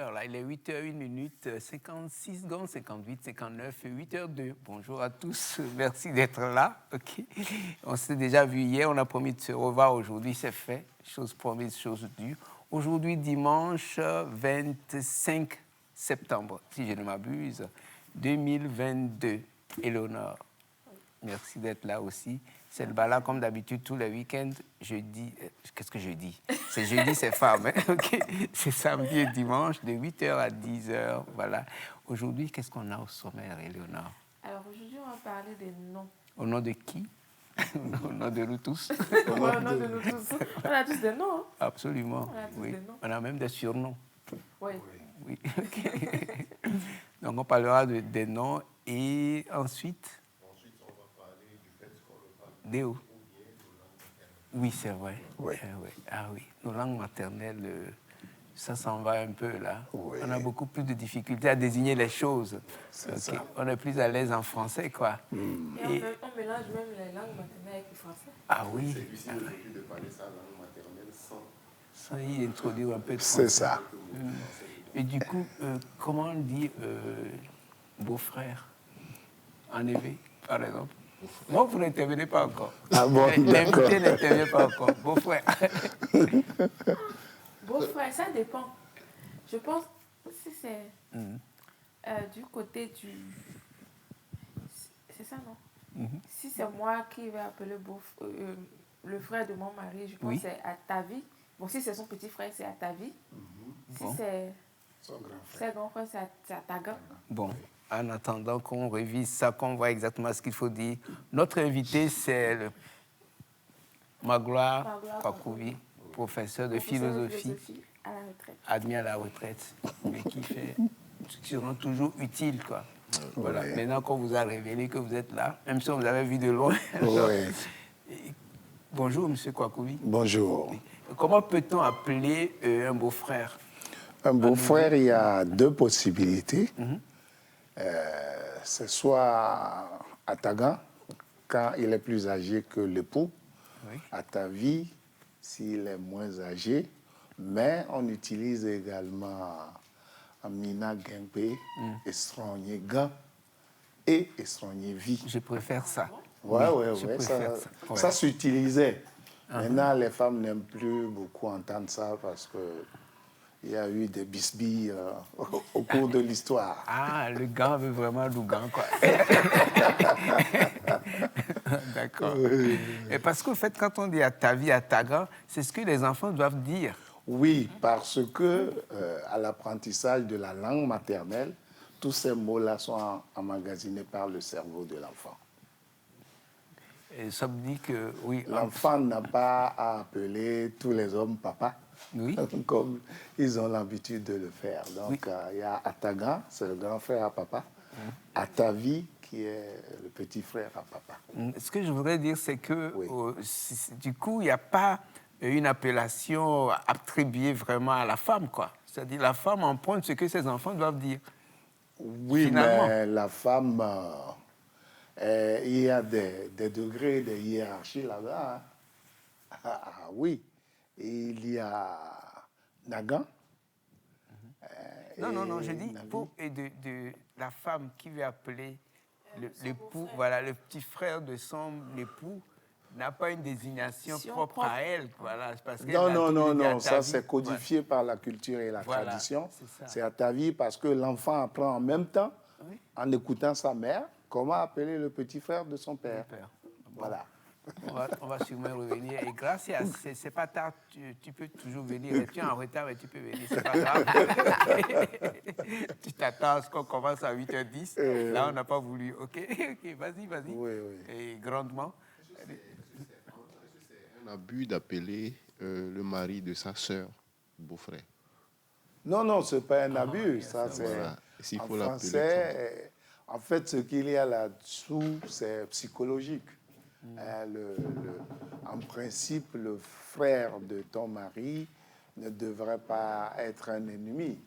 l'heure, là. Il est 8h01, 56 secondes, 58, 59, 8h02. Bonjour à tous, merci d'être là. OK. On s'est déjà vu hier, on a promis de se revoir aujourd'hui, c'est fait. Chose promise, chose due. Aujourd'hui, dimanche 25 septembre, si je ne m'abuse, 2022. Éléonore, merci d'être là aussi. C'est le bala comme d'habitude tous les week-ends. Jeudi, qu'est-ce que je dis? C'est jeudi, c'est femme. Hein? Okay. C'est samedi et dimanche de 8h à 10h. Voilà. Aujourd'hui, qu'est-ce qu'on a au sommaire, Éléonore? Alors aujourd'hui, on va parler des noms. Au nom de qui? Au nom de nous tous. Au nom de nous tous. On a tous des noms. Hein? Absolument. On a tous oui. des noms. On a même des surnoms. Oui. Oui. Okay. Donc on parlera des noms et ensuite. Ensuite, on va parler du fait qu'on parle Déo. Oui, c'est vrai. Oui. Oui. Ah oui, nos langues maternelles, ça s'en va un peu là. Oui. On a beaucoup plus de difficultés à désigner les choses. C'est ça. On est plus à l'aise en français, quoi. Et on mélange même les langues maternelles avec le français. Ah oui. C'est difficile aujourd'hui de parler sa langue maternelle sans y introduire un peu de français. C'est ça. Et du coup, comment on dit beau-frère en éveil, par exemple? Moi, vous n'intervenez pas encore. Ah bon, d'accord. L'invité n'intervient pas encore. Beau-frère. Beau-frère, ça dépend. Je pense si c'est du côté du... C'est ça, non? Si c'est moi qui vais appeler le frère de mon mari, je pense que c'est à ta vie. Bon, si c'est son petit frère, c'est à ta vie. Si c'est Son grand c'est frère. grand frère, c'est à ta gare. Bon, en attendant qu'on révise ça, qu'on voit exactement ce qu'il faut dire, notre invité, c'est Magloire Kwakouvi, professeur de philosophie, à la retraite. admis à la retraite, mais qui rend toujours utile, quoi. Voilà. Ouais. Maintenant qu'on vous a révélé que vous êtes là, même si on vous avait vu de loin. Oui. Bonjour, monsieur Kwakouvi. Bonjour. Comment peut-on appeler un beau-frère? Un beau-frère, il y a deux possibilités. C'est soit Atagan, quand il est plus âgé que l'époux, Oui. Atavi, s'il est moins âgé, mais on utilise également Amina Gempe, Estrogné-Gan et Estrogné-Vi. Je préfère ça. Oui, je préfère ça. Ouais. Ça s'utilisait. Maintenant, les femmes n'aiment plus beaucoup entendre ça parce que il y a eu des bisbilles au cours de l'histoire. Ah, le gant veut vraiment du gant, quoi. D'accord. Et parce qu'en fait, quand on dit à ta vie, à ta gant, c'est ce que les enfants doivent dire. Oui, parce que à l'apprentissage de la langue maternelle, tous ces mots-là sont emmagasinés par le cerveau de l'enfant. Et ça me dit que, oui. L'enfant n'a pas à appeler tous les hommes papa, Oui. comme ils ont l'habitude de le faire. Donc, il y a Atagan, c'est le grand frère à papa, Atavi, qui est le petit frère à papa. Ce que je voudrais dire, c'est que, Oui. du coup, il n'y a pas une appellation attribuée vraiment à la femme, quoi. C'est-à-dire, la femme emprunte ce que ses enfants doivent dire. Oui, Finalement. mais la femme, il y a des degrés de hiérarchie là-bas. Hein. Ah, oui, il y a Nagan. Non, je dis pour et de la femme qui veut appeler l'époux, voilà, le petit frère de son époux n'a pas une désignation propre à elle, voilà, parce qu'elle a tout dit à non, ta ça vie. c'est codifié par la culture et la Voilà, tradition. c'est ça. C'est à ta vie parce que l'enfant apprend en même temps, en écoutant sa mère, comment appeler le petit frère de son père. Père. Voilà. On va sûrement revenir. Et gracias, c'est pas tard, tu peux toujours venir. Tu es en retard, mais tu peux venir, c'est pas grave. Tu t'attends à ce qu'on commence à 8h10. Là, on n'a pas voulu. OK, vas-y. Oui. Et grandement. Est-ce que c'est un abus d'appeler le mari de sa sœur beau-frère? Non, ce n'est pas un abus. Ça, c'est voilà. S'il en faut l'appeler français. En fait, ce qu'il y a là-dessous, c'est psychologique. En principe, le frère de ton mari ne devrait pas être un ennemi.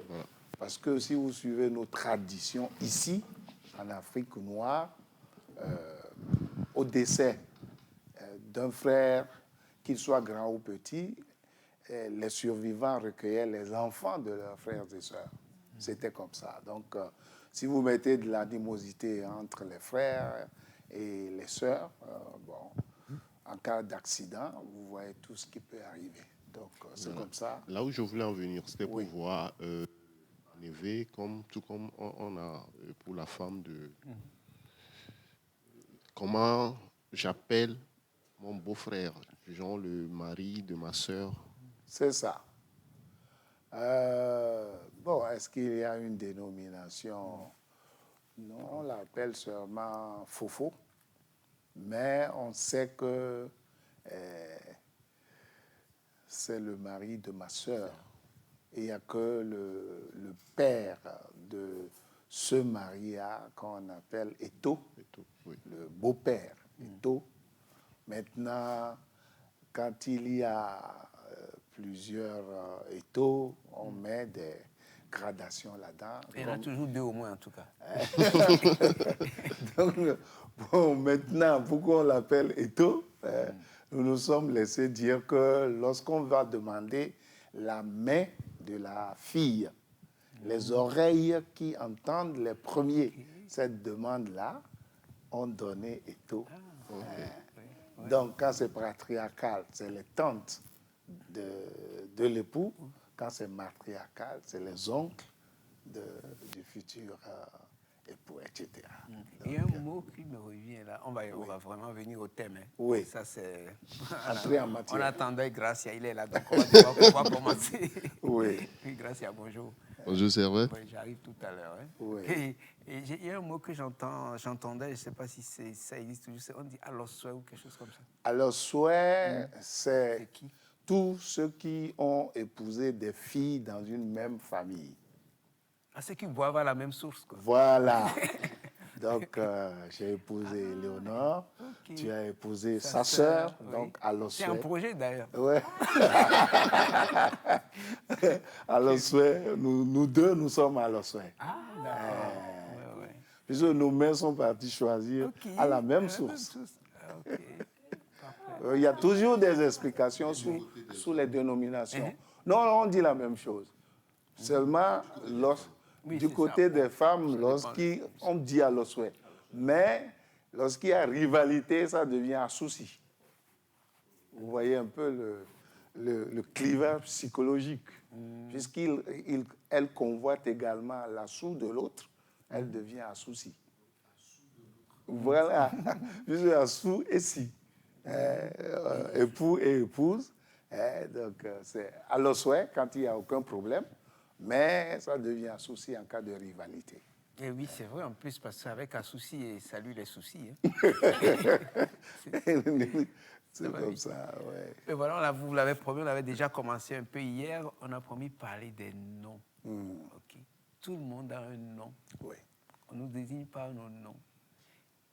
Voilà. Parce que si vous suivez nos traditions ici, en Afrique noire, au décès d'un frère, qu'il soit grand ou petit, les survivants recueillaient les enfants de leurs frères et sœurs. C'était comme ça. Donc, si vous mettez de l'animosité entre les frères et les sœurs, en cas d'accident, vous voyez tout ce qui peut arriver. Donc, c'est comme ça. Là où je voulais en venir, c'était pour voir enlever, tout comme on a pour la femme de... Comment j'appelle mon beau-frère, genre le mari de ma sœur. C'est ça. Est-ce qu'il y a une dénomination? Non, on l'appelle seulement Fofo. Mais on sait que c'est le mari de ma sœur. Et il n'y a que le père de ce mari-là qu'on appelle Eto, Oui. le beau-père Eto. Maintenant, quand il y a plusieurs Eto, on met des gradations là-dedans. Il y en a toujours 2 au moins, en tout cas. Donc, maintenant, pourquoi on l'appelle Eto? Nous nous sommes laissés dire que lorsqu'on va demander la main de la fille, les oreilles qui entendent les premiers cette demande-là ont donné Eto. Donc, quand c'est patriarcal, c'est les tantes de l'époux. Quand c'est matriarcal, c'est les oncles du futur époux, etc. Il y a un mot qui me revient là. On va vraiment venir au thème. Hein. Oui. Ça, c'est... Entrer en matière. On attendait Gracia, il est là, donc on va pouvoir commencer. Oui. Oui, Gracia, bonjour. Bonjour, serveur. Oui, j'arrive tout à l'heure. Hein. Oui. Et il y a un mot que j'entendais, je ne sais pas si ça existe toujours, on dit alors souhait ou quelque chose comme ça. Alors, souhait, c'est C'est qui? tous ceux qui ont épousé des filles dans une même famille. Ah, ceux qui boivent à la même source, quoi. Voilà. Donc, j'ai épousé Léonore, ok. tu as épousé Sa sa sœur, sœur, donc oui. alors C'est un souhait. projet d'ailleurs. Ouais. Alors souhait, nous deux, nous sommes à souhait. Ah, d'accord. Ouais. Puisque nos mères sont parties choisir Ok. à la même À source. Ah, ok. Parfait. Il y a toujours des explications sous les dénominations. Non, on dit la même chose. Seulement, Oui, du c'est côté ça. des femmes, on dit à souhait. Mais lorsqu'il y a rivalité, ça devient un souci. Vous voyez un peu le clivage psychologique. Puisqu'elle convoite également la soue de l'autre, elle devient un souci. Voilà. Puisque la soue est si. Époux et épouse. Donc, c'est à leur souhait quand il n'y a aucun problème, mais ça devient un souci en cas de rivalité. Et oui, c'est vrai, en plus, parce qu'avec un souci, et salut les soucis. Hein. C'est comme ça, ouais. Et voilà, vous l'avez promis, on avait déjà commencé un peu hier, on a promis de parler des noms. Okay. Tout le monde a un nom. Oui. On ne nous désigne pas nos noms.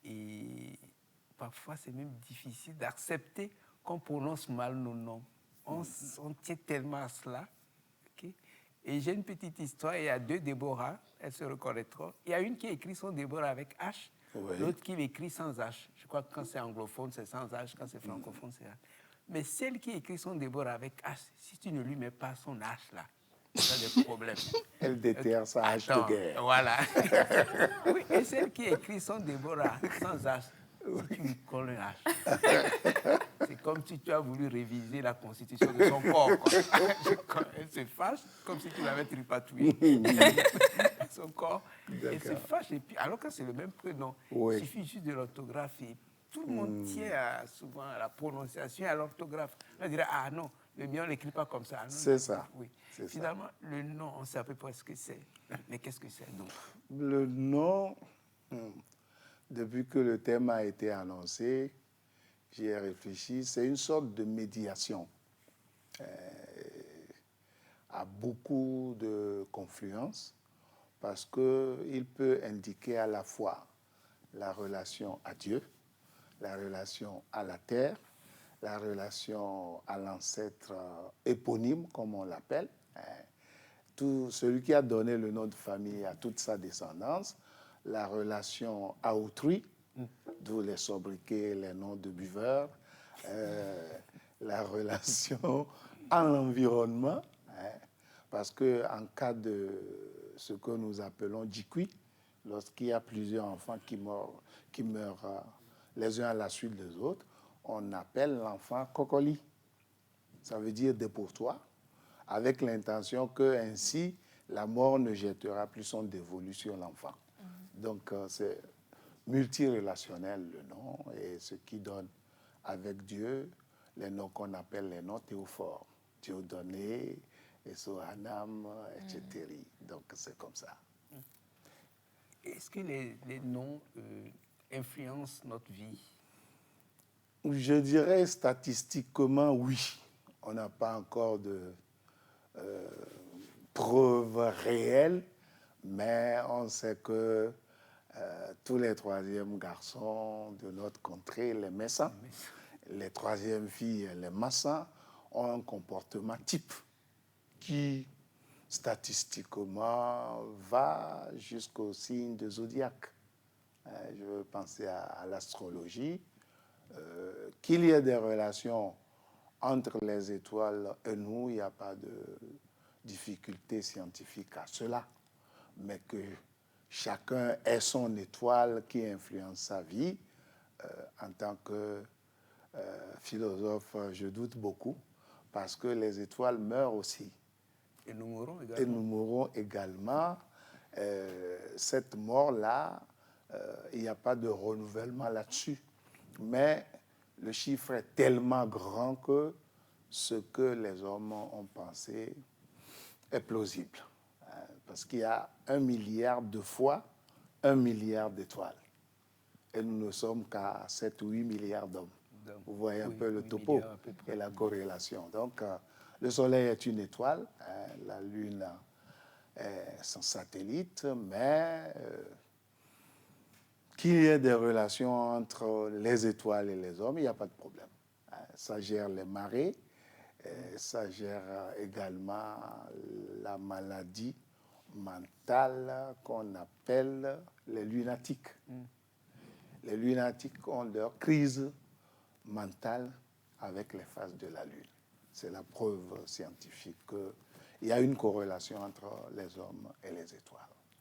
Et parfois, c'est même difficile d'accepter qu'on prononce mal nos noms. On tient tellement à cela. Okay? Et j'ai une petite histoire, il y a 2 Déborah, elles se reconnaîtront. Il y a une qui écrit son Déborah avec H, l'autre qui l'écrit sans H. Je crois que quand c'est anglophone, c'est sans H, quand c'est francophone, c'est H. Mais celle qui écrit son Déborah avec H, si tu ne lui mets pas son H là, ça a des problèmes. Elle déterre sa H de guerre. Voilà. Oui, et celle qui écrit son Déborah sans H, si tu lui colles un H, c'est comme si tu as voulu réviser la constitution de son corps. Quoi. Elle se fâche comme si tu l'avais tripatouillé. Son corps, elle se fâche. Et puis, alors que c'est le même prénom, il suffit juste de l'orthographe. Et tout le monde tient souvent à la prononciation et à l'orthographe. On dirait, ah non, le mien, on ne l'écrit pas comme ça. C'est ça. Oui. Finalement, le nom, on sait à peu près ce que c'est. Mais qu'est-ce que c'est donc? Le nom, depuis que le thème a été annoncé, j'y ai réfléchi, c'est une sorte de médiation à beaucoup de confluences parce qu'il peut indiquer à la fois la relation à Dieu, la relation à la terre, la relation à l'ancêtre éponyme, comme on l'appelle. Tout celui qui a donné le nom de famille à toute sa descendance, la relation à autrui, d'où les sobriquets, les noms de buveurs, la relation en l'environnement, hein, parce qu'en cas de ce que nous appelons jikui, lorsqu'il y a plusieurs enfants qui meurent les uns à la suite des autres, on appelle l'enfant cocoli. Ça veut dire dépourtoire, avec l'intention que ainsi la mort ne jettera plus son dévolu sur l'enfant. Donc c'est multirelationnel le nom, et ce qui donne avec Dieu les noms qu'on appelle les noms théophores, Dieudonné, Esohanam, etc. Donc c'est comme ça. Est-ce que les noms influencent notre vie? Je dirais statistiquement oui. On n'a pas encore de preuves réelles, mais on sait que tous les troisièmes garçons de notre contrée, les Messans, les troisièmes filles, les Massans, ont un comportement type qui, statistiquement, va jusqu'au signe de zodiaque. Je veux penser à l'astrologie. Qu'il y ait des relations entre les étoiles et nous, il n'y a pas de difficulté scientifique à cela. Mais que chacun ait son étoile qui influence sa vie, en tant que philosophe, je doute beaucoup, parce que les étoiles meurent aussi. Et nous mourrons également. Et nous mourrons également. Cette mort-là, il n'y a pas de renouvellement là-dessus. Mais le chiffre est tellement grand que ce que les hommes ont pensé est plausible. Parce qu'il y a 1 milliard de fois 1 milliard d'étoiles. Et nous ne sommes qu'à 7 ou 8 milliards d'hommes. Vous voyez un peu le topo et la corrélation. Donc, le Soleil est une étoile, la Lune est son satellite, mais qu'il y ait des relations entre les étoiles et les hommes, il n'y a pas de problème. Ça gère les marées, ça gère également la maladie mentale qu'on appelle les lunatiques. Les lunatiques ont leur crise mentale avec les phases de la Lune. C'est la preuve scientifique qu'il y a une corrélation entre les hommes et les étoiles.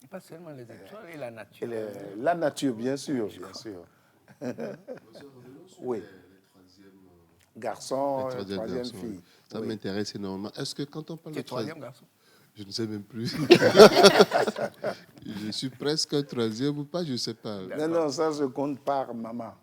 Pas seulement les étoiles et la nature. La nature, bien sûr, bien sûr. Oui. Garçon, troisième fille. Ça m'intéresse énormément. Est-ce que quand on parle de troisième garçon? Je ne sais même plus. Je suis presque un troisième ou pas, je ne sais pas. Non, ça se compte par maman.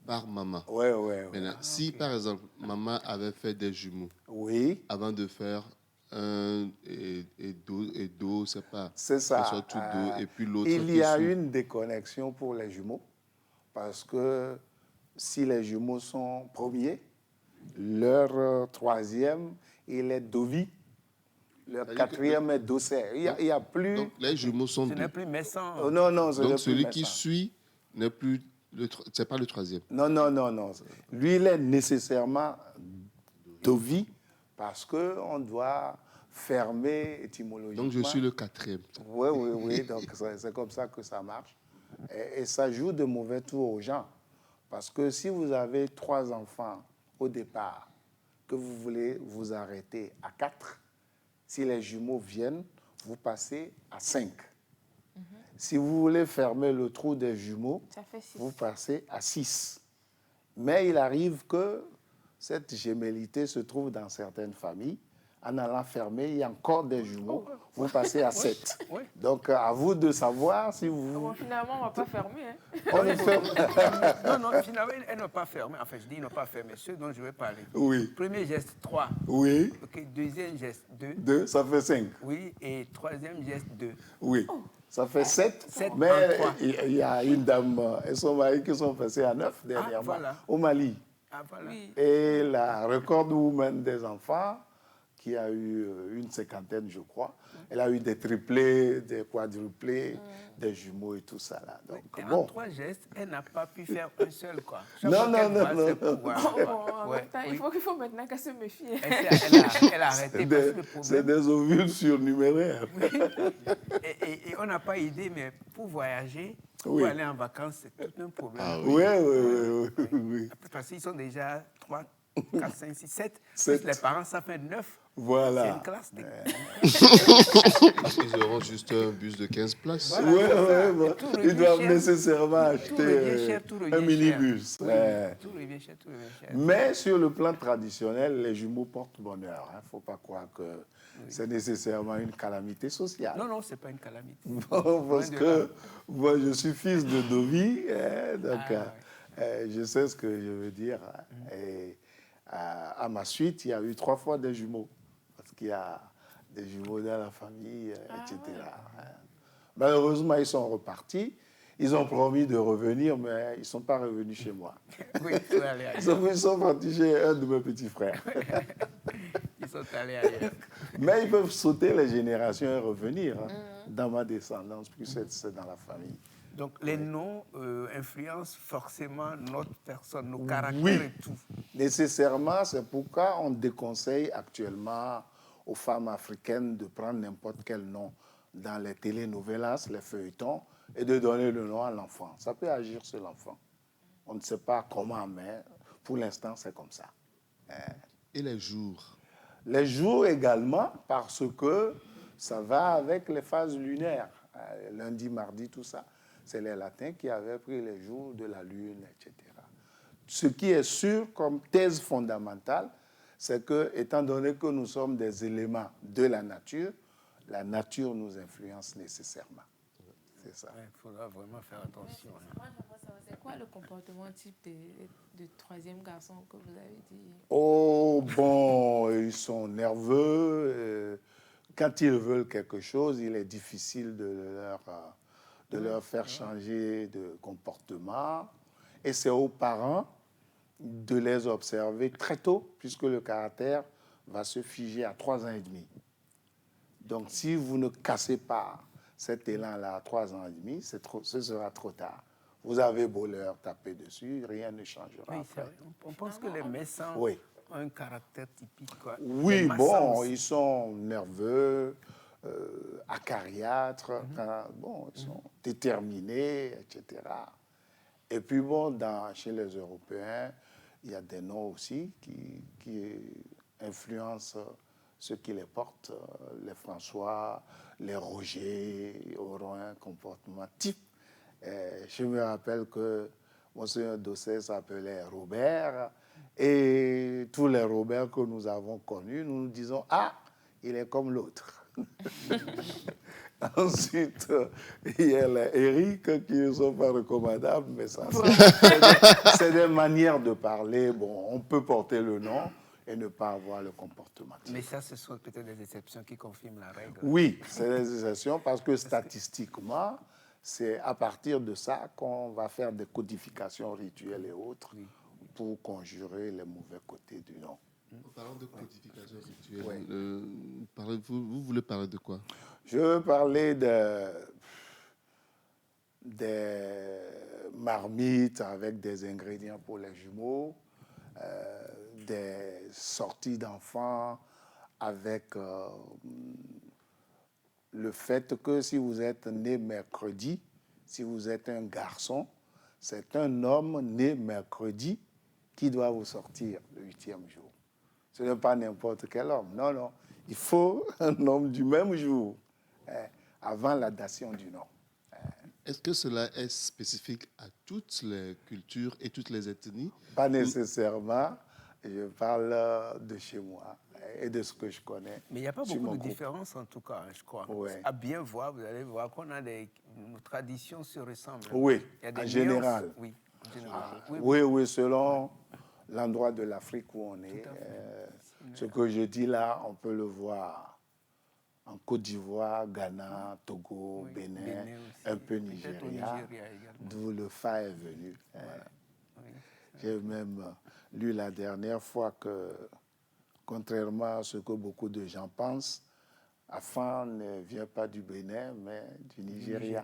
Par maman. Oui. Maintenant, si par exemple, maman avait fait des jumeaux, oui, avant de faire un et deux, c'est pas. C'est ça. Soit tout deux, et puis l'autre. Il y a une déconnexion pour les jumeaux, parce que si les jumeaux sont premiers, leur troisième, il est Dovi. Le quatrième est Dosser. Il y a plus... Donc, les jumeaux sont Ce deux. n'est plus Messan. Non, donc, celui qui suit n'est plus... C'est pas le troisième. Non. Lui, il est nécessairement Dovi parce qu'on doit fermer étymologiquement. Donc, je suis le quatrième. Oui. Donc, c'est comme ça que ça marche. Et ça joue de mauvais tours aux gens. Parce que si vous avez 3 enfants au départ, que vous voulez vous arrêter à 4, si les jumeaux viennent, vous passez à 5. Si vous voulez fermer le trou des jumeaux, vous passez à 6. Mais il arrive que cette gémellité se trouve dans certaines familles. En allant fermer, il y a encore des jumeaux, vous passez à 7. Oui. Donc, à vous de savoir si vous... Bon, finalement, on ne va pas fermer. On ne ferme... Non, finalement, elle n'a pas fermé. Enfin, je dis, ils n'ont pas fermé. Ceux dont je vais parler. Oui. Premier geste, 3. Oui. OK, deuxième geste, 2. 2, ça fait 5. Oui, et troisième geste, 2. Oui. Ça fait 7. 7 Mais en 3. il y a une dame et son mari qui sont passés à 9 dernièrement, voilà. au Mali. Ah, voilà. Oui. Et la record woman des enfants, qui a eu une 50aine, je crois, elle a eu des triplés, des quadruplés, des jumeaux et tout ça. Là. Donc, Et bon. en 3 gestes, elle n'a pas pu faire un seul, quoi. Non. Il faut maintenant qu'elle se méfie. Elle a arrêté parce que le C'est problème... des ovules surnuméraires. Et on n'a pas idée, mais pour voyager, Oui. pour aller en vacances, c'est tout un problème. Ah Oui. Parce qu'ils sont déjà 4, 5, 6, 7. Plus les parents, ça fait 9. Voilà. C'est une classe. Ils auront juste un bus de 15 places. Voilà, Oui, c'est ça. oui, Et tout ils revient doivent cher. nécessairement Tout acheter revient cher, tout revient un minibus. cher. Oui, tout revient cher, tout revient cher. Mais sur le plan traditionnel, les jumeaux portent bonheur. Il ne faut pas croire que c'est nécessairement une calamité sociale. Non, non, ce n'est pas une calamité. Bon, parce que moi, je suis fils de Dovi, donc je sais ce que je veux dire. Et à ma suite, il y a eu 3 fois des jumeaux, parce qu'il y a des jumeaux dans la famille, etc. Malheureusement, ils sont repartis. Ils ont promis de revenir, mais ils ne sont pas revenus chez moi. Oui, ils sont allés ailleurs. Ils sont partis chez un de mes petits frères. Ils sont allés ailleurs. Mais ils peuvent sauter les générations et revenir dans ma descendance, puisque c'est dans la famille. Donc, les noms influencent forcément notre personne, nos caractères Oui. et tout. Nécessairement, c'est pourquoi on déconseille actuellement aux femmes africaines de prendre n'importe quel nom dans les telenovelas, les feuilletons, et de donner le nom à l'enfant. Ça peut agir sur l'enfant. On ne sait pas comment, mais pour l'instant, c'est comme ça. Et les jours? Les jours également, parce que ça va avec les phases lunaires. Lundi, mardi, tout ça. C'est les latins qui avaient pris les jours de la lune, etc. Ce qui est sûr comme thèse fondamentale, c'est que, étant donné que nous sommes des éléments de la nature nous influence nécessairement. C'est ça. Il faudra vraiment faire attention. Moi, j'aimerais savoir, c'est quoi le comportement type de troisième garçon que vous avez dit? Oh, bon, ils sont nerveux. Quand ils veulent quelque chose, il est difficile de leur faire changer de comportement. Et c'est aux parents de les observer très tôt, puisque le caractère va se figer à 3 ans et demi. Donc, si vous ne cassez pas cet élan-là à 3 ans et demi, ce sera trop tard. Vous avez beau leur taper dessus, rien ne changera. Oui, c'est vrai. On pense que les Messans ont un caractère typique. Quoi. Oui, bon, ils sont nerveux, acariâtres, ils sont déterminés, etc. Et puis, bon, chez les Européens, il y a des noms aussi qui influencent ceux qui les portent. Les François, les Roger auront un comportement type. Je me rappelle que Monseigneur Dossé s'appelait Robert, et tous les Robert que nous avons connus, nous nous disons « Ah, il est comme l'autre ». Ensuite, il y a les Eric qui ne sont pas recommandables, mais ça, c'est des manières de parler. Bon, on peut porter le nom et ne pas avoir le comportement. Mais ça, ce sont peut-être des exceptions qui confirment la règle. Oui, c'est des exceptions parce que statistiquement, c'est à partir de ça qu'on va faire des codifications rituelles et autres pour conjurer les mauvais côtés du nom. En parlant de codification rituelle, vous voulez parler de quoi? Je veux parler des marmites avec des ingrédients pour les jumeaux, des sorties d'enfants avec le fait que si vous êtes né mercredi, si vous êtes un garçon, c'est un homme né mercredi qui doit vous sortir le 8e jour. Ce n'est pas n'importe quel homme, non, non. Il faut un homme du même jour, avant la dation du nom. Est-ce que cela est spécifique à toutes les cultures et toutes les ethnies? Pas nécessairement. Je parle de chez moi et de ce que je connais. Mais il n'y a pas beaucoup de différence en tout cas, je crois. Ouais. À bien voir, vous allez voir qu'on a nos traditions se ressemblent. Oui, il y a des en général. Oui, en général. Oui, selon l'endroit de l'Afrique où on est. Ce que je dis là, on peut le voir en Côte d'Ivoire, Ghana, Togo, Bénin un peu Nigeria, d'où le Fa est venu. Voilà. J'ai même lu la dernière fois que, contrairement à ce que beaucoup de gens pensent, Afan ne vient pas du Bénin, mais du Nigeria.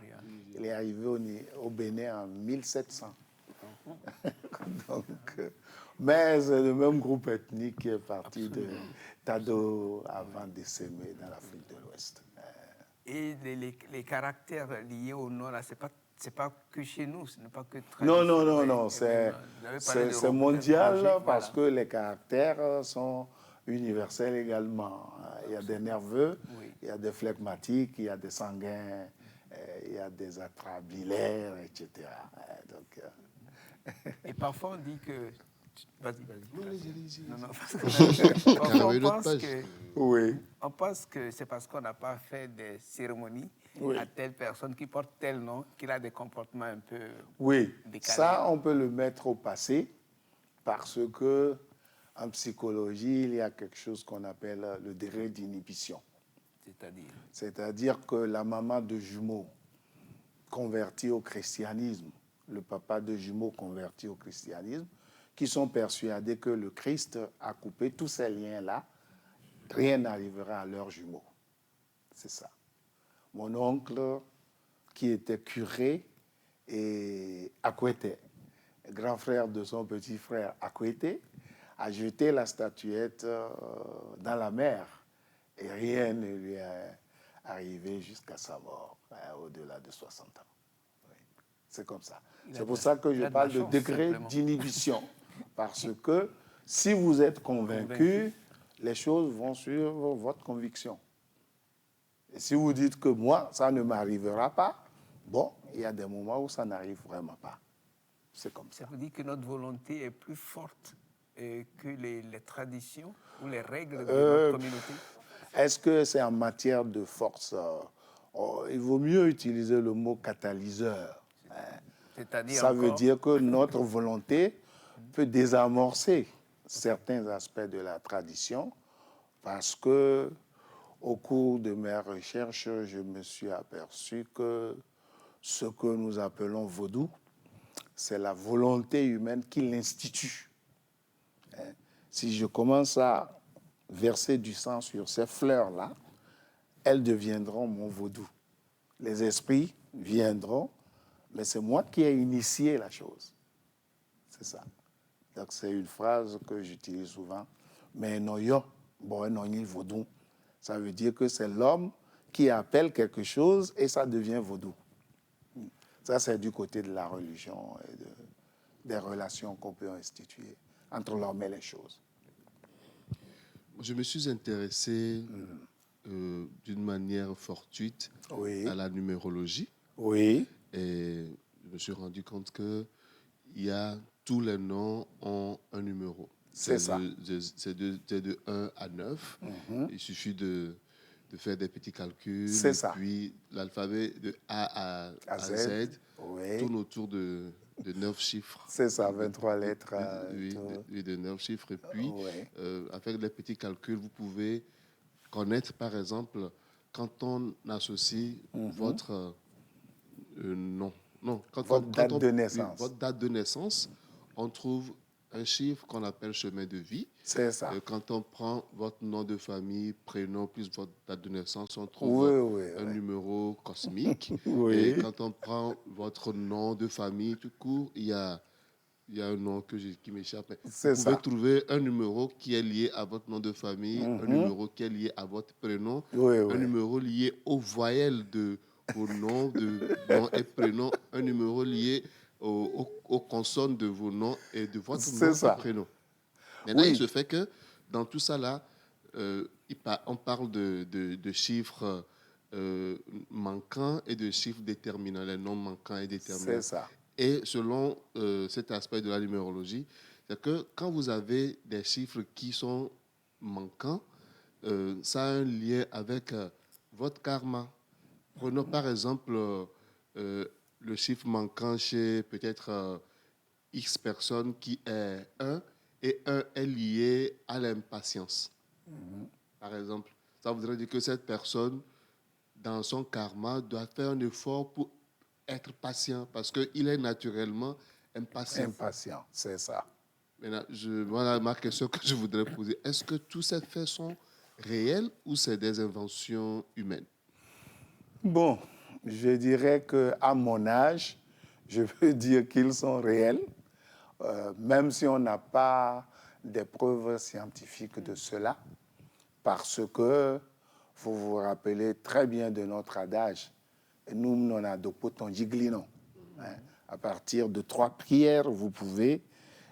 Il est arrivé au Bénin en 1700. Donc, mais c'est le même groupe ethnique qui est parti de Tado avant de s'aimer dans l'Afrique de l'Ouest. Et les caractères liés au nom, là, c'est pas que chez nous, ce n'est pas que Non, traditionnel. non, c'est mondial parce que les caractères sont universels également. Il y a des nerveux, il y a des phlegmatiques, il y a des sanguins, il y a des atrabilaires, etc. Donc, et parfois on dit que... Vas-y. Non, parce Car parfois une autre page. on pense que c'est parce qu'on n'a pas fait des cérémonies à telle personne qui porte tel nom qu'il a des comportements un peu décalés. Ça, on peut le mettre au passé parce que en psychologie, il y a quelque chose qu'on appelle le degré d'inhibition. C'est-à-dire que la maman de jumeaux convertie au christianisme, le papa de jumeaux converti au christianisme, qui sont persuadés que le Christ a coupé tous ces liens-là, rien n'arrivera à leurs jumeaux. C'est ça. Mon oncle, qui était curé et Akwete, grand frère de son petit frère Akwete, a jeté la statuette dans la mer et rien ne lui est arrivé jusqu'à sa mort, au-delà de 60 ans. Oui. C'est comme ça. C'est pour ça que je parle de degré d'inhibition. Parce que si vous êtes convaincu, les choses vont sur votre conviction. Et si vous dites que moi, ça ne m'arrivera pas, bon, il y a des moments où ça n'arrive vraiment pas. C'est comme ça. Ça veut dire que notre volonté est plus forte que les traditions ou les règles de notre communauté? Est-ce que c'est en matière de force? Il vaut mieux utiliser le mot catalyseur. C'est-à-dire ça veut dire que notre volonté peut désamorcer certains aspects de la tradition parce que au cours de mes recherches, je me suis aperçu que ce que nous appelons vaudou, c'est la volonté humaine qui l'institue. Si je commence à verser du sang sur ces fleurs-là, elles deviendront mon vaudou. Les esprits viendront, mais c'est moi qui ai initié la chose. C'est ça. Donc c'est une phrase que j'utilise souvent. Mais non, yo, bon, non, il vaudou. Ça veut dire que c'est l'homme qui appelle quelque chose et ça devient vaudou. Ça, c'est du côté de la religion et des relations qu'on peut instituer entre l'homme et les choses. Je me suis intéressé d'une manière fortuite à la numérologie. Oui. Et je me suis rendu compte que tous les noms ont un numéro. C'est ça. C'est de 1 à 9. Il suffit de faire des petits calculs. C'est ça. Puis l'alphabet de A à Z tourne autour de 9 chiffres. C'est ça, 23 lettres. De 9 chiffres. Et puis, avec les petits calculs, vous pouvez connaître, par exemple, quand on associe votre nom. Non, votre date de naissance. Votre date de naissance, on trouve un chiffre qu'on appelle chemin de vie. C'est ça. Quand on prend votre nom de famille, prénom, plus votre date de naissance, on trouve un numéro cosmique. Et quand on prend votre nom de famille, tout court, il y a un nom qui m'échappe. Vous pouvez trouver un numéro qui est lié à votre nom de famille, un numéro qui est lié à votre prénom, un numéro lié aux voyelles de vos noms de nom et prénom, un numéro lié aux consonnes de vos noms et de votre nom et prénom. Maintenant, il se fait que dans tout ça là, on parle de chiffres manquants et de chiffres déterminants, les noms manquants et déterminants. C'est ça. Et selon cet aspect de la numérologie, c'est que quand vous avez des chiffres qui sont manquants, ça a un lien avec votre karma. Prenons par exemple le chiffre manquant chez peut-être X personnes qui est 1, et 1 est lié à l'impatience. Par exemple, ça voudrait dire que cette personne, dans son karma, doit faire un effort pour être patient parce qu'il est naturellement impatient. Impatient, c'est ça. Maintenant, voilà ma question que je voudrais poser. Est-ce que tous ces faits sont réels ou c'est des inventions humaines? Bon, je dirais qu'à mon âge, je peux dire qu'ils sont réels, même si on n'a pas des preuves scientifiques de cela, parce que vous vous rappelez très bien de notre adage, nous non adoptons giglino. Hein. À partir de 3 prières, vous pouvez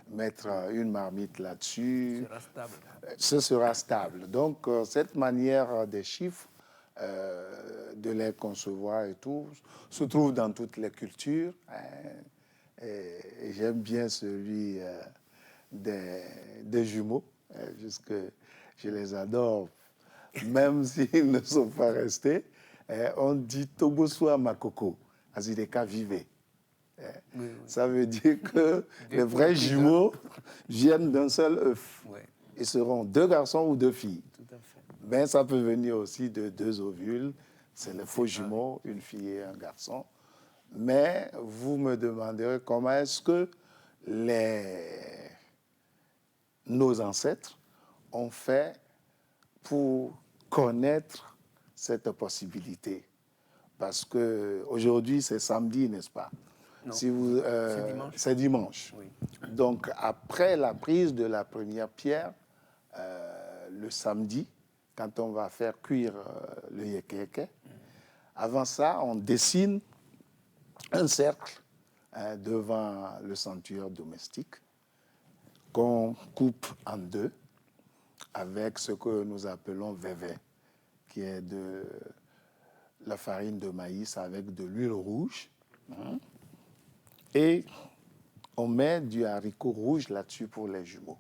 mettre une marmite là-dessus. Ce sera stable. Ce sera stable. Donc, cette manière des chiffres, de les concevoir et tout, se trouve dans toutes les cultures. Hein. Et j'aime bien celui des jumeaux, puisque je les adore, même s'ils ne sont pas restés. On dit Togosoa Makoko, Azideka vive. Oui. Ça veut dire que les vrais jumeaux viennent d'un seul œuf. Ouais. Ils seront 2 garçons ou 2 filles. Tout à fait. Mais ça peut venir aussi de 2 ovules. C'est les faux jumeaux, une fille et un garçon. Mais vous me demanderez comment est-ce que nos ancêtres ont fait pour connaître cette possibilité. Parce qu'aujourd'hui, c'est samedi, n'est-ce pas? Non, c'est dimanche. C'est dimanche. Oui. Donc, après la prise de la première pierre, le samedi, quand on va faire cuire le yéké, avant ça, on dessine un cercle devant le sanctuaire domestique qu'on coupe en 2 avec ce que nous appelons vévé, qui est de la farine de maïs avec de l'huile rouge. Hein. Et on met du haricot rouge là-dessus pour les jumeaux.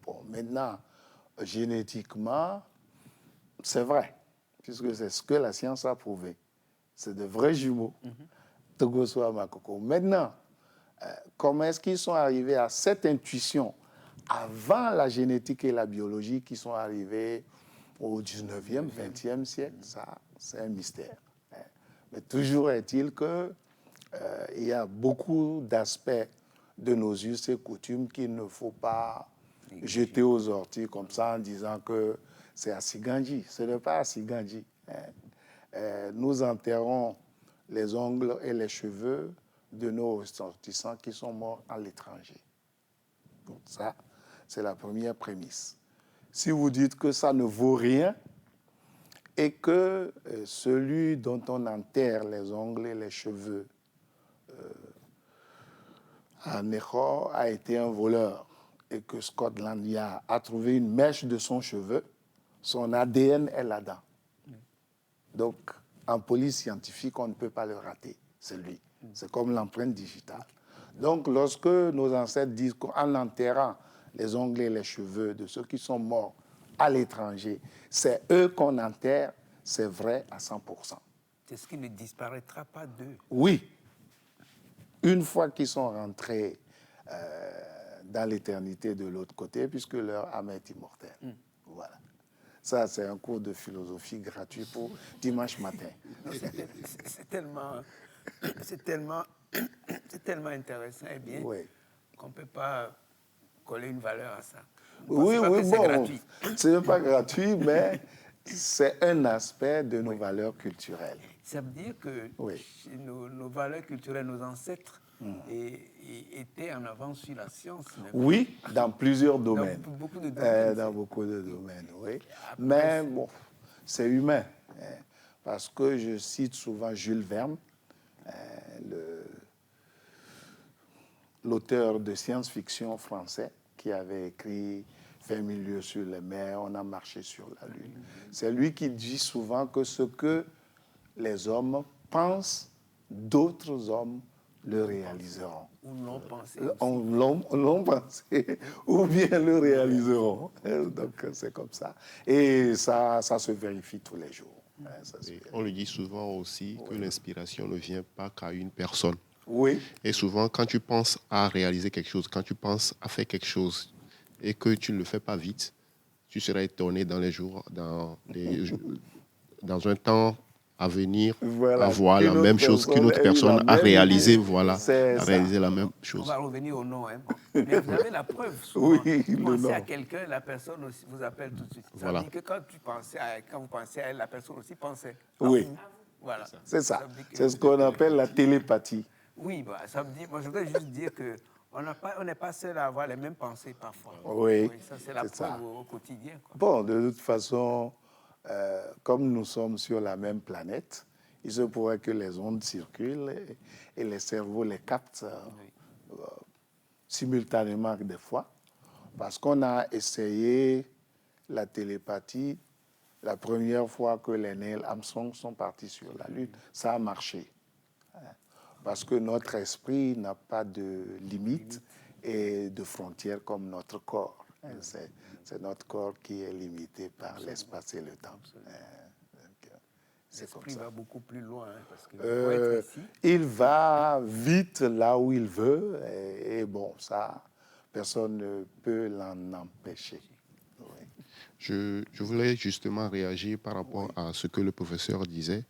Bon, maintenant, génétiquement, c'est vrai, puisque c'est ce que la science a prouvé. C'est de vrais jumeaux, Togosoa Makoko. Maintenant, comment est-ce qu'ils sont arrivés à cette intuition avant la génétique et la biologie qui sont arrivés au 19e, 20e siècle? Ça, c'est un mystère. Mais toujours est-il que il y a beaucoup d'aspects de nos us et coutumes qu'il ne faut pas jeter aux orties comme ça en disant que c'est Asigandji. Ce n'est pas Asigandji. Nous enterrons les ongles et les cheveux de nos ressortissants qui sont morts à l'étranger. Donc ça, c'est la première prémisse. Si vous dites que ça ne vaut rien et que celui dont on enterre les ongles et les cheveux à Nehor a été un voleur et que Scotland Yard a trouvé une mèche de son cheveu, son ADN est là-dedans. Donc, en police scientifique, on ne peut pas le rater. C'est lui. C'est comme l'empreinte digitale. Donc, lorsque nos ancêtres disent qu'en enterrant les ongles et les cheveux de ceux qui sont morts à l'étranger, c'est eux qu'on enterre, c'est vrai à 100%. C'est ce qui ne disparaîtra pas d'eux. Oui. Une fois qu'ils sont rentrés dans l'éternité de l'autre côté, puisque leur âme est immortelle. Voilà. Ça, c'est un cours de philosophie gratuit pour dimanche matin. C'est tellement intéressant et bien qu'on ne peut pas coller une valeur à ça. Oui, bon, c'est gratuit. Ce n'est pas gratuit, mais c'est un aspect de nos valeurs culturelles. Ça veut dire que nos valeurs culturelles, nos ancêtres étaient en avance sur la science. Oui, dans plusieurs domaines. Dans beaucoup de domaines. Dans beaucoup de domaines, oui. Mais bon, c'est humain. Parce que je cite souvent Jules Verne, l'auteur de science-fiction français qui avait écrit « 20 000 lieues sur les mers, on a marché sur la Lune ». C'est lui qui dit souvent que ce que les hommes pensent, d'autres hommes le réaliseront. Ou l'ont pensé. L'ont pensé, ou bien le réaliseront. Donc, c'est comme ça. Et ça se vérifie tous les jours. On le dit souvent aussi que l'inspiration ne vient pas qu'à une personne. Oui. Et souvent, quand tu penses à réaliser quelque chose, quand tu penses à faire quelque chose et que tu ne le fais pas vite, tu seras étonné dans un temps à venir, à voir la même chose qu'une autre personne a réalisé, la même chose. On va revenir au nom. Mais vous avez la preuve. Souvent. Oui, vous pensez à quelqu'un, la personne aussi vous appelle tout de suite. Ça veut dire que quand vous pensez à elle, la personne aussi pensait à vous. Voilà. C'est ça. C'est ce qu'on appelle la télépathie. Oui, ça veut dire, moi je voudrais juste dire qu'on n'est pas seul à avoir les mêmes pensées parfois. Oui, ça c'est la preuve au quotidien. Bon, de toute façon, comme nous sommes sur la même planète, il se pourrait que les ondes circulent et les cerveaux les captent simultanément des fois. Parce qu'on a essayé la télépathie la première fois que les Neil Armstrong sont partis sur la Lune. Ça a marché. Parce que notre esprit n'a pas de limites et de frontières comme notre corps. C'est notre corps qui est limité par l'espace et le temps. L'esprit va beaucoup plus loin. Parce que pour être ici, il va vite là où il veut. Et bon, ça, personne ne peut l'en empêcher. Oui. Je voulais justement réagir par rapport à ce que le professeur disait.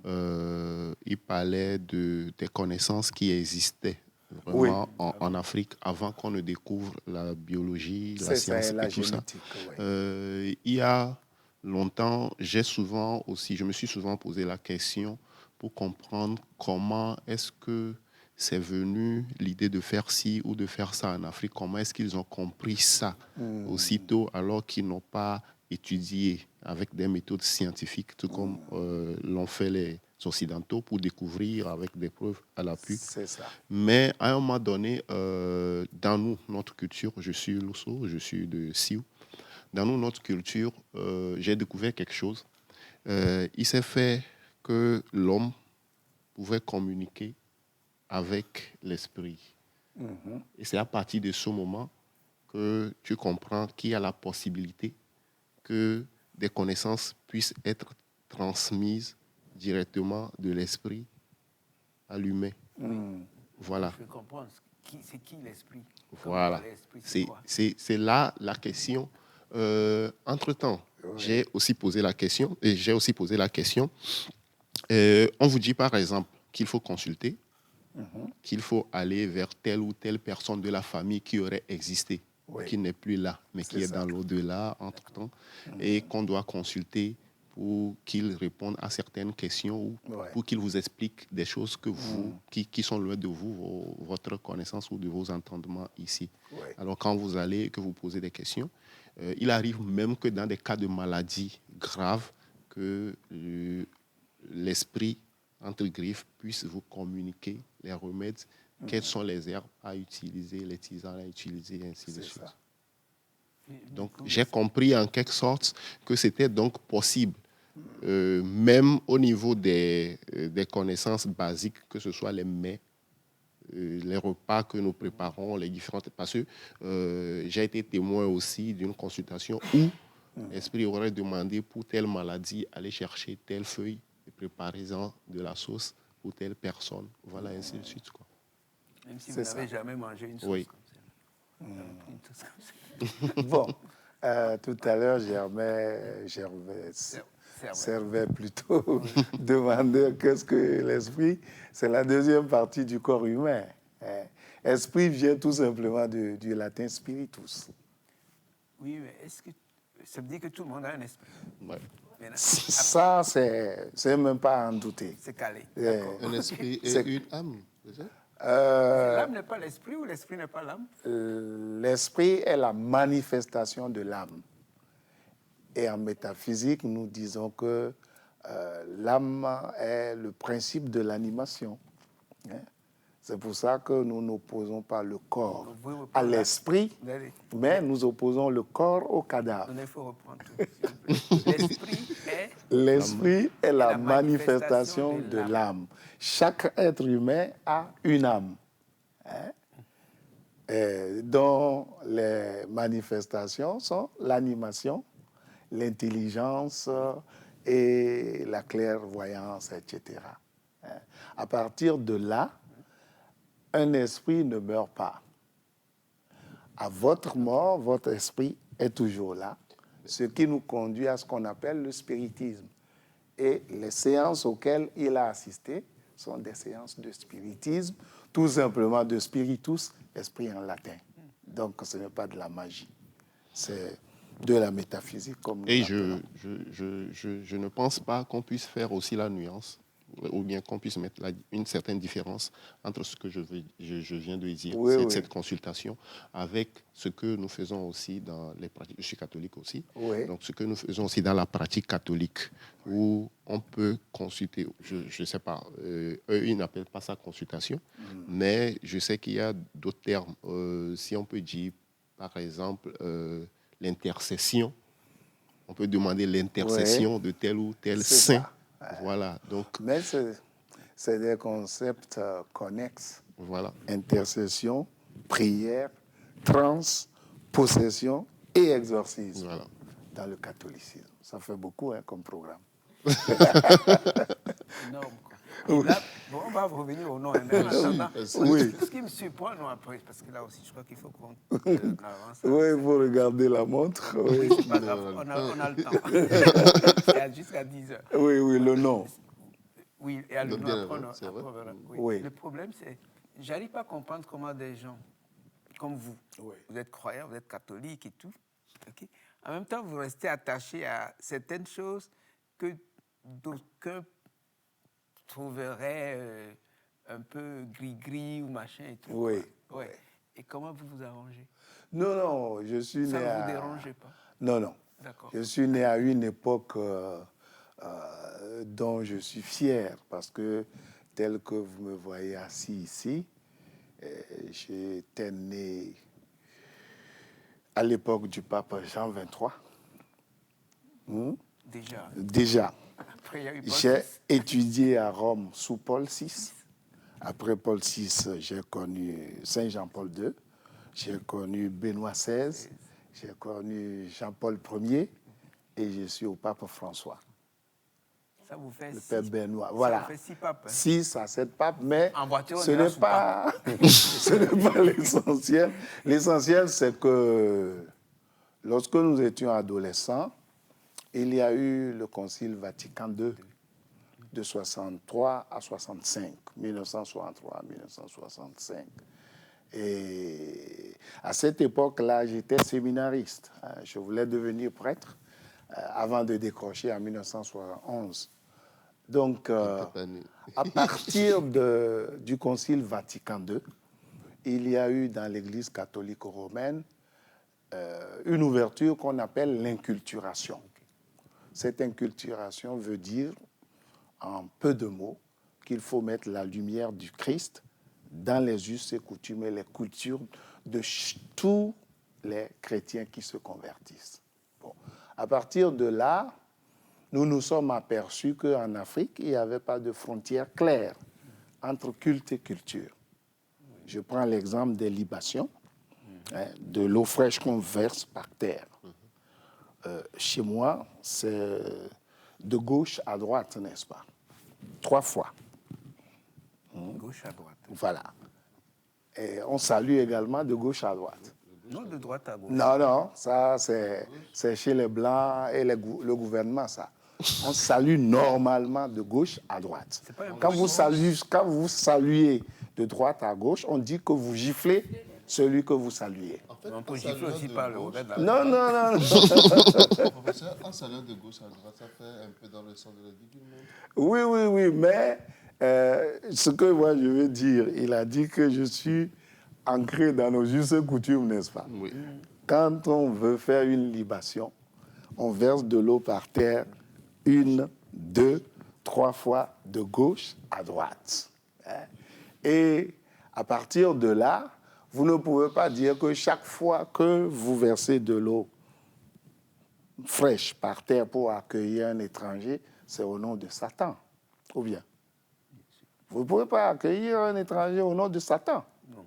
Il parlait des connaissances qui existaient vraiment en Afrique avant qu'on ne découvre la biologie, la science et tout ça. Il y a longtemps, je me suis souvent posé la question pour comprendre comment est-ce que c'est venu l'idée de faire ci ou de faire ça en Afrique. Comment est-ce qu'ils ont compris ça aussitôt alors qu'ils n'ont pas étudié avec des méthodes scientifiques, tout comme l'ont fait les Occidentaux pour découvrir avec des preuves à l'appui. C'est ça. Mais à un moment donné, dans nous, notre culture, je suis Luso, je suis de Sioux, dans nous, notre culture, j'ai découvert quelque chose. Il s'est fait que l'homme pouvait communiquer avec l'esprit. Et c'est à partir de ce moment que tu comprends qu'il y a la possibilité que des connaissances puissent être transmises directement de l'esprit à l'humain. Voilà. Je comprends. C'est qui l'esprit? Voilà. C'est là la question. Entre-temps, j'ai aussi posé la question. On vous dit par exemple qu'il faut consulter, qu'il faut aller vers telle ou telle personne de la famille qui aurait existé, qui n'est plus là, mais qui est dans l'au-delà entre-temps, et qu'on doit consulter pour qu'il réponde à certaines questions ou pour qu'il vous explique des choses que qui sont loin de vous, votre connaissance ou de vos entendements ici. Alors quand vous allez et que vous posez des questions, il arrive même que dans des cas de maladies graves, que l'esprit, entre griffes, puisse vous communiquer les remèdes, quelles sont les herbes à utiliser, les tisanes à utiliser, et ainsi de suite. Donc, j'ai compris en quelque sorte que c'était donc possible, même au niveau des connaissances basiques, que ce soit les mets, les repas que nous préparons, les différentes... Parce que j'ai été témoin aussi d'une consultation où l'esprit aurait demandé pour telle maladie, aller chercher telle feuille et préparez-en de la sauce pour telle personne. Voilà, ainsi de suite, quoi. Même si vous n'avez jamais mangé une sauce comme ça. Bon, tout à l'heure, Gervais servait plutôt demander qu'est-ce que l'esprit. C'est la deuxième partie du corps humain. Esprit vient tout simplement du latin spiritus. Oui, mais est-ce que ça veut dire que tout le monde a un esprit? Ça, c'est même pas à en douter. C'est calé. Un esprit et une âme, c'est ça? L'âme n'est pas l'esprit ou l'esprit n'est pas l'âme? L'esprit est la manifestation de l'âme. Et en métaphysique, nous disons que l'âme est le principe de l'animation. C'est pour ça que nous n'opposons pas le corps à l'esprit, mais nous opposons le corps au cadavre. Il faut reprendre tout. L'esprit est la manifestation de l'âme. Chaque être humain a une âme, dont les manifestations sont l'animation, l'intelligence et la clairvoyance, etc. À partir de là, un esprit ne meurt pas. À votre mort, votre esprit est toujours là, ce qui nous conduit à ce qu'on appelle le spiritisme. Et les séances auxquelles il a assisté sont des séances de spiritisme, tout simplement de spiritus, esprit en latin. Donc ce n'est pas de la magie, c'est de la métaphysique. Comme et je ne pense pas qu'on puisse faire aussi la nuance ou bien qu'on puisse mettre une certaine différence entre ce que je viens de dire, cette consultation, avec ce que nous faisons aussi dans les pratiques. Je suis catholique aussi. Oui. Donc, ce que nous faisons aussi dans la pratique catholique, où on peut consulter, je ne sais pas, eux, ils n'appellent pas ça consultation, mais je sais qu'il y a d'autres termes. Si on peut dire, par exemple, l'intercession, on peut demander l'intercession de tel ou tel saint. Voilà. Donc, mais c'est des concepts connexes. Voilà. Intercession, prière, transe, possession et exorcisme. Voilà. Dans le catholicisme. Ça fait beaucoup comme programme. Énorme, quoi. Et là, bon, on va revenir au nom. Ce qui me surprend, non, après, parce que là aussi, je crois qu'il faut qu'on avance. Oui, il faut regarder la montre. Oui, c'est pas grave, on a le temps. C'est jusqu'à 10 heures. Oui, le nom. Oui, et le nom, oui. Le problème, c'est j'arrive pas à comprendre comment des gens comme vous, vous êtes croyants, vous êtes catholiques et tout, okay? En même temps, vous restez attachés à certaines choses que d'aucuns trouveraient un peu gris-gris ou machin et tout. Oui. Et comment vous vous arrangez? Non, je suis né Ça ne vous dérange pas? Non. D'accord. Je suis né à une époque dont je suis fier, parce que tel que vous me voyez assis ici, j'étais né à l'époque du pape Jean XXIII. Déjà. J'ai étudié à Rome sous Paul VI. Après Paul VI, j'ai connu Saint Jean-Paul II, j'ai connu Benoît XVI, j'ai connu Jean-Paul Ier et je suis au pape François. Ça vous fait le père Benoît. Voilà. Ça vous fait 6 papes. 6 à 7 papes, mais en voiture, ce n'est pas, ce n'est pas l'essentiel. L'essentiel, c'est que lorsque nous étions adolescents, il y a eu le Concile Vatican II de 63 à 65, 1963 à 1965. Et à cette époque-là, j'étais séminariste. Je voulais devenir prêtre avant de décrocher en 1971. Donc, à partir du Concile Vatican II, il y a eu dans l'Église catholique romaine une ouverture qu'on appelle l'inculturation. Cette inculturation veut dire, en peu de mots, qu'il faut mettre la lumière du Christ dans les us et coutumes et les cultures de tous les chrétiens qui se convertissent. Bon. À partir de là, nous nous sommes aperçus qu'en Afrique, il n'y avait pas de frontière claire entre culte et culture. Je prends l'exemple des libations, de l'eau fraîche qu'on verse par terre. Chez moi, c'est de gauche à droite, n'est-ce pas? 3 fois. Gauche à droite. Voilà. Et on salue également de gauche à droite. Non, de droite à gauche. Non, ça, c'est chez les Blancs et le gouvernement, ça. On salue normalement de gauche à droite. Quand vous saluez de droite à gauche, on dit que vous giflez celui que vous saluez. En fait, on peut gifler aussi par le haut de la Non. Professeur, en saluant de gauche à droite, ça fait un peu dans le sens de la vie du monde. Oui, mais ce que moi je veux dire, il a dit que je suis ancré dans nos us et coutumes, n'est-ce pas? Oui. Quand on veut faire une libation, on verse de l'eau par terre 1, 2, 3 fois de gauche à droite. Et à partir de là, vous ne pouvez pas dire que chaque fois que vous versez de l'eau fraîche par terre pour accueillir un étranger, c'est au nom de Satan. Ou bien? Vous ne pouvez pas accueillir un étranger au nom de Satan. Non.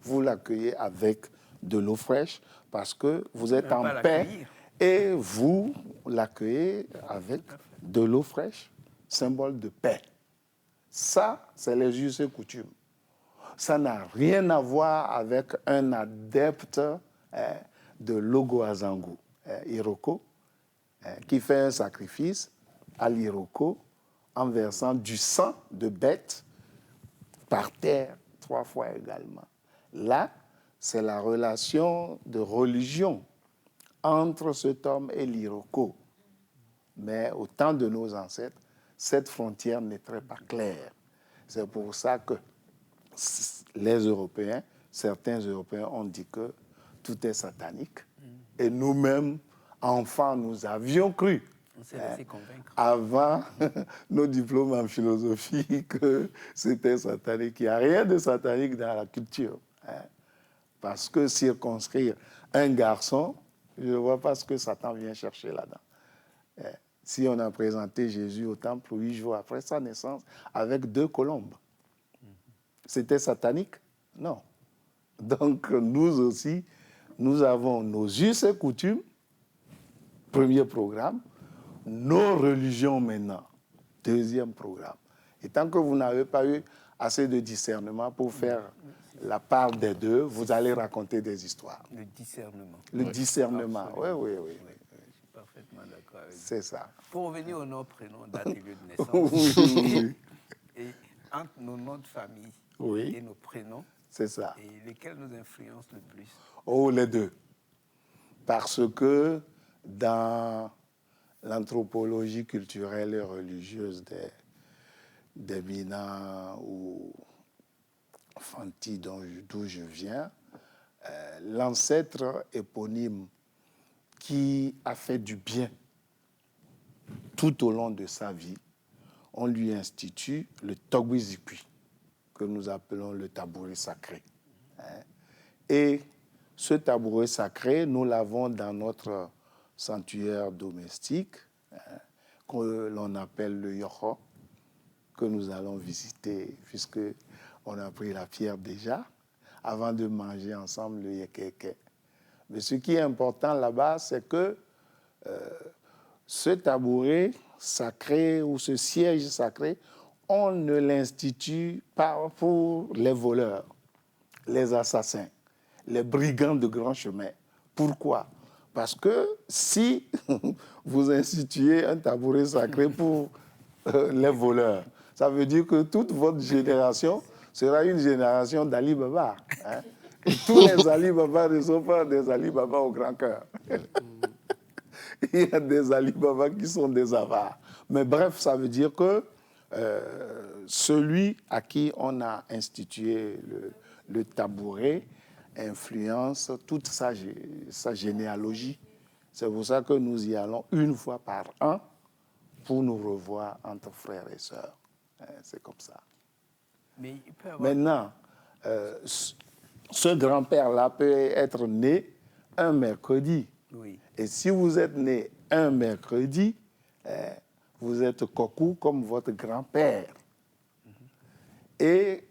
Vous l'accueillez avec de l'eau fraîche parce que vous êtes en paix et vous l'accueillez avec de l'eau fraîche, symbole de paix. Ça, c'est les us et coutumes. Ça n'a rien à voir avec un adepte de l'Ogoazangu, Iroko, qui fait un sacrifice à l'Iroko en versant du sang de bête par terre 3 fois également. Là, c'est la relation de religion entre cet homme et l'Iroko. Mais au temps de nos ancêtres, cette frontière n'est très pas claire. C'est pour ça que les Européens, certains Européens ont dit que tout est satanique. Et nous-mêmes, enfants, nous avions cru, On s'est laissé convaincre. avant nos diplômes en philosophie, que c'était satanique. Il n'y a rien de satanique dans la culture. Parce que circonscrire un garçon, je ne vois pas ce que Satan vient chercher là-dedans. Si on a présenté Jésus au temple 8 jours après sa naissance avec 2 colombes, c'était satanique? Non. Donc, nous aussi, nous avons nos us et coutumes, premier programme, nos religions maintenant, deuxième programme. Et tant que vous n'avez pas eu assez de discernement pour faire la part des deux, vous allez raconter des histoires. Le discernement. Le discernement, oui. Je suis parfaitement d'accord avec vous. C'est ça. Pour revenir au nom, prénom, date et lieu de naissance, et entre nos noms de famille et nos prénoms, c'est ça. Et lesquels nous influencent le plus? Oh, les deux. Parce que dans l'anthropologie culturelle et religieuse des Mina ou Fanti, d'où je viens, l'ancêtre éponyme qui a fait du bien tout au long de sa vie, on lui institue le Togwizikwi, que nous appelons le tabouret sacré. Et ce tabouret sacré, nous l'avons dans notre sanctuaire domestique, que l'on appelle le Yoho, que nous allons visiter, puisque on a pris la pierre déjà, avant de manger ensemble le Yekeke. Mais ce qui est important là-bas, c'est que ce tabouret sacré ou ce siège sacré, on ne l'institue pas pour les voleurs, les assassins, les brigands de grand chemin. Pourquoi? Parce que si vous instituez un tabouret sacré pour les voleurs, ça veut dire que toute votre génération sera une génération d'Ali Baba. Et tous les Ali Baba ne sont pas des Ali Baba au grand cœur. Il y a des Ali Baba qui sont des avares. Mais bref, ça veut dire que celui à qui on a institué le tabouret influence toute sa généalogie. C'est pour ça que nous y allons une fois par an pour nous revoir entre frères et sœurs. C'est comme ça. Mais il peut avoir... Maintenant, ce grand-père-là peut être né un mercredi. Oui. Et si vous êtes né un mercredi, vous êtes cocu comme votre grand-père. Et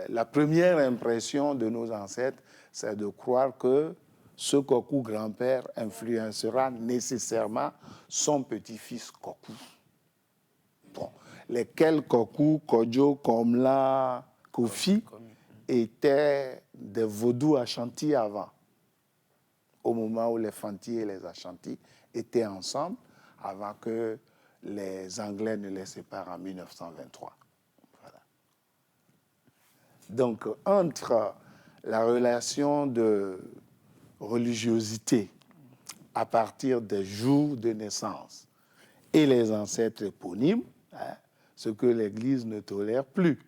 la première impression de nos ancêtres, c'est de croire que ce cocu grand-père influencera nécessairement son petit-fils cocu. Bon, lesquels cocu, Kodjo, Komla, Kofi étaient des vaudous Ashanti avant, au moment où les Fanti et les Ashanti étaient ensemble, avant que les Anglais ne les séparent en 1923. Voilà. Donc, entre la relation de religiosité à partir des jours de naissance et les ancêtres éponymes, ce que l'Église ne tolère plus,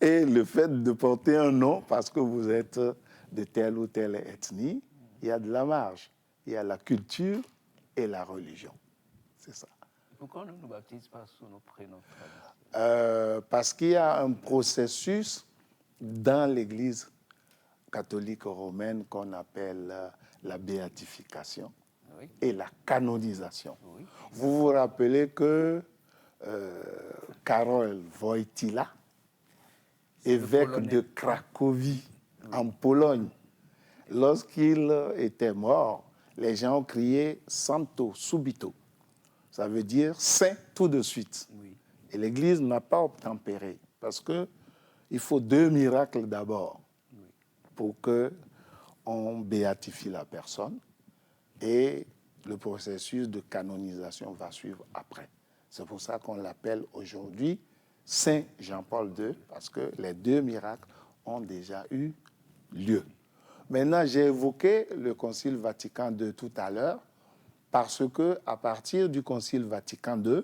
et le fait de porter un nom parce que vous êtes de telle ou telle ethnie, il y a de la marge. Il y a la culture et la religion. C'est ça. Pourquoi on ne nous baptise pas sous nos prénoms? Parce qu'il y a un processus dans l'Église catholique romaine qu'on appelle la béatification et la canonisation. Oui. Vous vous rappelez que Karol Wojtyła, évêque de Cracovie, en Pologne, lorsqu'il était mort, les gens ont crié « Santo subito ». Ça veut dire « saint tout de suite ». Oui. Et l'Église n'a pas obtempéré, parce qu'il faut 2 miracles d'abord pour qu'on béatifie la personne, et le processus de canonisation va suivre après. C'est pour ça qu'on l'appelle aujourd'hui Saint Jean-Paul II, parce que les 2 miracles ont déjà eu lieu. Maintenant, j'ai évoqué le Concile Vatican II tout à l'heure, parce qu'à partir du Concile Vatican II,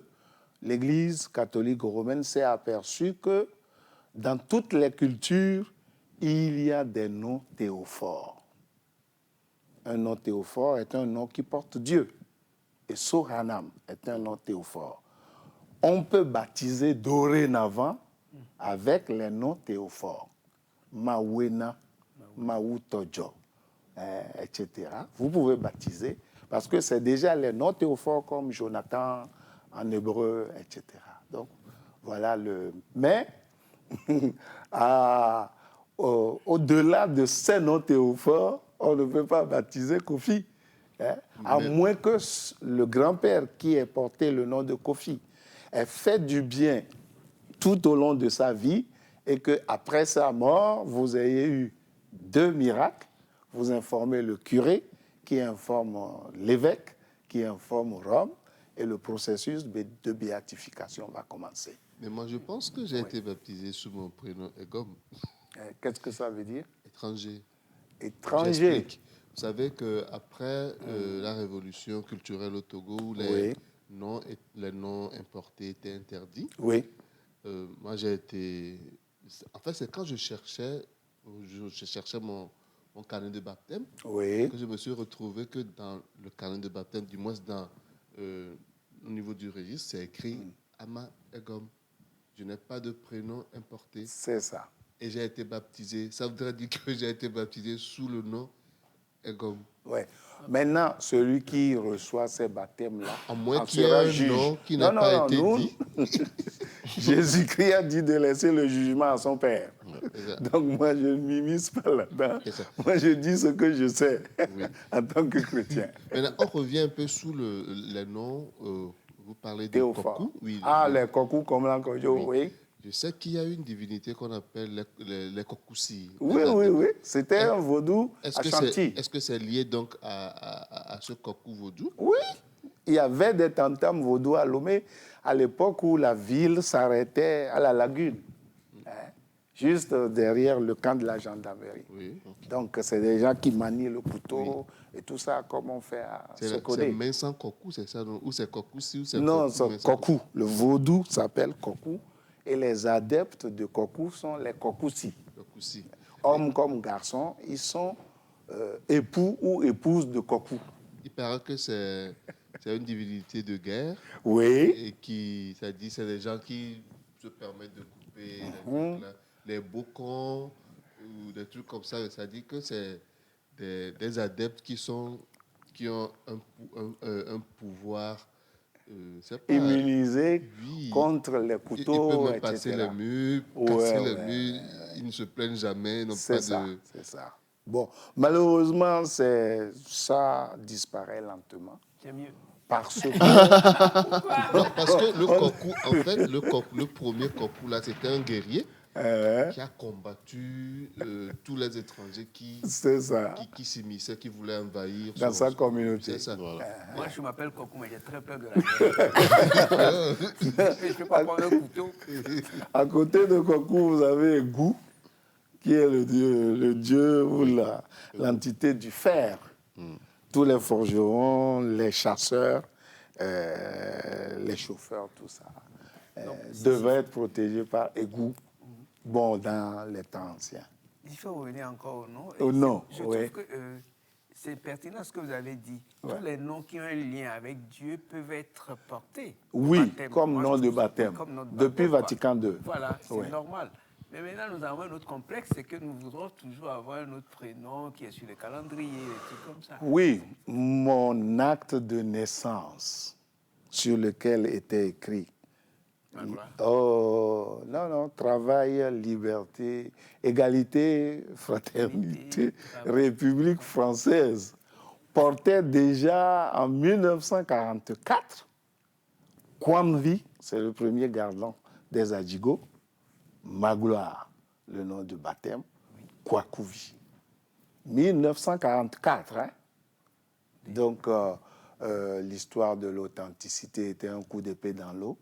l'Église catholique romaine s'est aperçue que dans toutes les cultures, il y a des noms théophores. Un nom théophore est un nom qui porte Dieu. Et Soranam est un nom théophore. On peut baptiser dorénavant avec les noms théophores. Mawena, Mawutojo, etc. Vous pouvez baptiser parce que c'est déjà les noms théophores comme Jonathan en hébreu, etc. Donc, voilà le... Mais, au-delà de ces noms théophores, on ne peut pas baptiser Kofi. À moins que le grand-père qui ait porté le nom de Kofi ait fait du bien tout au long de sa vie et qu'après sa mort, vous ayez eu 2 miracles. Vous informez le curé, qui informe l'évêque, qui informe Rome, et le processus de béatification va commencer. Mais moi, je pense que j'ai été baptisé sous mon prénom Egom. Qu'est-ce que ça veut dire? Étranger. Étranger. J'explique. Vous savez qu'après la révolution culturelle au Togo, où les noms importés étaient interdits, moi j'ai été... En fait, c'est quand je cherchais mon carnet de baptême que je me suis retrouvé que dans le carnet de baptême, du moins au niveau du registre, c'est écrit Ama Egom. Je n'ai pas de prénom importé. C'est ça. Et j'ai été baptisé. Ça voudrait dire que j'ai été baptisé sous le nom Egom. Oui. Maintenant, celui qui reçoit ces baptêmes-là, à moins qu'il y ait un nom qui n'a pas été dit. Jésus-Christ a dit de laisser le jugement à son Père. Donc moi, je ne m'immisce pas là-dedans. Moi, je dis ce que je sais en tant que chrétien. Maintenant, on revient un peu sous les noms. Vous parlez des Kokou. Les Kokou comme l'Ankojo, oui. Je sais qu'il y a une divinité qu'on appelle les Kokoussi. Oui. C'était un vaudou à Chantilly. Est-ce que c'est lié donc à ce Kokou vaudou? Oui. Il y avait des tantam vaudou à Lomé à l'époque où la ville s'arrêtait à la lagune, juste derrière le camp de la gendarmerie. Oui. Donc, c'est des gens qui manient le couteau et tout ça, comme on fait à Sokodé. C'est Mensan Kokou, c'est ça? Ou c'est Kokoussi ou c'est Non, c'est Kokou. Le vaudou s'appelle Kokou. Et les adeptes de Kokou sont les Kokoussi. Hommes comme garçons, ils sont époux ou épouses de Kokou. Il paraît que c'est une divinité de guerre. Oui. Et c'est des gens qui se permettent de couper les bocons ou des trucs comme ça. Ça dit que c'est des adeptes qui ont un pouvoir immunisé contre les couteaux, ils peuvent même passer les murs, casser les murs, ils ne se plaignent jamais. C'est ça. Bon, malheureusement, ça disparaît lentement. C'est mieux. Parce que... parce que le Kokou, en fait, le premier Kokou, là, c'était un guerrier qui a combattu tous les étrangers qui s'immisçaient, qui voulaient envahir dans sa communauté. C'est ça. Voilà. Moi, je m'appelle Kokou, mais j'ai très peur de la guerre. Je ne peux pas prendre un couteau. À côté de Kokou, vous avez Egou, qui est le dieu ou l'entité du fer. Tous les forgerons, les chasseurs, les chauffeurs, tout ça, devaient être protégés par Egou. Bon, dans les temps anciens. Il faut revenir encore au nom. Au nom, je trouve que c'est pertinent ce que vous avez dit. Tous les noms qui ont un lien avec Dieu peuvent être portés. Oui, comme nom de baptême. Depuis Vatican II. Voilà, c'est normal. Mais maintenant, nous avons un autre complexe, c'est que nous voudrons toujours avoir un autre prénom qui est sur le calendrier, des trucs comme ça. Oui, mon acte de naissance sur lequel était écrit travail, liberté, égalité, fraternité, République française, portait déjà en 1944 Kwamvi, c'est le premier gardien des Adjigos, Magloire, le nom de baptême, Kwakouvi. 1944, hein? Donc, l'histoire de l'authenticité était un coup d'épée dans l'eau,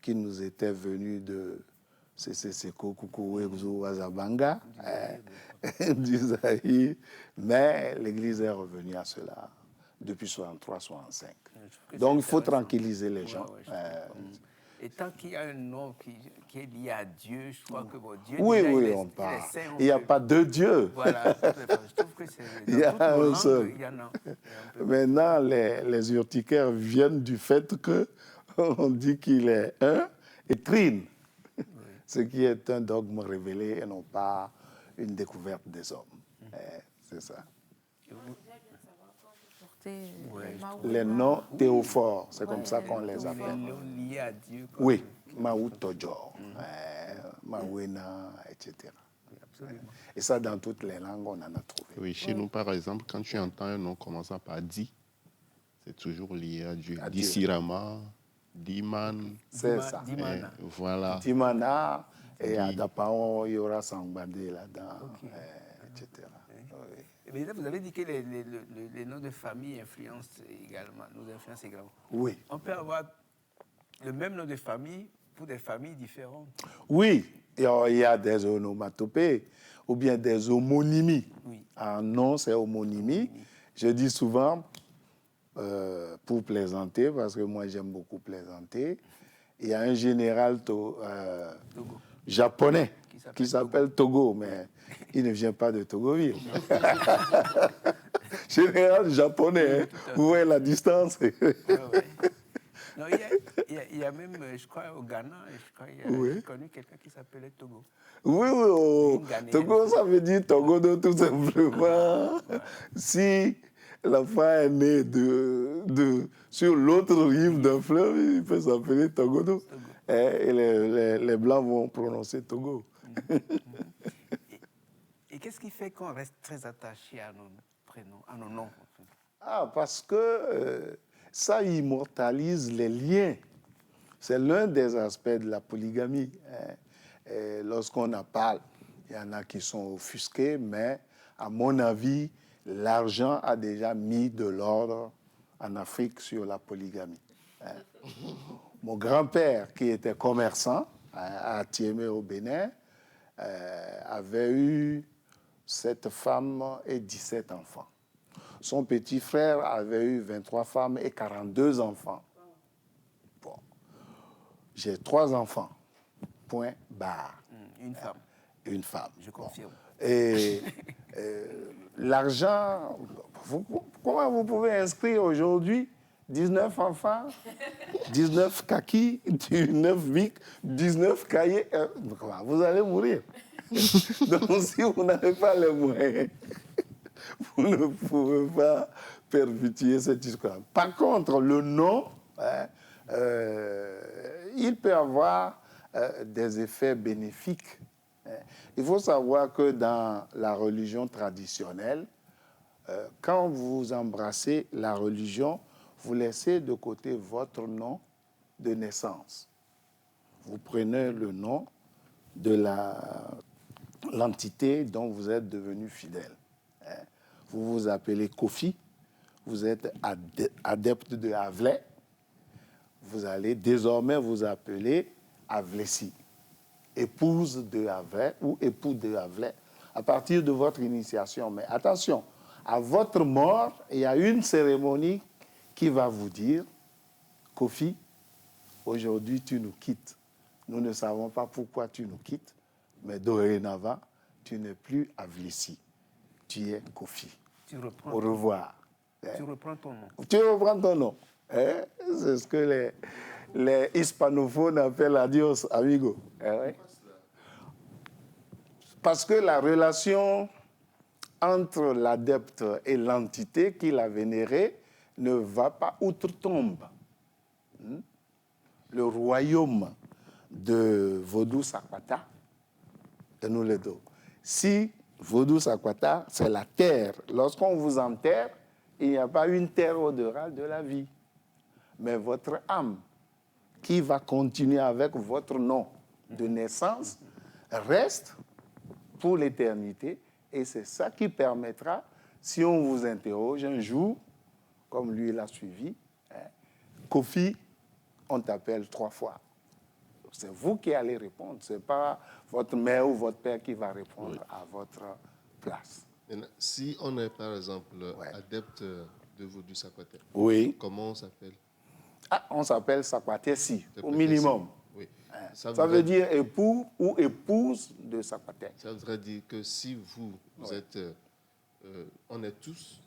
qui nous était venu de Seko Kukuwezo Wazabanga, du Zaïre, mais l'Église est revenue à cela depuis 63-65. Donc, il faut tranquilliser les gens. Et tant qu'il y a un nom qui est lié à Dieu, je crois que Dieu, oui, déjà, oui, on parle. Il n'y a pas deux dieux. Voilà, je trouve que c'est il y a un seul. Il y en a Maintenant, les urticaires viennent du fait qu'on dit qu'il est un et trine, ce qui est un dogme révélé et non pas une découverte des hommes. C'est ça. Les noms théophores, c'est comme ça qu'on les appelle. Liés à Dieu. Oui, Maou Tojor, Mawena, etc. Et ça, dans toutes les langues, on en a trouvé. Oui, chez nous, par exemple, quand tu entends un nom commençant par Di, c'est toujours lié à Dieu. Disirama, Diman. C'est ça. Dimana. Voilà. Dimana, et à Dapao, il y aura Sangbadé là-dedans, etc. Mais là, vous avez dit que les noms de famille influencent également, nous influencent également. Oui. On peut avoir le même nom de famille pour des familles différentes. Oui, il y a des onomatopées ou bien des homonymies. Oui. Un nom, c'est homonymie. Je dis souvent, pour plaisanter, parce que moi j'aime beaucoup plaisanter, il y a un général japonais qui s'appelle Togo, mais il ne vient pas de Togoville. Général japonais, vous voyez la distance. Non, il y a même, je crois, au Ghana, j'ai connu quelqu'un qui s'appelait Togo. Oui, Togo, ça veut dire Togodo tout simplement. Si l'enfant est né sur l'autre rive d'un fleuve, il peut s'appeler Togodo. Et les Blancs vont prononcer Togo. Et qu'est-ce qui fait qu'on reste très attaché à nos prénoms, à nos noms? Parce que ça immortalise les liens. C'est l'un des aspects de la polygamie. Lorsqu'on en parle, il y en a qui sont offusqués, mais à mon avis, l'argent a déjà mis de l'ordre en Afrique sur la polygamie. Mon grand-père, qui était commerçant à Tiémé au Bénin, avait eu 7 femmes et 17 enfants. Son petit frère avait eu 23 femmes et 42 enfants. Bon. J'ai 3 enfants. Point barre. Une femme. Une femme. Je confirme. Bon. Et l'argent, comment vous pouvez inscrire aujourd'hui 19 enfants, 19 kakis, 19 bics, 19 cahiers? Vous allez mourir. Donc si vous n'avez pas les moyens, vous ne pouvez pas perpétuer cette histoire. Par contre, le nom, il peut avoir des effets bénéfiques. Il faut savoir que dans la religion traditionnelle, quand vous embrassez la religion, vous laissez de côté votre nom de naissance. Vous prenez le nom de l'entité dont vous êtes devenu fidèle. Vous vous appelez Kofi, vous êtes adepte de Havlet, vous allez désormais vous appeler Havlesi, épouse de Havlet ou époux de Havlet, à partir de votre initiation. Mais attention, à votre mort, il y a une cérémonie qui va vous dire, Kofi, aujourd'hui tu nous quittes. Nous ne savons pas pourquoi tu nous quittes, mais dorénavant, tu n'es plus Havlesi. Tu es Kofi. Au revoir. Tu reprends ton nom. Tu reprends ton nom. C'est ce que les hispanophones appellent adios, amigo. Parce que la relation entre l'adepte et l'entité qu'il a vénérée ne va pas outre-tombe. Le royaume de Vodou Sakwata, et nous les deux. Si Vodou Sakwata, c'est la terre. Lorsqu'on vous enterre, il n'y a pas une terre au-delà de la vie. Mais votre âme, qui va continuer avec votre nom de naissance, reste pour l'éternité. Et c'est ça qui permettra, si on vous interroge un jour, comme lui l'a suivi, Kofi, on t'appelle 3 fois. C'est vous qui allez répondre. Ce n'est pas votre mère ou votre père qui va répondre à votre place. Si on est, par exemple, adepte de Vodou Sakwaté. Oui. Comment on s'appelle? On s'appelle Sakwaté-si, au minimum. Oui. Ça veut dire époux ou épouse de Sakwaté. Ça voudrait dire que si vous êtes... on est tous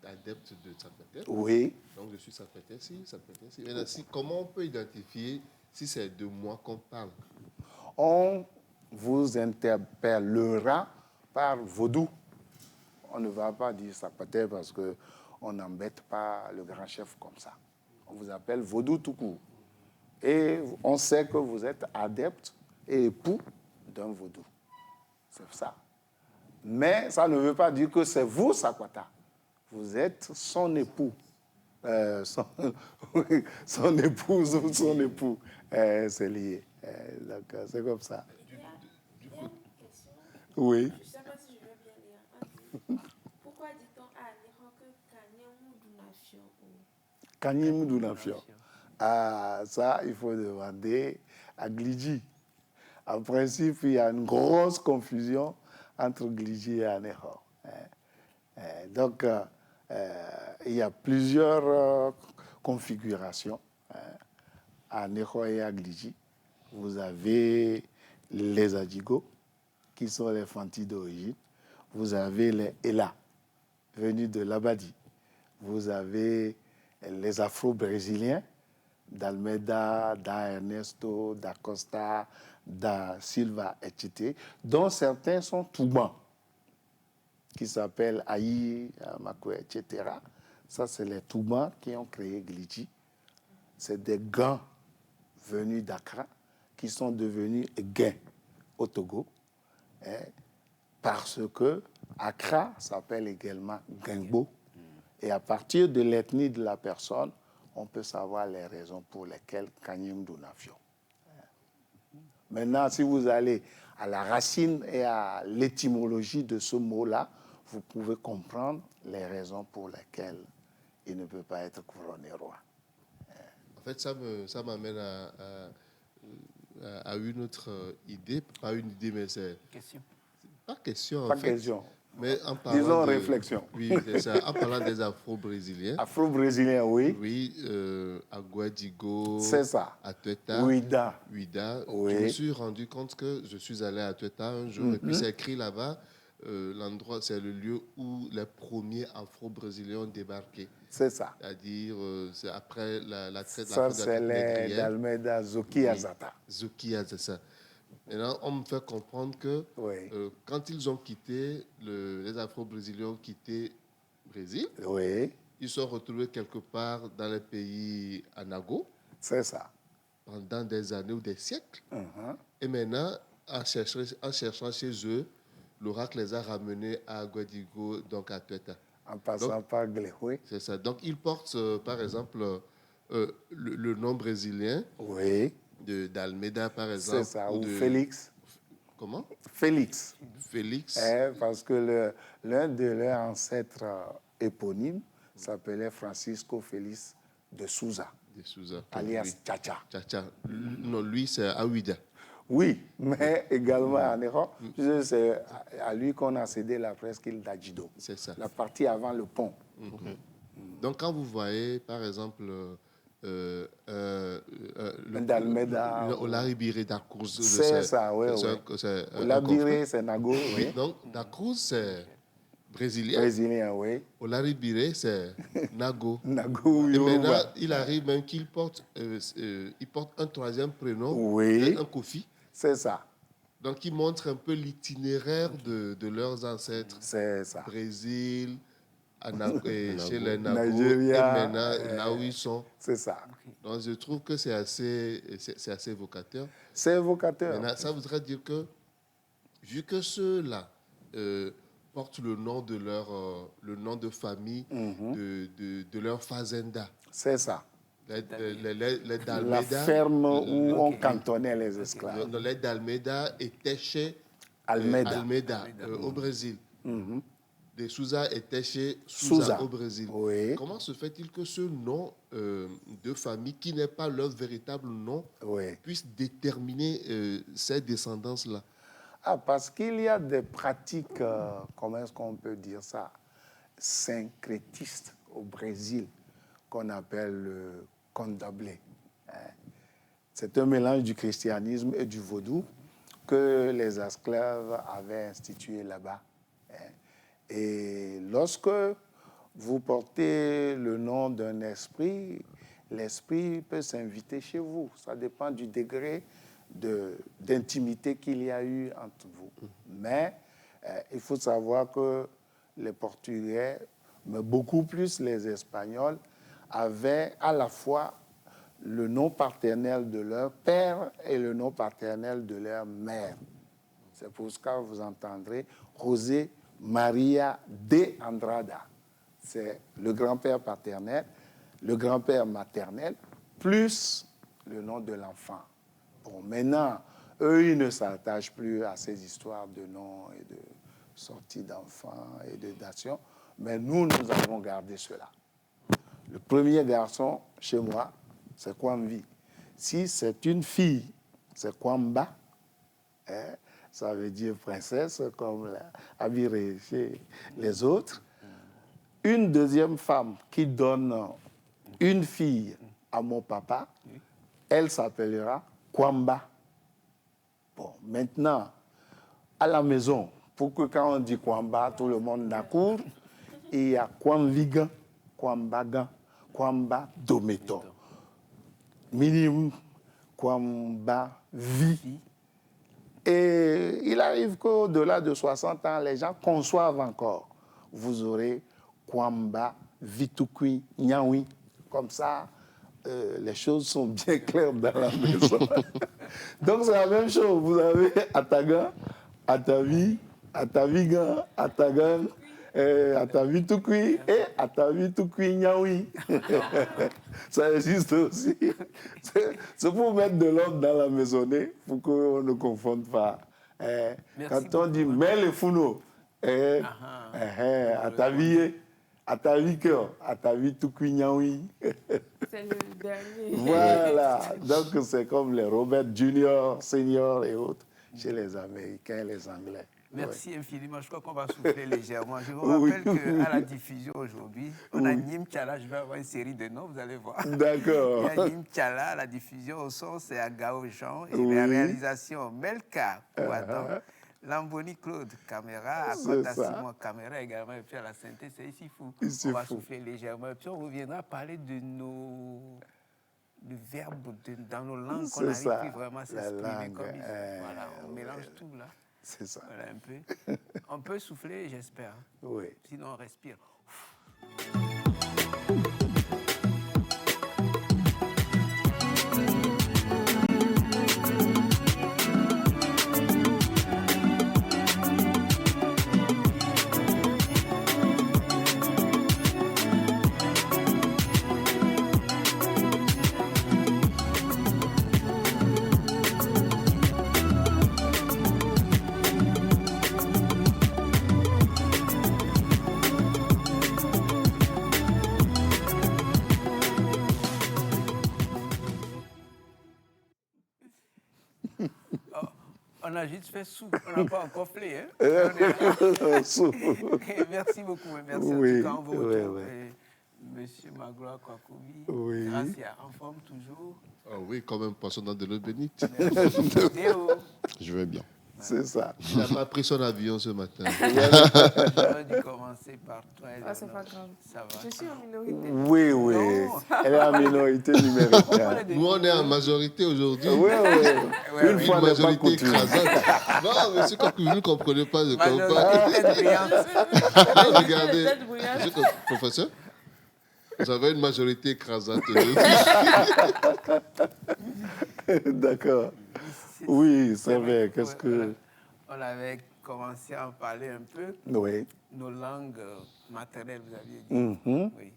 adeptes de Sakwaté. Oui. Donc, je suis Sakwaté-si, Sakwaté-si. Maintenant, comment on peut identifier si c'est de moi qu'on parle? On vous interpellera par Vodou. On ne va pas dire Sakwaté parce qu'on n'embête pas le grand chef comme ça. On vous appelle Vodou tout court. Et on sait que vous êtes adepte et époux d'un Vodou. C'est ça. Mais ça ne veut pas dire que c'est vous, Sakwata. Vous êtes son époux. Son épouse ou son époux. C'est lié. D'accord, c'est comme ça. Il y a une question. Oui. Je ne sais pas si je vais bien lire. Pourquoi dit-on à Niro que Kanyem Dounafio? Ah, ça, il faut demander à Glidji. En principe, il y a une grosse confusion entre Glidji et Anéhor. Donc, il y a plusieurs configurations à Anéhor et à Glidji. Vous avez les Adjigos, qui sont les Fantis d'origine. Vous avez les Ela, venus de l'Abadi. Vous avez les Afro-Brésiliens, d'Almeida, da Ernesto, da Costa, da Silva, etc., dont certains sont Toubans, qui s'appellent Aïe, Makoué, etc. Ça, c'est les Toubans qui ont créé Glidji. C'est des Gans venus d'Accra qui sont devenus Gains au Togo, parce que Accra s'appelle également Gingbo. Et à partir de l'ethnie de la personne, on peut savoir les raisons pour lesquelles Kanyem Dounafio. Maintenant, si vous allez à la racine et à l'étymologie de ce mot-là, vous pouvez comprendre les raisons pour lesquelles il ne peut pas être couronné roi. En fait, ça m'amène à une autre idée. Pas une idée, mais c'est... Question. Pas question, Pas question. Mais en parlant disons réflexion. Oui, c'est ça. En parlant des Afro-Brésiliens. Afro-Brésiliens, oui. Oui, à Guadigo. C'est ça. À Tueta. Ouida. Oui. Je me suis rendu compte que je suis allé à Tueta un jour et puis c'est écrit là-bas, l'endroit, c'est le lieu où les premiers Afro-Brésiliens ont débarqué. C'est ça. C'est-à-dire, c'est après la traite Ça, c'est les d'Almeida, Zoki Azata. Zoki Azata, c'est ça. Maintenant, on me fait comprendre que quand ils ont quitté, les Afro-Brésiliens ont quitté le Brésil, ils sont retrouvés quelque part dans les pays Anago. C'est ça. Pendant des années ou des siècles. Et maintenant, en cherchant chez eux, l'oracle les a ramenés à Guadigo, donc à Tueta. En passant par Gléhoué. C'est ça. Donc, ils portent, par exemple, le nom brésilien. Oui. D'Almeida, par exemple. C'est ça, ou Félix. Comment? Félix. Félix. Parce que l'un de leurs ancêtres éponymes s'appelait Francisco Félix de Souza. De Souza. Alias Tchacha. Tchacha. Non, lui, c'est Aouida. Oui, mais également en Europe, c'est à lui qu'on a cédé la presqu'île d'Adjido. C'est ça. La partie avant le pont. Donc, quand vous voyez, par exemple... d'Almeida. Olaribiré da Cruz. C'est ça, oui. Olaribiré, c'est Nago. Oui. Donc, da Cruz, c'est brésilien. Brésilien, oui. Olaribiré, c'est Nago. Nago, et maintenant, il arrive même qu'il porte, il porte un troisième prénom, un Kofi. C'est ça. Donc, il montre un peu l'itinéraire de leurs ancêtres. C'est ça. Brésil, chez les Nago, Nigeria, et maintenant, là où ils sont. C'est ça. Donc, je trouve que c'est assez évocateur. C'est évocateur. Maintenant, ça voudrait dire que, vu que ceux-là portent le nom de famille de leur fazenda. C'est ça. Les Dalmeida, la ferme où on cantonnait les esclaves. Les Dalmeida étaient chez Almeida, au Brésil. Les Souza étaient chez Souza au Brésil. Oui. Comment se fait-il que ce nom de famille, qui n'est pas leur véritable nom, puisse déterminer ces descendances-là? Parce qu'il y a des pratiques, comment est-ce qu'on peut dire ça? syncrétiste au Brésil qu'on appelle le candomblé. C'est un mélange du christianisme et du vaudou que les esclaves avaient institué là-bas. Et lorsque vous portez le nom d'un esprit, l'esprit peut s'inviter chez vous. Ça dépend du degré d'intimité qu'il y a eu entre vous. Mais il faut savoir que les Portugais, mais beaucoup plus les Espagnols, avaient à la fois le nom paternel de leur père et le nom paternel de leur mère. C'est pour ce que vous entendrez José Maria de Andrada. C'est le grand-père paternel, le grand-père maternel, plus le nom de l'enfant. Bon, maintenant, eux, ils ne s'attachent plus à ces histoires de noms et de sortie d'enfants et de dations, mais nous avons gardé cela. Le premier garçon, chez moi, c'est Kwamvi. Si c'est une fille, c'est Kwamba. Ça veut dire princesse, comme Abiré chez les autres. Une deuxième femme qui donne une fille à mon papa, elle s'appellera Kwamba. Bon, maintenant, à la maison, pour que quand on dit Kwamba, tout le monde n'accourt, il y a Kwamvigan, Kwambagan, Kwamba Dometo. Minimum, Kwamba Vi. Et il arrive qu'au-delà de 60 ans, les gens conçoivent encore. Vous aurez Kwamba Vitukui Nyawi. Comme ça, les choses sont bien claires dans la maison. Donc c'est la même chose. Vous avez Atagan, Atavi, Atavigan, Atagan, Atavi Tukui et Atavi Tukui Nyawi. Ça existe aussi. C'est pour mettre de l'ordre dans la maisonnée, pour qu'on ne confonde pas. Quand on dit mais les founos, Atavi, Atavi cœur, Atavi Tukui Nyawi. C'est le dernier. Voilà. Donc c'est comme les Robert Junior, Senior et autres chez les Américains et les Anglais. Merci infiniment. Je crois qu'on va souffler légèrement. Je vous rappelle qu'à la diffusion aujourd'hui, on a Nim Tchala. Je vais avoir une série de noms, vous allez voir. D'accord. Il y a Nim Tchala, la diffusion au son, c'est Agao Jean. Et la réalisation, Melka Kouadon. Lamboni Claude, caméra. Akota Simon, caméra également. Et puis à la synthèse, c'est ici fou. On va souffler légèrement. Et puis on reviendra parler de le verbe dans nos langues qu'on n'arrive plus vraiment à s'exprimer comme il faut. Voilà, on mélange tout là. C'est ça. Voilà un peu. On peut souffler, j'espère. Oui. Sinon, on respire. On a juste fait soupe, on n'a pas encore flé. Hein? Merci beaucoup, merci en tout cas, on vous retrouve. Monsieur Magloire Kwakobi, merci, en forme toujours. Ah oui, quand même, passons dans de l'eau bénite. Je vais bien. C'est ça. Il n'a pas pris son avion ce matin. J'aurais dû commencer par toi. C'est pas grave. Ça va. Je suis en minorité. Oui. Elle est en minorité numérique. Nous, on est en majorité aujourd'hui. Oui. Une fois n'est pas coutume. Écrasante. Non, monsieur Kwakobi, vous ne comprenez pas de quoi on parle. Regardez, professeur, vous avez une majorité écrasante aujourd'hui. D'accord. Oui, c'est vrai. Qu'est-ce que... On avait commencé à en parler un peu. Oui. Nos langues maternelles, vous aviez dit. Oui.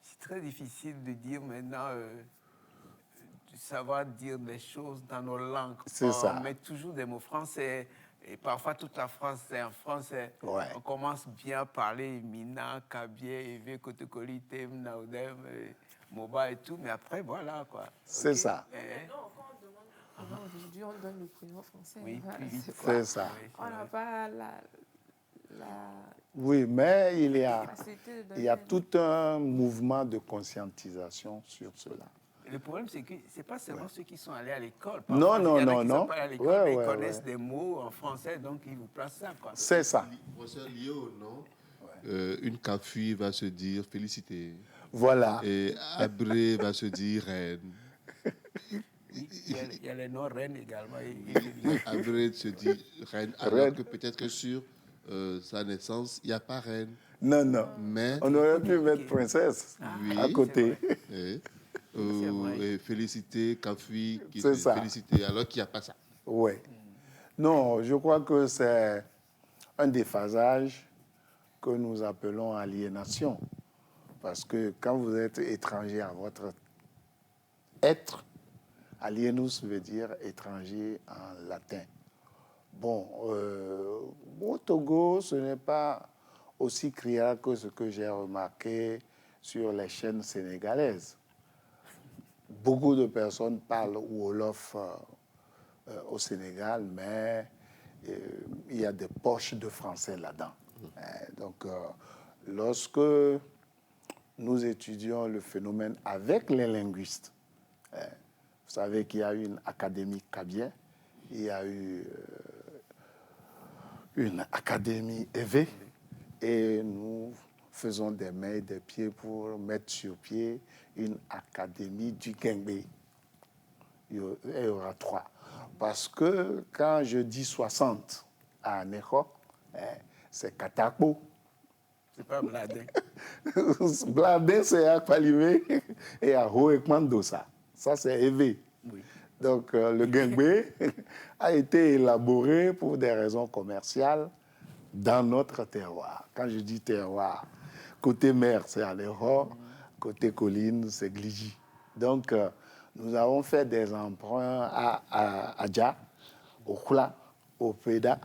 C'est très difficile de dire maintenant, de savoir dire des choses dans nos langues. C'est ça. On met toujours des mots français. Et parfois, toute la France, c'est en français. Ouais. On commence bien à parler Mina, Kabié, Eve, Kotokoli, Tem, Naudem, Moba et tout. Mais après, voilà, quoi. C'est ça. Aujourd'hui, on donne le prénom français. Oui, voilà, c'est ça. On n'a pas Oui, mais il y a tout un mouvement de conscientisation sur cela. Le problème, c'est que ce n'est pas seulement ceux qui sont allés à l'école. Non. Il y en a qui sont pas allés à l'école, mais ils connaissent des mots en français, donc ils vous placent ça. C'est ça. Professeur, lié au nom, une cafouille va se dire félicité. Voilà. Et Abré va se dire reine. Il y a les noms reines également. Abré se dit reine, alors que peut-être que sur sa naissance, il n'y a pas reine. Non. Mais, on aurait pu mettre princesse à côté. Et féliciter, cafouille, qui c'est ça. Féliciter, alors qu'il n'y a pas ça. Oui. Non, je crois que c'est un déphasage que nous appelons aliénation. Parce que quand vous êtes étranger à votre être, alienus veut dire étranger en latin. Bon, au Togo, ce n'est pas aussi criard que ce que j'ai remarqué sur les chaînes sénégalaises. Beaucoup de personnes parlent Wolof au Sénégal, mais il y a des poches de français là-dedans. Donc, lorsque nous étudions le phénomène avec les linguistes, vous savez qu'il y a eu une académie Kabien, il y a eu une académie EV, et nous faisons des mains et des pieds pour mettre sur pied une académie du Guingbé. Il y aura 3. Parce que quand je dis 60 à Neko, c'est Katakpo. C'est pas Bladin. Bladin, c'est à Palime et à Hoekmandosa. Ça, c'est élevé. Oui. Donc, le Guingbé a été élaboré pour des raisons commerciales dans notre terroir. Quand je dis terroir, côté mer, c'est Aléro, côté colline, c'est Gligi. Donc, nous avons fait des emprunts à Adja, au Khula, au Peda,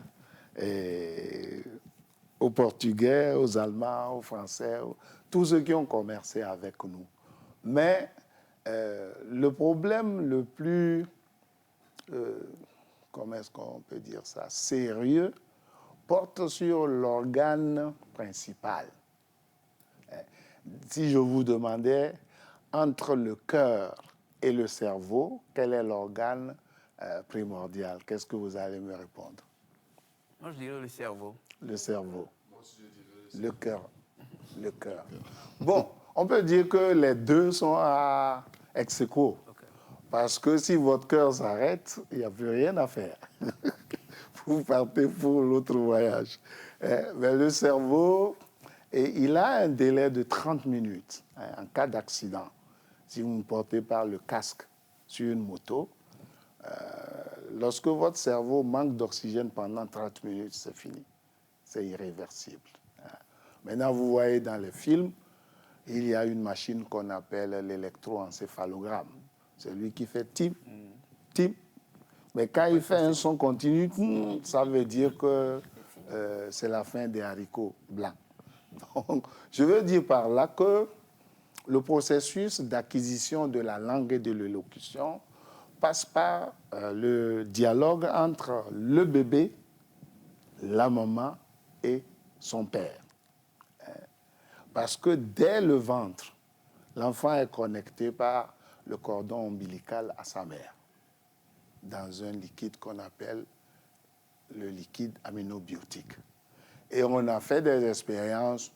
aux Portugais, aux Allemands, aux Français, tous ceux qui ont commercé avec nous. Mais le problème le plus, comment est-ce qu'on peut dire ça, sérieux, porte sur l'organe principal. Si je vous demandais, entre le cœur et le cerveau, quel est l'organe primordial? Qu'est-ce que vous allez me répondre? Moi, je dirais le cerveau. Le cerveau. Moi aussi, je dirais le cœur. Le cœur. Bon, on peut dire que les deux sont à ex aequo. Okay. Parce que si votre cœur s'arrête, il n'y a plus rien à faire. Vous partez pour l'autre voyage. Mais le cerveau, il a un délai de 30 minutes en cas d'accident. Si vous ne portez pas le casque sur une moto, lorsque votre cerveau manque d'oxygène pendant 30 minutes, c'est fini. C'est irréversible. Maintenant, vous voyez dans les films, il y a une machine qu'on appelle l'électroencéphalogramme. C'est lui qui fait tim, tim. Mais quand il fait un son continu, ça veut dire que c'est la fin des haricots blancs. Donc, je veux dire par là que le processus d'acquisition de la langue et de l'élocution passe par le dialogue entre le bébé, la maman et son père. Parce que dès le ventre, l'enfant est connecté par le cordon ombilical à sa mère, dans un liquide qu'on appelle le liquide aminobiotique. Et on a fait des expériences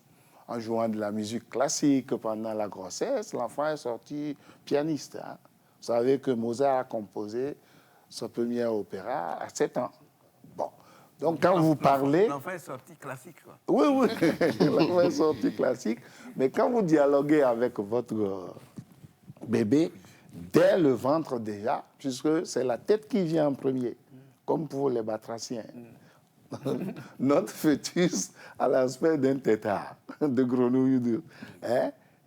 en jouant de la musique classique pendant la grossesse. L'enfant est sorti pianiste. Hein. Vous savez que Mozart a composé son premier opéra à 7 ans. Bon. Donc, quand vous parlez... L'enfant est sorti classique, quoi. Oui. L'enfant est sorti classique. Mais quand vous dialoguez avec votre bébé, dès le ventre déjà, puisque c'est la tête qui vient en premier, comme pour les batraciens. Notre fœtus a l'aspect d'un tétard, de grenouille.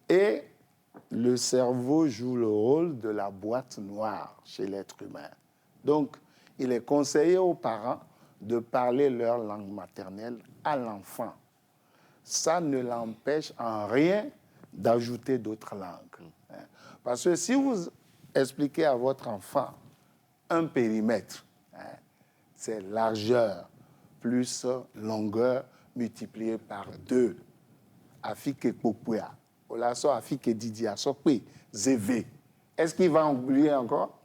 Et le cerveau joue le rôle de la boîte noire chez l'être humain. Donc, il est conseillé aux parents de parler leur langue maternelle à l'enfant. Ça ne l'empêche en rien d'ajouter d'autres langues. Parce que si vous expliquez à votre enfant un périmètre, c'est largeur plus longueur multiplié par 2. Afike Popouya. Olaso Afike Didia Sokwe. ZV. Est-ce qu'il va oublier encore?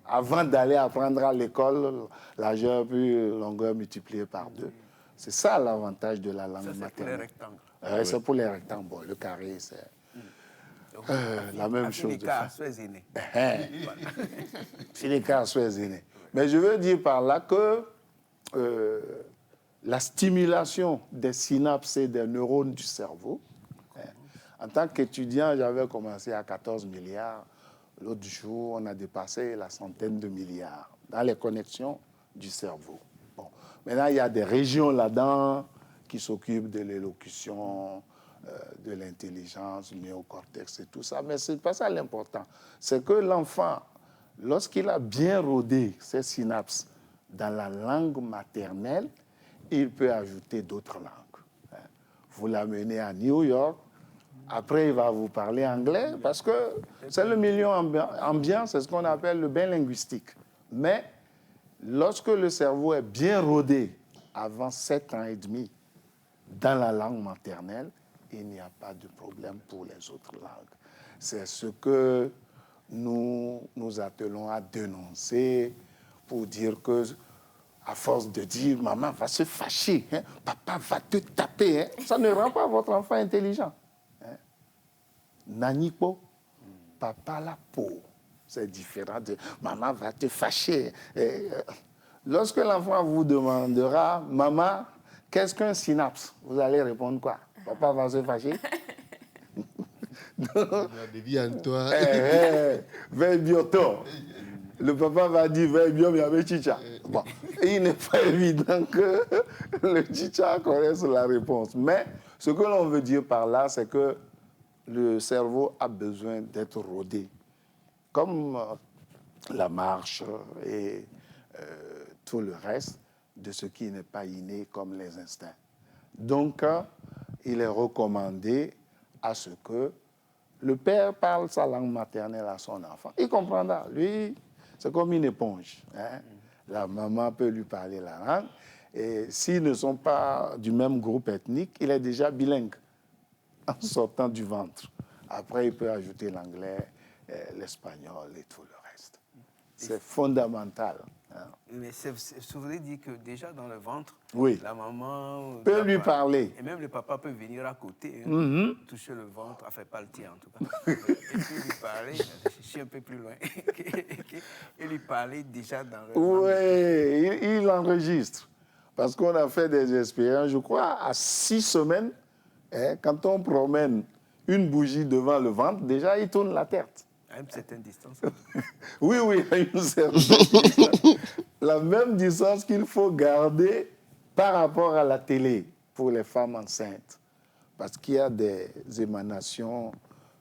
Avant d'aller apprendre à l'école, largeur plus longueur multipliée par 2. C'est ça l'avantage de la langue maternelle. C'est pour les rectangles. C'est pour les rectangles. Bon, le carré, c'est la même chose. C'est les cas aînés. Mais je veux dire par là que la stimulation des synapses et des neurones du cerveau, en tant qu'étudiant, j'avais commencé à 14 milliards. L'autre jour, on a dépassé la centaine de milliards dans les connexions du cerveau. Bon. Maintenant, il y a des régions là-dedans qui s'occupent de l'élocution, de l'intelligence, du néocortex et tout ça. Mais ce n'est pas ça l'important. C'est que l'enfant, lorsqu'il a bien rodé ses synapses dans la langue maternelle, il peut ajouter d'autres langues. Vous l'amenez à New York, après il va vous parler anglais, parce que c'est le milieu ambiant, c'est ce qu'on appelle le bain linguistique. Mais lorsque le cerveau est bien rodé avant 7 ans et demi dans la langue maternelle, il n'y a pas de problème pour les autres langues. C'est ce que nous attelons à dénoncer pour dire que, à force de dire « maman va se fâcher, hein, papa va te taper hein, », ça ne rend pas votre enfant intelligent. Hein. Nanipo, papa la peau, c'est différent de « maman va te fâcher ». Lorsque l'enfant vous demandera « maman, qu'est-ce qu'un synapse ?» vous allez répondre quoi? Papa va se fâcher. Deviens-toi. Veille bientôt. Le papa va dire veille bien, mais avec chicha. Bon, il n'est pas évident que le chicha connaisse la réponse. Mais ce que l'on veut dire par là, c'est que le cerveau a besoin d'être rodé. Comme la marche et tout le reste de ce qui n'est pas inné comme les instincts. Donc, il est recommandé à ce que le père parle sa langue maternelle à son enfant. Il comprendra. Lui, c'est comme une éponge. Hein? La maman peut lui parler la langue. Et s'ils ne sont pas du même groupe ethnique, il est déjà bilingue en sortant du ventre. Après, il peut ajouter l'anglais, l'espagnol et tout le reste. C'est fondamental. Hein? Mais vous voulez dire que déjà dans le ventre, oui, la maman peut lui parler. Et même le papa peut venir à côté, hein, toucher le ventre, enfin pas le tien en tout cas, et puis lui parler, je suis un peu plus loin, et lui parler déjà dans le ventre. Oui, il enregistre. Parce qu'on a fait des expériences, je crois, à 6 semaines, hein, quand on promène une bougie devant le ventre, déjà il tourne la tête. À une certaine distance. Oui, à une certaine distance. La même distance qu'il faut garder par rapport à la télé pour les femmes enceintes. Parce qu'il y a des émanations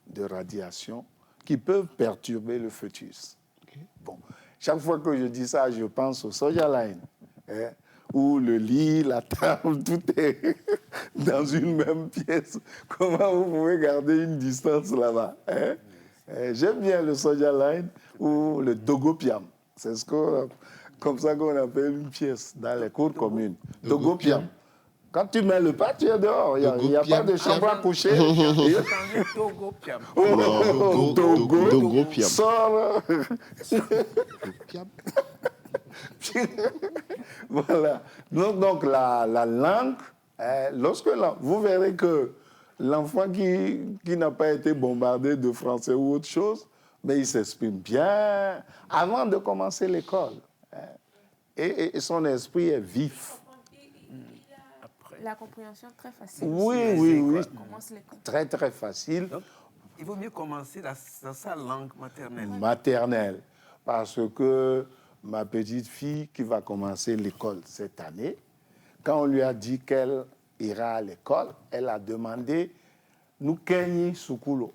de radiation qui peuvent perturber le fœtus. Okay. Bon, chaque fois que je dis ça, je pense au Soja Line, hein, où le lit, la table, tout est dans une même pièce. Comment vous pouvez garder une distance là-bas, hein? J'aime bien le Soja Line ou le Dogopiam. C'est comme ça qu'on appelle une pièce dans les cours communes. Dogopiam. Quand tu mets le pas, tu es dehors. Il n'y a pas de chambre à coucher. Dogopiam. Dogopiam. Sors. Voilà. Donc la langue, lorsque vous verrez que l'enfant qui n'a pas été bombardé de français ou autre chose, mais il s'exprime bien avant de commencer l'école. Et son esprit est vif. La compréhension très facile. Oui. Très, très facile. Donc, il vaut mieux commencer dans sa langue maternelle. Maternelle. Parce que ma petite fille qui va commencer l'école cette année, quand on lui a dit qu'elle ira à l'école, elle a demandé « Nous kenyi sukulo ».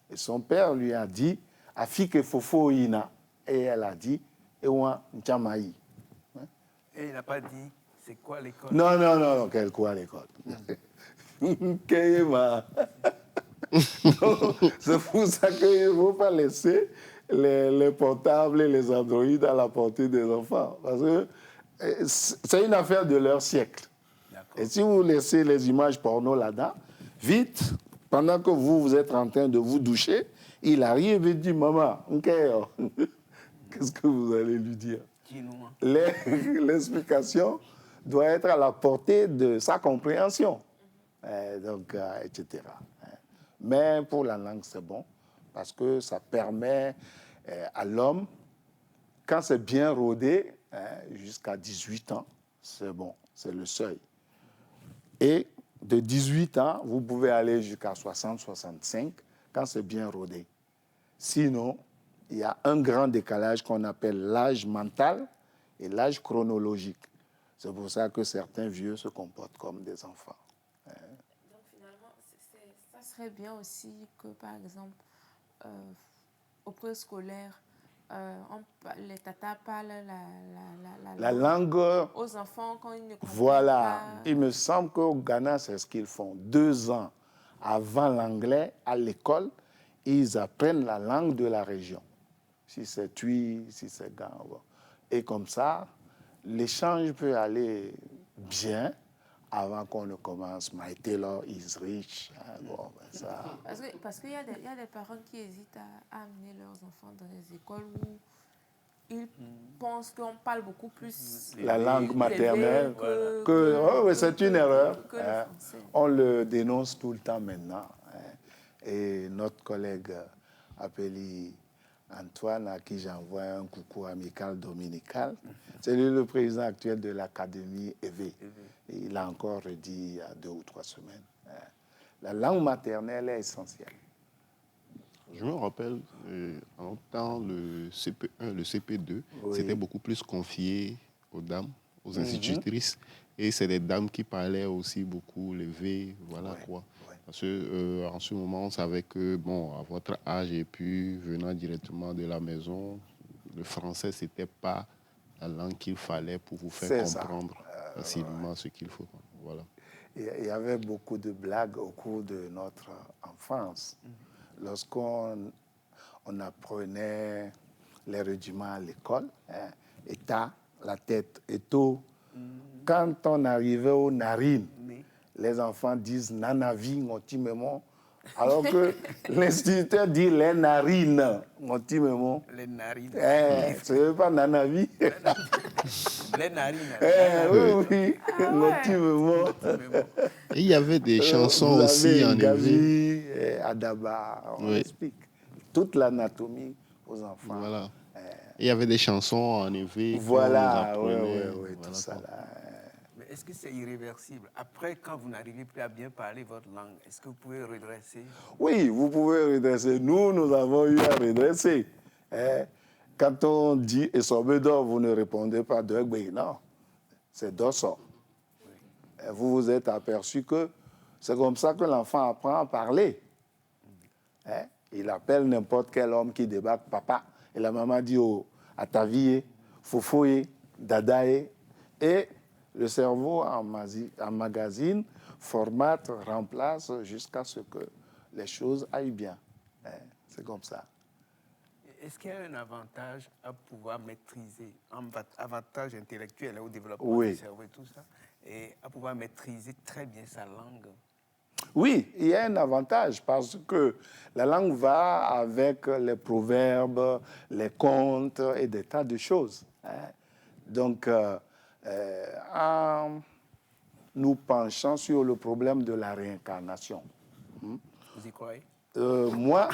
Et son père lui a dit « Afike fofo ina ». Et elle a dit « Ewa nchamaï ». Et il n'a pas dit « C'est quoi l'école » ? Non, quelle quoi l'école ? Keyema. C'est pour ça qu'il ne faut pas laisser les portables et les androïdes à la portée des enfants. Parce que c'est une affaire de leur siècle. Et si vous laissez les images porno là-dedans, vite, pendant que vous êtes en train de vous doucher, il arrive et dit, maman, qu'est-ce que vous allez lui dire? L'explication doit être à la portée de sa compréhension, etc. Mais pour la langue, c'est bon, parce que ça permet à l'homme, quand c'est bien rodé, jusqu'à 18 ans, c'est bon, c'est le seuil. Et de 18 ans, vous pouvez aller jusqu'à 60, 65, quand c'est bien rodé. Sinon, il y a un grand décalage qu'on appelle l'âge mental et l'âge chronologique. C'est pour ça que certains vieux se comportent comme des enfants. Donc finalement, ça serait bien aussi que, par exemple, au préscolaire, les tatas parlent la langue aux enfants quand ils ne comprennent voilà. pas. Il me semble qu'au Ghana, c'est ce qu'ils font. 2 ans avant l'anglais, à l'école, ils apprennent la langue de la région. Si c'est Tui, si c'est Ghana. Et comme ça, l'échange peut aller bien avant qu'on ne commence. My Taylor is rich. Ça... Parce qu'il y a des parents qui hésitent à amener leurs enfants dans les écoles où ils pensent qu'on parle beaucoup plus la langue maternelle. C'est une erreur. On le dénonce tout le temps maintenant. Et notre collègue appelé Antoine, à qui j'envoie un coucou amical dominical, c'est lui le président actuel de l'Académie EV. Il a encore redit il y a 2 ou 3 semaines. La langue maternelle est essentielle. Je me rappelle, en temps, le CP1, le CP2, c'était beaucoup plus confié aux dames, aux institutrices. Et c'est des dames qui parlaient aussi beaucoup, les V, voilà quoi. Parce qu'en ce moment, on savait que, bon, à votre âge et puis venant directement de la maison, le français, ce n'était pas la langue qu'il fallait pour vous faire comprendre facilement ce qu'il faut. Voilà. Il y avait beaucoup de blagues au cours de notre enfance. Lorsqu'on apprenait les rudiments à l'école, état, la tête, éto, quand on arrivait aux narines, les enfants disent nanavi, ngotimemo, alors que l'instituteur dit les narines, ngotimemo. Les narines. Ce n'est pas nanavi. Les narines. Oui, ngotimemo. Et il y avait des chansons aussi en Gavi, Adaba, on explique toute l'anatomie aux enfants. Voilà. Il y avait des chansons en éveil. Voilà, oui, tout ça là. Mais est-ce que c'est irréversible? Après, quand vous n'arrivez plus à bien parler votre langue, est-ce que vous pouvez redresser? Oui, vous pouvez redresser. Nous avons eu à redresser. Quand on dit « Esobedo », vous ne répondez pas « Degbe », non. C'est « Dosso ». Vous vous êtes aperçu que c'est comme ça que l'enfant apprend à parler. Il appelle n'importe quel homme qui débarque « Papa ». Et la maman dit « Ataviye »,« Fofoye »,« Dadaye ». Et le cerveau emmagasine, formate, remplace jusqu'à ce que les choses aillent bien. C'est comme ça. Est-ce qu'il y a un avantage à pouvoir maîtriser, un avantage intellectuel au développement du cerveau et tout ça, et à pouvoir maîtriser très bien sa langue? Oui, il y a un avantage parce que la langue va avec les proverbes, les contes et des tas de choses. Donc, en nous penchant sur le problème de la réincarnation. Vous y croyez? Moi,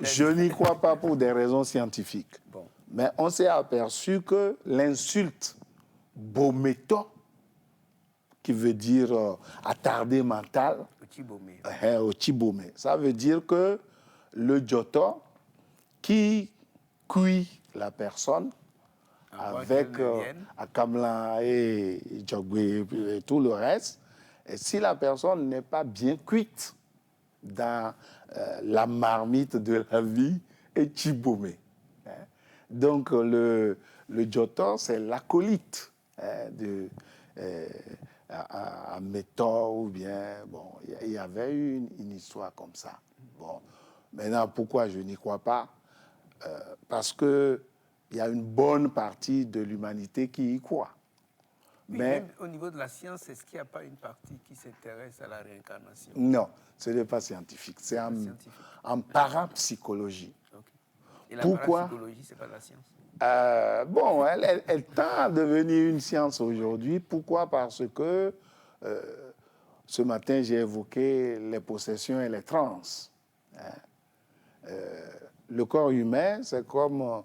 je n'y crois pas pour des raisons scientifiques. Bon. Mais on s'est aperçu que l'insulte bométo, qui veut dire attardé mental, Ochibomé, ça veut dire que le joto qui cuit la personne avec Akamla et Djogwe et tout le reste, et si la personne n'est pas bien cuite dans la marmite de la vie, est Chibomé. Donc le joto, c'est l'acolyte à Méthode ou bien, bon, il y avait eu une histoire comme ça. Bon, maintenant, pourquoi je n'y crois pas? Parce qu'il y a une bonne partie de l'humanité qui y croit. Oui, mais même au niveau de la science, est-ce qu'il n'y a pas une partie qui s'intéresse à la réincarnation? non, ce n'est pas scientifique. C'est en parapsychologie. Okay. Et la Pourquoi? parapsychologie, ce n'est pas de la science? Bon, elle tend à devenir une science aujourd'hui. Pourquoi? Parce que ce matin, j'ai évoqué les possessions et les trans. Le corps humain, c'est comme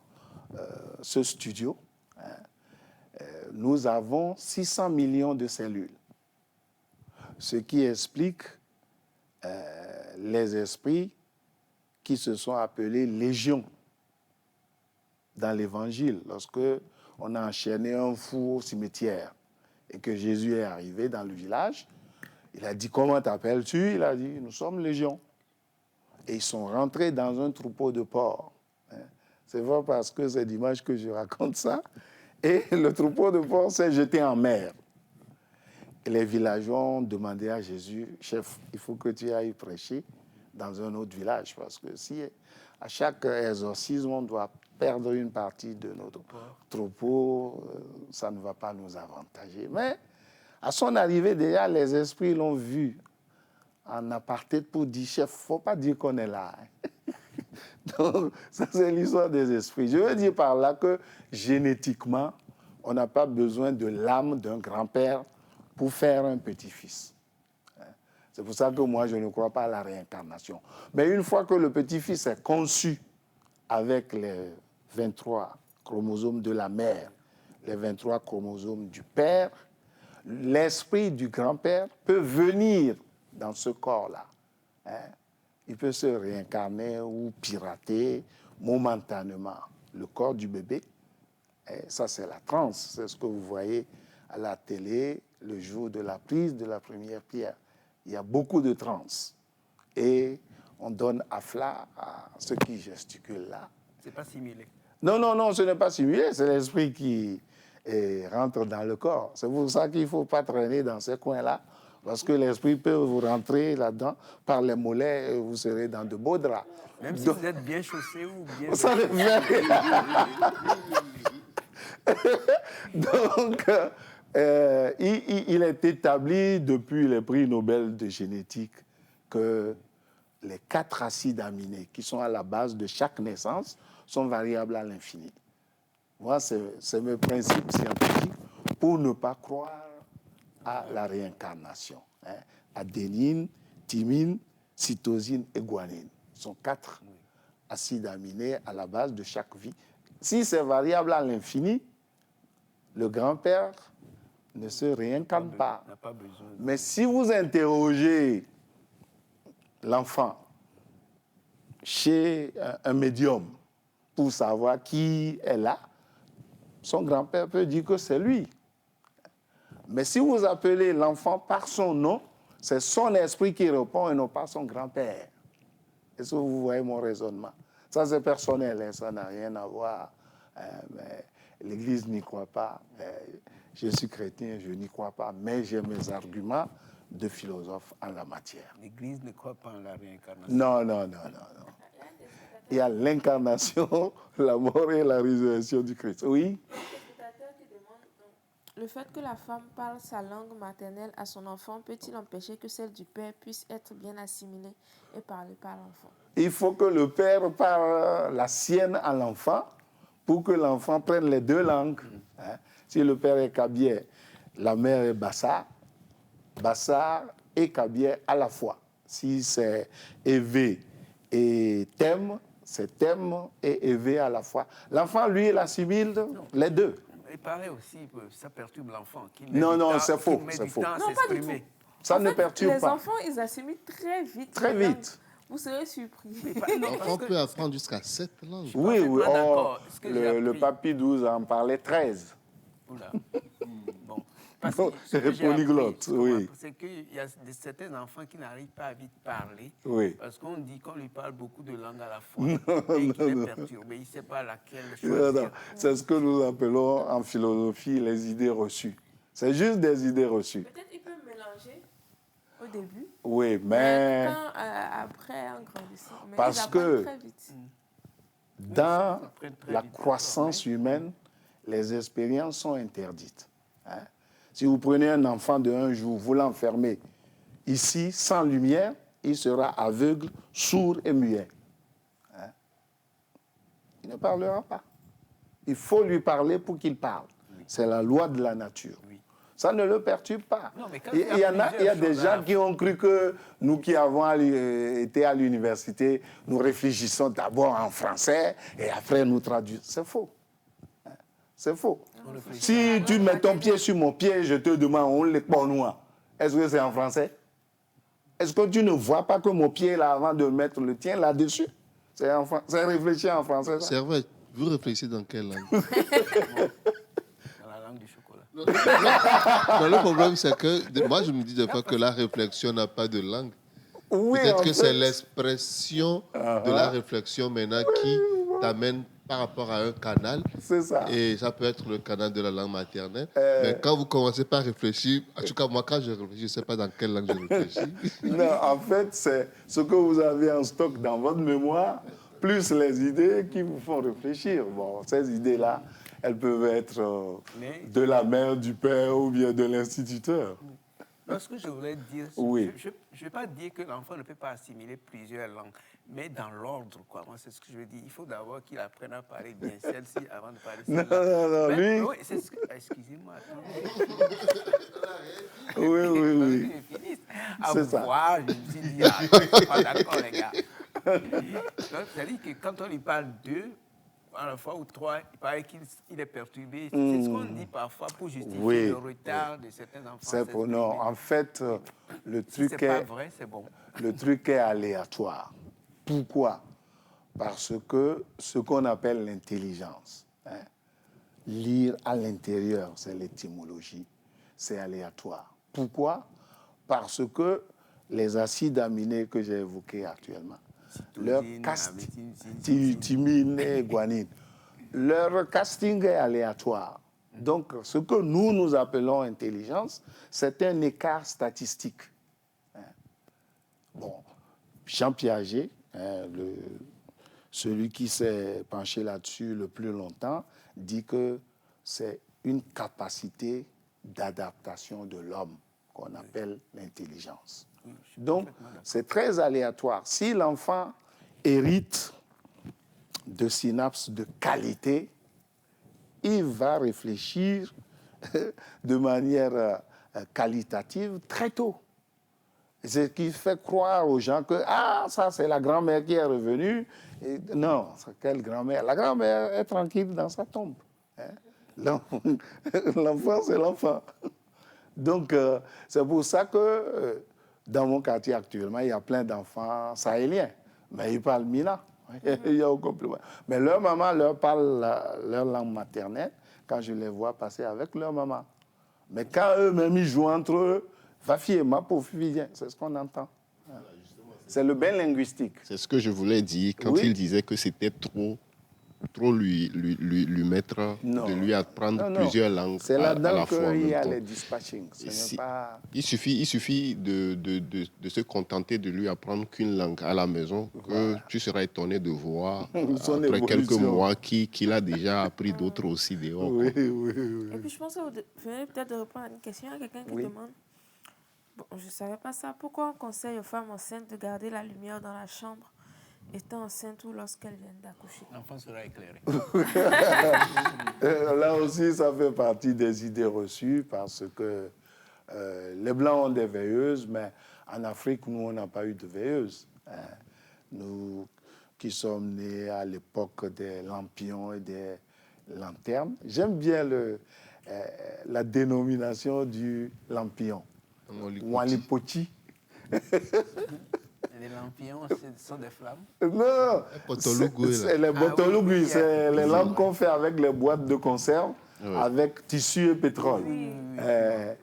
ce studio. Nous avons 600 millions de cellules, ce qui explique les esprits qui se sont appelés légions dans l'Évangile. Lorsque on a enchaîné un fou au cimetière et que Jésus est arrivé dans le village, il a dit « Comment t'appelles-tu » Il a dit « Nous sommes légions ». Et ils sont rentrés dans un troupeau de porcs. C'est vrai parce que c'est dimanche que je raconte ça. Et le troupeau de porcs s'est jeté en mer. Et les villageois ont demandé à Jésus, « Chef, il faut que tu ailles prêcher dans un autre village, parce que si à chaque exorcisme, on doit perdre une partie de notre troupeau, ça ne va pas nous avantager. » Mais à son arrivée, déjà, les esprits l'ont vu en aparté pour dire, « Chef, il ne faut pas dire qu'on est là. » Donc, ça, c'est l'histoire des esprits. Je veux dire par là que, génétiquement, on n'a pas besoin de l'âme d'un grand-père pour faire un petit-fils. C'est pour ça que moi, je ne crois pas à la réincarnation. Mais une fois que le petit-fils est conçu avec les 23 chromosomes de la mère, les 23 chromosomes du père, l'esprit du grand-père peut venir dans ce corps-là. Il peut se réincarner ou pirater momentanément le corps du bébé. Et ça, c'est la transe. C'est ce que vous voyez à la télé le jour de la prise de la première pierre. Il y a beaucoup de transe. Et on donne afla à ceux qui gesticulent là. Ce n'est pas simulé. Non, ce n'est pas simulé. C'est l'esprit qui rentre dans le corps. C'est pour ça qu'il ne faut pas traîner dans ces coins-là. Parce que l'esprit peut vous rentrer là-dedans par les mollets et vous serez dans de beaux draps. Même si vous êtes bien chaussé ou bien... Ça ne fait Donc, il est établi depuis les prix Nobel de génétique que les 4 acides aminés qui sont à la base de chaque naissance sont variables à l'infini. Moi, c'est mes principes scientifiques pour ne pas croire à la réincarnation. Adénine, thymine, cytosine et guanine. Ce sont 4 acides aminés à la base de chaque vie. Si c'est variable à l'infini, le grand-père ne se réincarne pas. Mais si vous interrogez l'enfant chez un médium pour savoir qui est là, son grand-père peut dire que c'est lui. Mais si vous appelez l'enfant par son nom, c'est son esprit qui répond et non pas son grand-père. Est-ce que vous voyez mon raisonnement? Ça, c'est personnel, hein, ça n'a rien à voir. Mais l'Église n'y croit pas. Je suis chrétien, je n'y crois pas, mais j'ai mes arguments de philosophe en la matière. L'Église ne croit pas en la réincarnation. Non. Il y a l'incarnation, la mort et la résurrection du Christ. Oui? Le fait que la femme parle sa langue maternelle à son enfant peut-il empêcher que celle du père puisse être bien assimilée et parlée par l'enfant? Il faut que le père parle la sienne à l'enfant pour que l'enfant prenne les 2 langues. Si le père est kabye, la mère est bassa et kabye à la fois. Si c'est évé et thème, c'est thème et évé à la fois. L'enfant, lui, il assimile les 2. Il paraît aussi que ça perturbe l'enfant. Non, c'est faux. Non, pas du tout. Ça ne perturbe pas. Les enfants, ils assimilent très vite. Très vite. Vous serez surpris. On peut apprendre jusqu'à 7 langues. Oui. Le papy papy 12 en parlait 13. Oula. Bon. Parce que ce que j'ai polyglotte, appris, oui. c'est qu'il y a certains enfants qui n'arrivent pas à vite parler. Oui. Parce qu'on dit qu'on lui parle beaucoup de langues à la fois. Et qu'il est perturbé. Il ne sait pas laquelle choisir. C'est ce que nous appelons en philosophie les idées reçues. C'est juste des idées reçues. Peut-être qu'il peut mélanger au début. Oui, mais... Après, en grandissant. Mais parce que très vite. dans la croissance humaine, les expériences sont interdites. Si vous prenez un enfant de 1 jour, vous l'enfermez ici, sans lumière, il sera aveugle, sourd et muet. Hein? Il ne parlera pas. Il faut lui parler pour qu'il parle. C'est la loi de la nature. Ça ne le perturbe pas. Non, mais Il y a des gens qui ont cru que nous qui avons été à l'université, nous réfléchissons d'abord en français et après nous traduisons. C'est faux. C'est faux. Si tu mets ton pied sur mon pied, je te demande, on les noir. Est-ce que c'est en français? Est-ce que tu ne vois pas que mon pied est là avant de mettre le tien là-dessus? C'est réfléchir en français, ça? Servette, vous réfléchissez dans quelle langue? Dans la langue du chocolat. Non, le problème, c'est que moi, je me dis des fois que la réflexion n'a pas de langue. Oui, peut-être que fait, c'est l'expression de la réflexion maintenant qui t'amène par rapport à un canal. C'est ça. Et ça peut être le canal de la langue maternelle. Mais quand vous commencez par réfléchir, en tout cas, moi, quand je réfléchis, je ne sais pas dans quelle langue je réfléchis. Non, en fait, c'est ce que vous avez en stock dans votre mémoire, plus les idées qui vous font réfléchir. Bon, ces idées-là, elles peuvent être de la mère, du père ou bien de l'instituteur. Non, ce que je voulais dire, oui. je ne vais pas dire que l'enfant ne peut pas assimiler plusieurs langues, mais dans l'ordre, quoi. Moi, c'est ce que je veux dire. Il faut d'abord qu'il apprenne à parler bien celle-ci avant de parler celle-là. Non, mais, lui... Oui, excusez-moi. Oui. C'est ça. Voir, je me suis dit, pas d'accord, les gars. Donc, c'est-à-dire que quand on lui parle d'eux, à la fois ou trois, il paraît qu'il est perturbé. C'est ce qu'on dit parfois pour justifier le retard de certains enfants. Non, en fait, le truc si c'est pas vrai, c'est bon. Le truc est aléatoire. Pourquoi? Parce que ce qu'on appelle l'intelligence, lire à l'intérieur, c'est l'étymologie, c'est aléatoire. Pourquoi? Parce que les acides aminés que j'ai évoqués actuellement, leur thymine et guanine, leur casting est aléatoire. Donc, ce que nous appelons intelligence, c'est un écart statistique. Bon, Jean Piaget, celui qui s'est penché là-dessus le plus longtemps, dit que c'est une capacité d'adaptation de l'homme qu'on appelle l'intelligence. Donc, c'est très aléatoire. Si l'enfant hérite de synapses de qualité, il va réfléchir de manière qualitative très tôt. Ce qui fait croire aux gens que ça c'est la grand-mère qui est revenue. Et non, quelle grand-mère? La grand-mère est tranquille dans sa tombe. L'enfant, c'est l'enfant. Donc, c'est pour ça que dans mon quartier actuellement, il y a plein d'enfants sahéliens. Mais ils parlent mina. Il y a aucun problème. Mais leur maman leur parle leur langue maternelle quand je les vois passer avec leur maman. Mais quand eux-mêmes ils jouent entre eux, va fier, ma pauvre fille, c'est ce qu'on entend. C'est le bain linguistique. C'est ce que je voulais dire quand il disait que c'était trop lui mettre, de lui apprendre plusieurs langues à la fois. C'est là-dedans qu'il y a les dispatching. Il suffit de se contenter de lui apprendre qu'une langue à la maison, que tu seras étonné de voir après quelques mois qu'il a déjà appris d'autres aussi dehors. Oui. Et puis je pense que vous venez peut-être de répondre à une question à quelqu'un qui demande, bon, je ne savais pas ça, pourquoi on conseille aux femmes enceintes de garder la lumière dans la chambre étant enceinte ou lorsqu'elles viennent d'accoucher? L'enfant sera éclairé. Là aussi, ça fait partie des idées reçues parce que les Blancs ont des veilleuses, mais en Afrique, nous, on n'a pas eu de veilleuses. Nous qui sommes nés à l'époque des lampions et des lanternes, j'aime bien la dénomination du lampion. Wanlipoti. Les lampions, ce sont des flammes? Non, c'est les botolugui, c'est les lampes qu'on fait avec les boîtes de conserve, avec tissu et pétrole. Oui.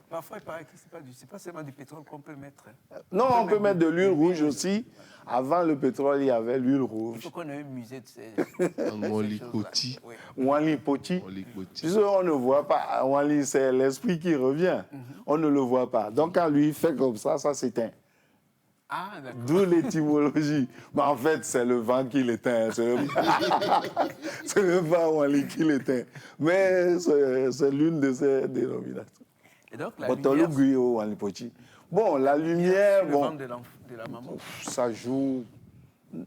Parfois, il paraît que ce n'est pas seulement du pétrole qu'on peut mettre. Non, on peut mettre de l'huile rouge aussi. Avant le pétrole, il y avait l'huile rouge. Il faut qu'on ait un musée de ces... Wanlipoti. Wanlipoti. On ne voit pas. Wanli, c'est l'esprit qui revient. On ne le voit pas. Donc, quand lui fait comme ça s'éteint. Ah, d'accord. D'où l'étymologie. Mais en fait, c'est le vent qui l'éteint. C'est le vent Wanli qui l'éteint. Mais c'est l'une de ces dénominations. Et donc, la lumière... Bon, la lumière, le ventre de la maman. Ça joue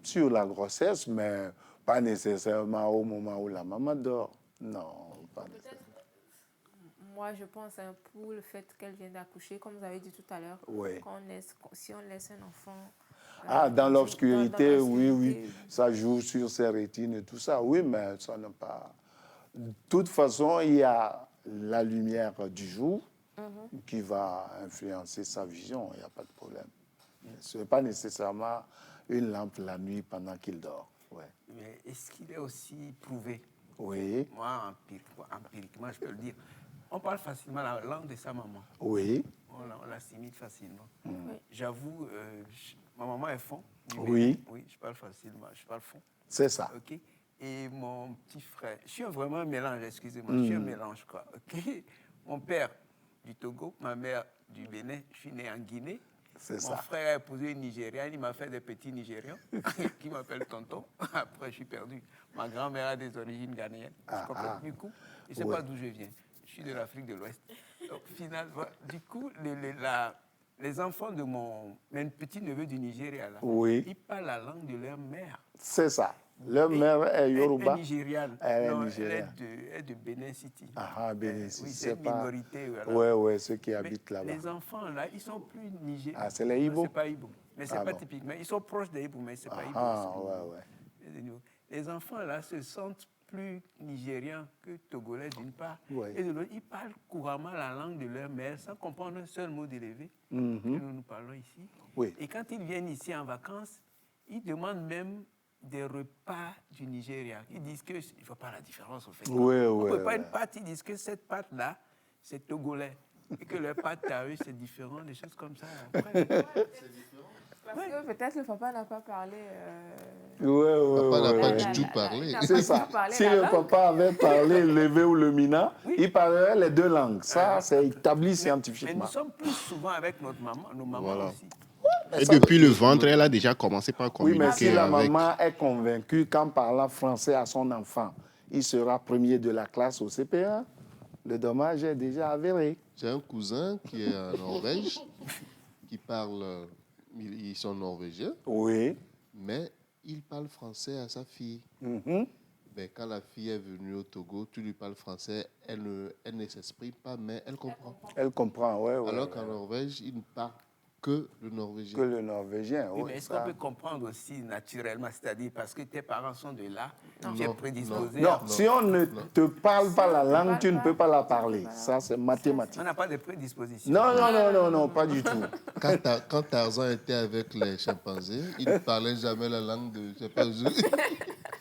sur la grossesse, mais pas nécessairement au moment où la maman dort. Non, pas nécessairement. Moi, je pense un peu le fait qu'elle vient d'accoucher, comme vous avez dit tout à l'heure. Oui. Si on laisse un enfant... dans l'obscurité, oui. Ça joue sur ses rétines et tout ça. Oui, mais ça n'a pas... De toute façon, il y a la lumière du jour qui va influencer sa vision. Il n'y a pas de problème. Ce n'est pas nécessairement une lampe la nuit pendant qu'il dort. Ouais. Mais est-ce qu'il est aussi prouvé? Oui. Moi, empiriquement, je peux le dire. On parle facilement la langue de sa maman. Oui. On l'assimile facilement. Oui. J'avoue, ma maman est fond. Oui. Oui, je parle facilement, je parle fond. C'est ça. OK. Et mon petit frère, je suis vraiment un mélange, excusez-moi, je suis un mélange, quoi. OK. Mon père du Togo, ma mère du Bénin, je suis né en Guinée. C'est Mon ça. frère a épousé une Nigériane, il m'a fait des petits Nigérians qui m'appellent tonton. Après, je suis perdu. Ma grand-mère a des origines ghanéennes. Je comprends du coup. Je ne sais pas d'où je viens. Je suis de l'Afrique de l'Ouest. Donc, finalement, du coup, les enfants de mon petit-neveu du Nigeria, là, ils parlent la langue de leur mère. C'est ça. Leur mère est Yoruba. Elle est nigériane. Elle est de Benin City. Benin City. Oui, c'est une minorité. Oui, ceux qui habitent là-bas. Les enfants, là, ils sont plus nigériens. C'est les Ibo? C'est pas Ibo. Mais c'est pas typique. Mais ils sont proches des Ibo, mais c'est pas Ibo. Les enfants, là, se sentent plus nigériens que togolais, d'une part. Et de l'autre, ils parlent couramment la langue de leur mère sans comprendre un seul mot d'élevé que nous parlons ici. Et quand ils viennent ici en vacances, ils demandent même des repas du Nigeria. Ils disent qu'il ne faut pas la différence, en fait. On ne peut pas une pâte, ils disent que cette pâte-là, c'est togolais. Et que leur pâte à eux, c'est différent, des choses comme ça. Après, c'est différent. Parce que peut-être le papa n'a pas parlé. Papa n'a pas du tout parlé. C'est ça. Si le papa avait parlé l'élevé ou le mina, il parlerait les deux langues. Ça, c'est établi scientifiquement. Mais nous sommes plus souvent avec nos mamans aussi. Et depuis le ventre, elle a déjà commencé par communiquer avec... Oui, mais si la maman est convaincue qu'en parlant français à son enfant, il sera premier de la classe au CP1, le dommage est déjà avéré. J'ai un cousin qui est en Norvège, qui parle... Ils sont norvégiens. Oui. Mais il parle français à sa fille. Mais quand la fille est venue au Togo, tu lui parles français, elle ne s'exprime pas, mais elle comprend. Elle comprend, oui. Alors qu'en Norvège, il ne parle que le norvégien. Que le norvégien, oui. Mais est-ce qu'on peut comprendre aussi naturellement, c'est-à-dire parce que tes parents sont de là, tu es prédisposé Non, si on ne te parle pas la langue, tu ne peux pas la parler. Ça, c'est mathématique. On n'a pas de prédisposition. Non, pas du tout. Quand Tarzan était avec les chimpanzés, il ne parlait jamais la langue de chimpanzé.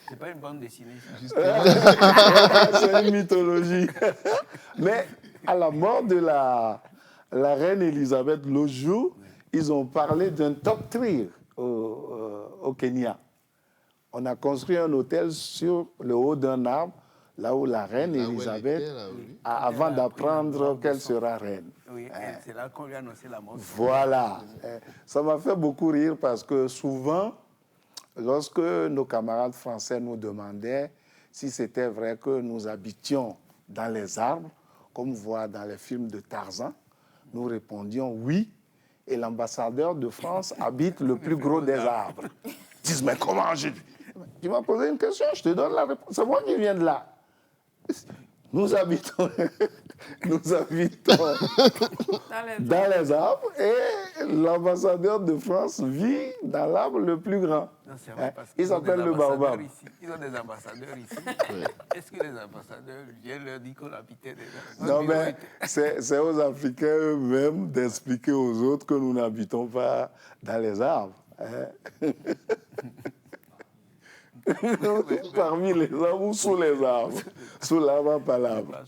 C'est pas une bande dessinée, ça. C'est une mythologie. Mais à la mort de la reine Elisabeth l'autre jour, ils ont parlé d'un top tree au Kenya. On a construit un hôtel sur le haut d'un arbre, là où la reine Elisabeth, avant d'apprendre qu'elle sera reine. Oui, c'est là qu'on lui a annoncé la mort. Voilà. Ça m'a fait beaucoup rire parce que souvent, lorsque nos camarades français nous demandaient si c'était vrai que nous habitions dans les arbres, comme on voit dans les films de Tarzan, nous répondions oui. Et l'ambassadeur de France habite le plus gros des arbres. Ils disent, mais comment tu m'as posé une question, je te donne la réponse. C'est moi qui viens de là. Nous habitons dans les arbres et l'ambassadeur de France vit dans l'arbre le plus grand. Non, c'est vrai, parce il s'appelle le baobab. Ils ont des ambassadeurs ici. Est-ce que les ambassadeurs viennent leur dire qu'on habitait déjà? Non, mais c'est aux Africains eux-mêmes d'expliquer aux autres que nous n'habitons pas dans les arbres. Parmi les arbres ou sous les arbres. Sous l'arbre, pas l'arbre.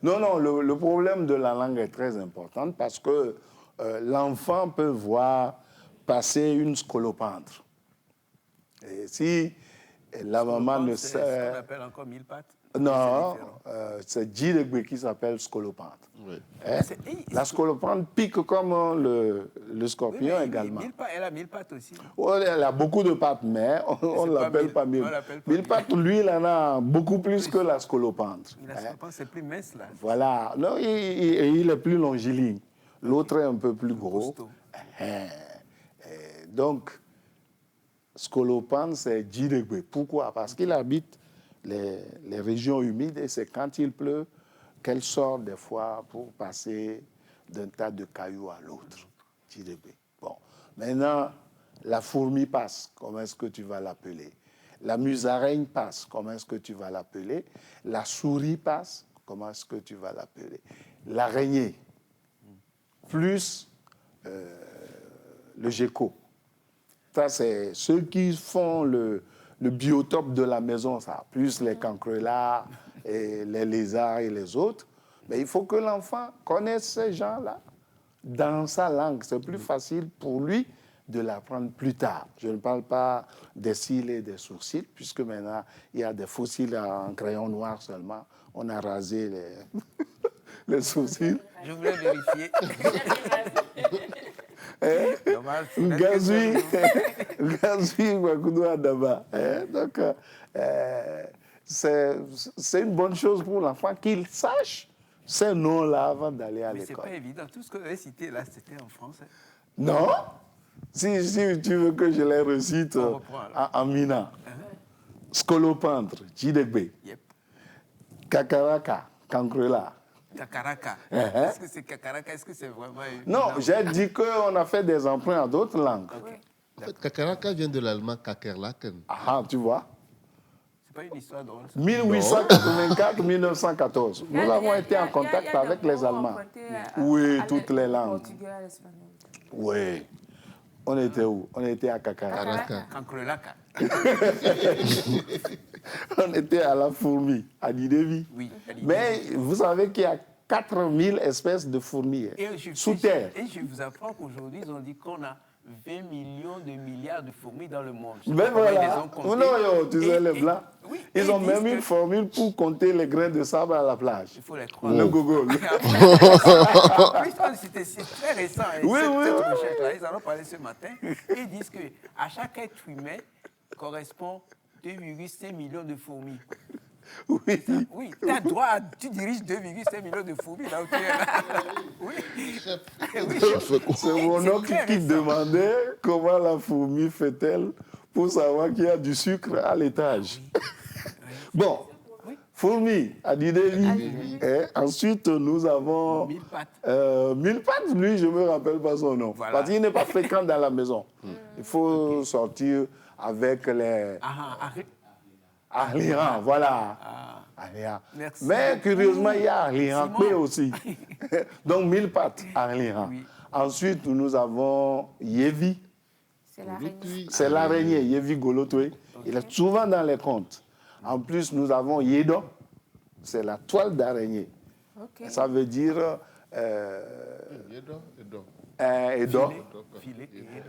Non, le problème de la langue est très important parce que l'enfant peut voir passer une scolopendre. Et si la maman ne sait... C'est ce qu'on appelle encore mille pattes. Non, c'est Djidegbe qui s'appelle scolopendre. Oui. La scolopendre pique comme le scorpion également. Elle a 1000 pattes aussi. Oh, elle a beaucoup de pattes, mais on ne l'appelle pas 1000. 1000 pattes, lui, il en a beaucoup plus que la scolopendre. La scolopendre, c'est plus mince, là. Voilà. Non, il est plus longiligne. L'autre est un peu plus gros. Donc, scolopendre, c'est Djidegbe. Pourquoi? Parce qu'il habite les régions humides et c'est quand il pleut qu'elle sort des fois pour passer d'un tas de cailloux à l'autre. Bon, maintenant, la fourmi passe, comment est-ce que tu vas l'appeler? La musaraigne passe, comment est-ce que tu vas l'appeler? La souris passe, comment est-ce que tu vas l'appeler? L'araignée, plus le gecko. Ça, c'est ceux qui font le biotope de la maison, ça, plus les cancrelats, et les lézards et les autres. Mais il faut que l'enfant connaisse ces gens-là dans sa langue. C'est plus facile pour lui de l'apprendre plus tard. Je ne parle pas des cils et des sourcils, puisque maintenant, il y a des faux cils en crayon noir seulement. On a rasé les sourcils. Je voulais vérifier. Gazui, Adaba. Donc, c'est une bonne chose pour l'enfant qu'il sache ces noms-là avant d'aller à l'école. Mais ce n'est pas évident. Tout ce que vous avez cité là, c'était en français. Non. Si tu veux que je les recite en mina. Scolopendre, Djidegbe. Yep. Kakaraka, Cancrela. Kakaraka. Est-ce que c'est Kakaraka? Est-ce que c'est vraiment... Non, j'ai dit qu'on a fait des emprunts à d'autres langues. Okay. En fait, Kakaraka vient de l'allemand Kakerlaken. Ah, tu vois. C'est pas une histoire drôle. 1884-1914. Nous avons été en contact avec les Allemands. Oui, toutes les langues. Oui. On était où? On était à Kakaraka. Cancrelaka. On était à la fourmi, à Didevi. Oui. Mais vous savez qu'il y a 4000 espèces de fourmis sous terre. Et je vous apprends qu'aujourd'hui, ils ont dit qu'on a 20 millions de milliards de fourmis dans le monde. Mais voilà. Tu sais, les Blancs, ils ont même une formule pour compter les grains de sable à la plage. Il faut les croire. Le Google. C'est très récent. Oui. Ils en ont parlé ce matin. Ils disent qu'à chaque être humain correspond 2,5 millions de fourmis. Oui. Oui, tu diriges 2,5 millions de fourmis là où tu es là. Oui. C'est mon oncle qui demandait comment la fourmi fait-elle pour savoir qu'il y a du sucre à l'étage. Bon, fourmi, à Didevi. Ensuite, nous avons 1000 pattes. 1000 pattes, lui, je ne me rappelle pas son nom. Voilà. Parce qu'il n'est pas fréquent dans la maison. Il faut sortir avec les... Arliran, voilà. Merci. Mais curieusement, il y a Arliran P aussi. Donc 1000 pattes, Arliran. Oui. Ensuite, nous avons Yevi. C'est l'araignée, Yevi Golotwe. Il est souvent dans les contes. En plus, nous avons Yedo. C'est la toile d'araignée. Ça veut dire... Edo.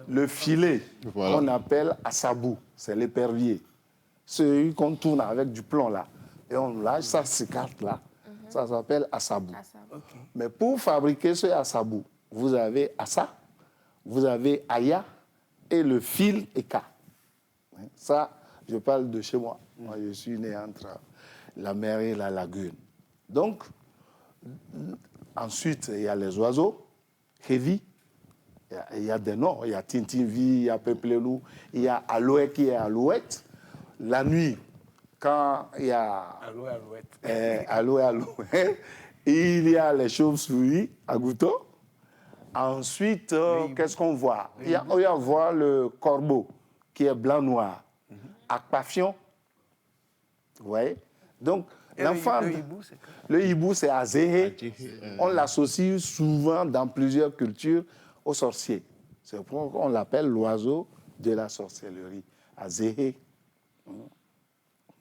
Le filet qu'on appelle Asabou. C'est l'épervier. Celui qu'on tourne avec du plomb là, et on lâche, ça s'écarte là, ça s'appelle asabou. Okay. Mais pour fabriquer ce asabou, vous avez assa, vous avez aya et le fil eka. Ça, je parle de chez moi. Moi, je suis né entre la mer et la lagune. Donc, ensuite, il y a les oiseaux, heavy, il y a des noms, il y a tintinvi, il y a peplelou, il y a aloe qui est alouette. La nuit, quand il y a alouette, il y a les chauves-souris à goutot. Ensuite, qu'est-ce qu'on voit? Il y a voir le corbeau qui est blanc-noir. Aquafion. Vous voyez? Donc, l'enfant... Le hibou, c'est azéhé. On l'associe souvent dans plusieurs cultures aux sorciers. C'est pourquoi on l'appelle l'oiseau de la sorcellerie. Azéhé.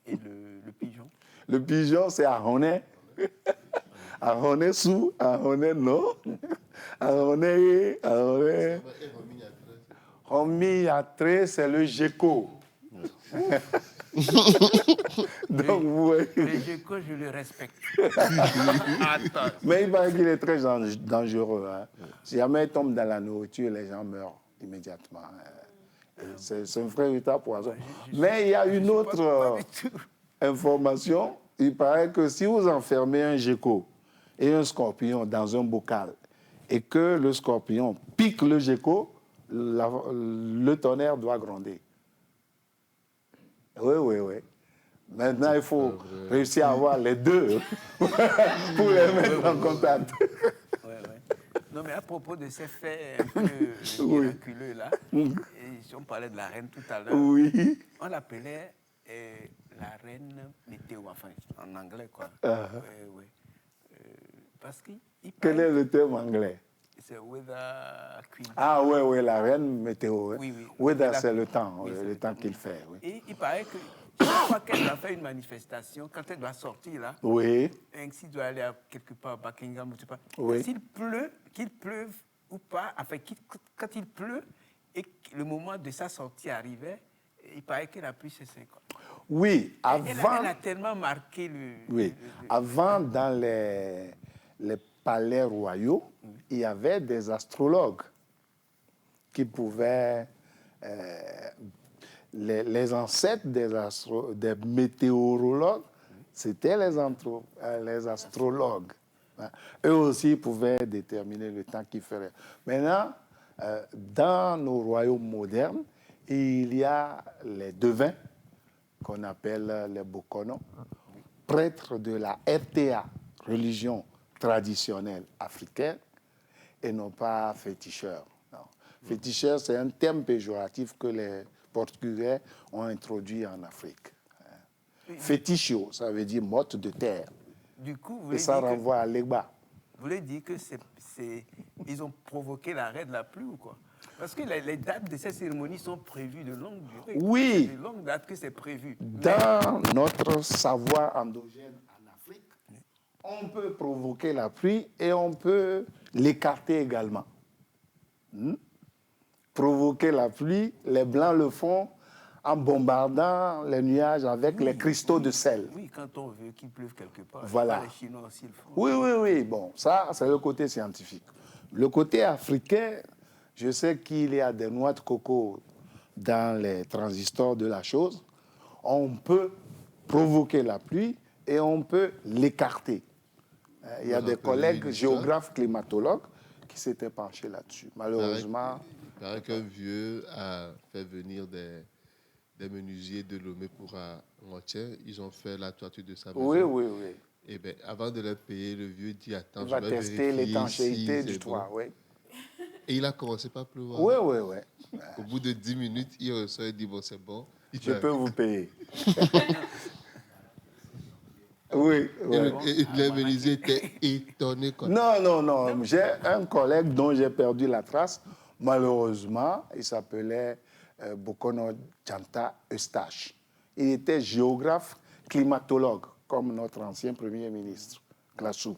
Et le pigeon? Le pigeon, c'est Ahoné. Ahoné sous, Ahoné non. Ahoné. Homiatre, c'est le gecko. Donc, vous voyez. Le gecko, je le respecte. Mais il paraît qu'il est très dangereux. Hein. Si jamais il tombe dans la nourriture, les gens meurent immédiatement. C'est un véritable poison. Mais il y a une autre information. Il paraît que si vous enfermez un gecko et un scorpion dans un bocal et que le scorpion pique le gecko, le tonnerre doit gronder. Oui. Maintenant, il faut réussir à avoir les deux pour les mettre en contact. Non, mais à propos de ces faits un peu miraculeux, là, et on parlait de la reine tout à l'heure, on l'appelait la reine météo, enfin, en anglais, quoi. Parce qu'il Quel est le terme anglais? C'est Weather Queen. Ah oui, la reine météo. Oui. Weather, c'est le temps, le temps qu'il fait. Oui. Et il paraît que chaque fois qu'elle doit faire une manifestation, quand elle doit sortir, là, s'il doit aller quelque part à Buckingham, je sais pas, s'il pleut, qu'il pleuve ou pas, enfin, quand il pleut et que le moment de sa sortie arrivait, il paraît que la pluie cessait. Oui, avant... Elle a tellement marqué avant, dans les palais royaux, il y avait des astrologues qui pouvaient... les ancêtres des météorologues, c'était les astrologues. Eux aussi pouvaient déterminer le temps qu'il ferait. Maintenant, dans nos royaumes modernes, il y a les devins, qu'on appelle les Bokono, prêtres de la RTA, religion traditionnelle africaine, et non pas féticheurs. Non. Féticheurs, c'est un terme péjoratif que les Portugais ont introduit en Afrique. Fétichio, ça veut dire motte de terre. Du coup, et ça renvoie à l'Egba. Vous voulez dire que ils ont provoqué l'arrêt de la pluie ou quoi? Parce que les dates de ces cérémonies sont prévues de longue durée. Oui. C'est de longue date que c'est prévu. Dans notre savoir endogène en Afrique, on peut provoquer la pluie et on peut l'écarter également. Provoquer la pluie, les Blancs le font en bombardant les nuages avec les cristaux de sel. Oui, quand on veut qu'il pleuve quelque part. Voilà. Les Chinois aussi le font. Oui. Bon, ça, c'est le côté scientifique. Le côté africain, je sais qu'il y a des noix de coco dans les transistors de la chose. On peut provoquer la pluie et on peut l'écarter. Il y a des collègues géographes climatologues qui s'étaient penchés là-dessus. Malheureusement... Il paraît qu'un vieux a fait venir des menuisiers de Lomé pour Rothschild. Ils ont fait la toiture de sa maison. Oui. Et bien, avant de leur payer, le vieux dit, attends, je vais tester l'étanchéité du toit. Oui. Et il a commencé par pleuvoir. Oui. Au bout de 10 minutes, il ressort et dit, bon, c'est bon. Je peux vous payer. Oui. Et les menuisiers étaient étonnés. Non. J'ai un collègue dont j'ai perdu la trace. Malheureusement, il s'appelait Bokono Djanta Eustache. Il était géographe climatologue, comme notre ancien Premier ministre, Glassou.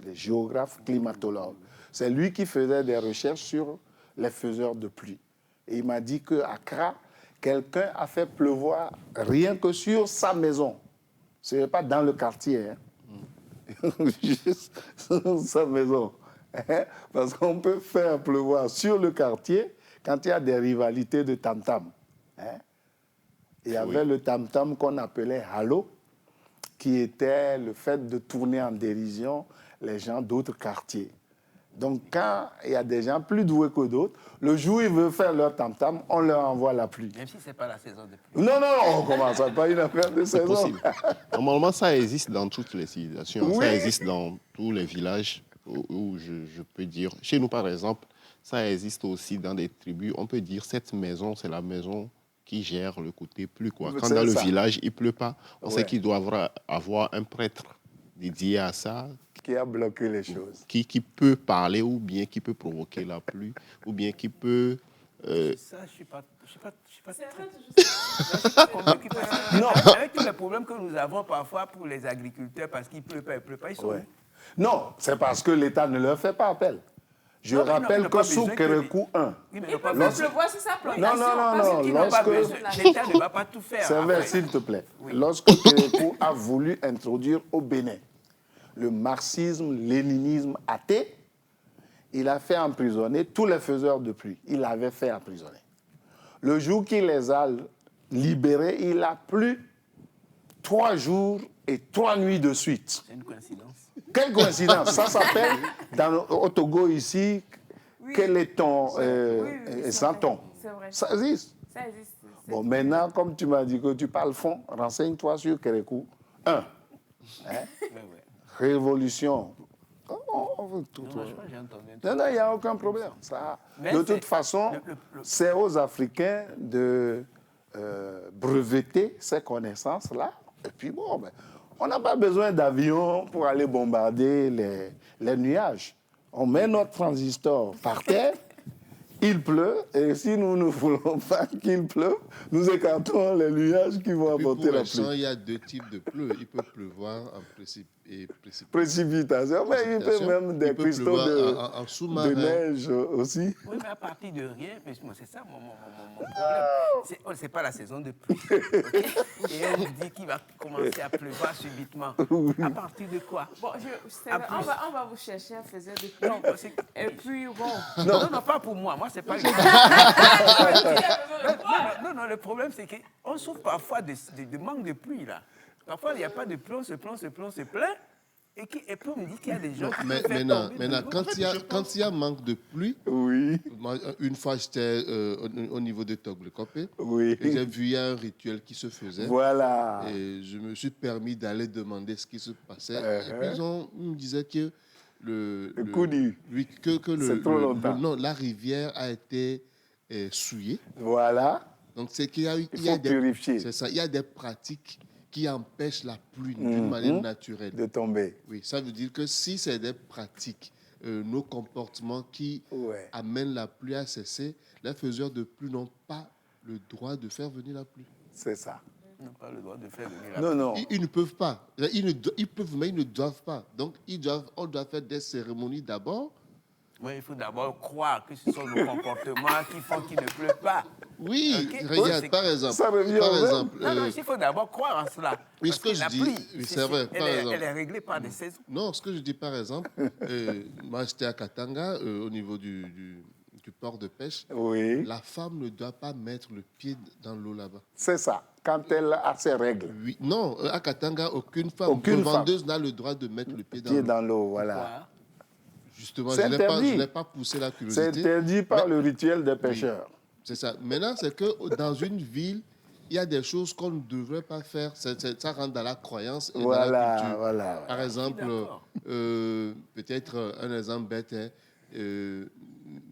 Il est géographe climatologue. C'est lui qui faisait des recherches sur les faiseurs de pluie. Et il m'a dit qu'à Accra, quelqu'un a fait pleuvoir rien que sur sa maison. Ce n'est pas dans le quartier, juste sur sa maison. Parce qu'on peut faire pleuvoir sur le quartier quand il y a des rivalités de tam-tam. Il y avait le tam-tam qu'on appelait halo, qui était le fait de tourner en dérision les gens d'autres quartiers. Donc, quand il y a des gens plus doués que d'autres, le jour où ils veulent faire leur tam-tam, on leur envoie la pluie. Même si ce n'est pas la saison de pluie. Non, on ne commence pas une affaire de saison. Possible. Normalement, ça existe dans toutes les civilisations. Oui. Ça existe dans tous les villages où je peux dire... Chez nous, par exemple, ça existe aussi dans des tribus. On peut dire cette maison, c'est la maison qui gère le côté pluie. Quand dans le village, il ne pleut pas, on sait qu'il doit avoir un prêtre dédié à ça. Qui a bloqué les choses. Qui peut parler ou bien qui peut provoquer la pluie ou bien qui peut... Ça, je ne suis pas très convaincu. Non. Avec tous les problèmes que nous avons parfois pour les agriculteurs, parce qu'il ne pleut pas, ils sont... Non, c'est parce que l'État ne leur fait pas appel. Je rappelle que sous Kérékou 1... Il peut pleuvoir sur sa plantation. Non. L'État ne va pas tout faire. C'est vrai, s'il te plaît. Oui. Lorsque Kérékou a voulu introduire au Bénin le marxisme-léninisme athée, il a fait emprisonner tous les faiseurs de pluie. Il l'avait fait emprisonner. Le jour qu'il les a libérés, il a plu 3 jours et 3 nuits de suite. C'est une coïncidence. Quelle coïncidence. Ça s'appelle, au Togo ici, quel est ton santon. C'est vrai. Ça existe. Ça existe. Bon, maintenant, comme tu m'as dit que tu parles fond, renseigne-toi sur Kérékou 1. Révolution. J'ai entendu. Non, il n'y a aucun problème. De toute façon, c'est aux Africains de breveter ces connaissances-là. Et puis bon, on n'a pas besoin d'avions pour aller bombarder les nuages. On met notre transistor par terre, il pleut, et si nous ne voulons pas qu'il pleuve, nous écartons les nuages qui vont apporter la pluie. Il y a 2 types de pluie. Il peut pleuvoir en précipitation, mais il peut même des cristaux de neige aussi. Oui, mais à partir de rien, c'est ça mon problème. Ce n'est pas la saison de pluie. Et on nous dit qu'il va commencer à pleuvoir subitement. À partir de quoi? Bon, on va vous chercher un faiseur de pluie. Et puis, bon... Non, pas pour moi. Moi, c'est pas grave. Non, le problème, c'est qu'on souffre parfois de manque de pluie, là. Parfois, il n'y a pas de pluie, on se plaint. Et puis on me dit qu'il y a des gens qui maintenant, quand il y a manque de pluie, une fois j'étais au niveau de Toglekopé, et j'ai vu il y a un rituel qui se faisait. Voilà. Et je me suis permis d'aller demander ce qui se passait. Et puis ils me disaient que la rivière a été souillée. Voilà. Donc c'est qu'il y a il y a des pratiques qui empêchent la pluie d'une manière naturelle de tomber. Oui, ça veut dire que si c'est des pratiques, nos comportements qui amènent la pluie à cesser, les faiseurs de pluie n'ont pas le droit de faire venir la pluie. C'est ça. Ils n'ont pas le droit de faire venir la pluie. Non. Ils ne peuvent pas. Ils peuvent, mais ils ne doivent pas. Donc, on doit faire des cérémonies d'abord. Oui, il faut d'abord croire que ce sont nos comportements qui font qu'il ne pleut pas. Oui, regarde, par exemple. Ça revient Non, il faut d'abord croire en cela. Oui, ce que je dis, c'est vrai. Elle est réglée par des saisons. Non, ce que je dis, par exemple, moi, j'étais à Katanga, au niveau du port de pêche. Oui. La femme ne doit pas mettre le pied dans l'eau là-bas. C'est ça, quand elle a ses règles. Oui. Non, à Katanga, aucune femme vendeuse n'a le droit de mettre le pied dans l'eau. Voilà. Justement, je n'ai pas poussé la curiosité. C'est interdit par le rituel des pêcheurs. Oui, c'est ça. Maintenant, c'est que dans une ville, il y a des choses qu'on ne devrait pas faire. Ça rentre dans la croyance et dans la culture. Voilà. Par exemple, peut-être un exemple bête,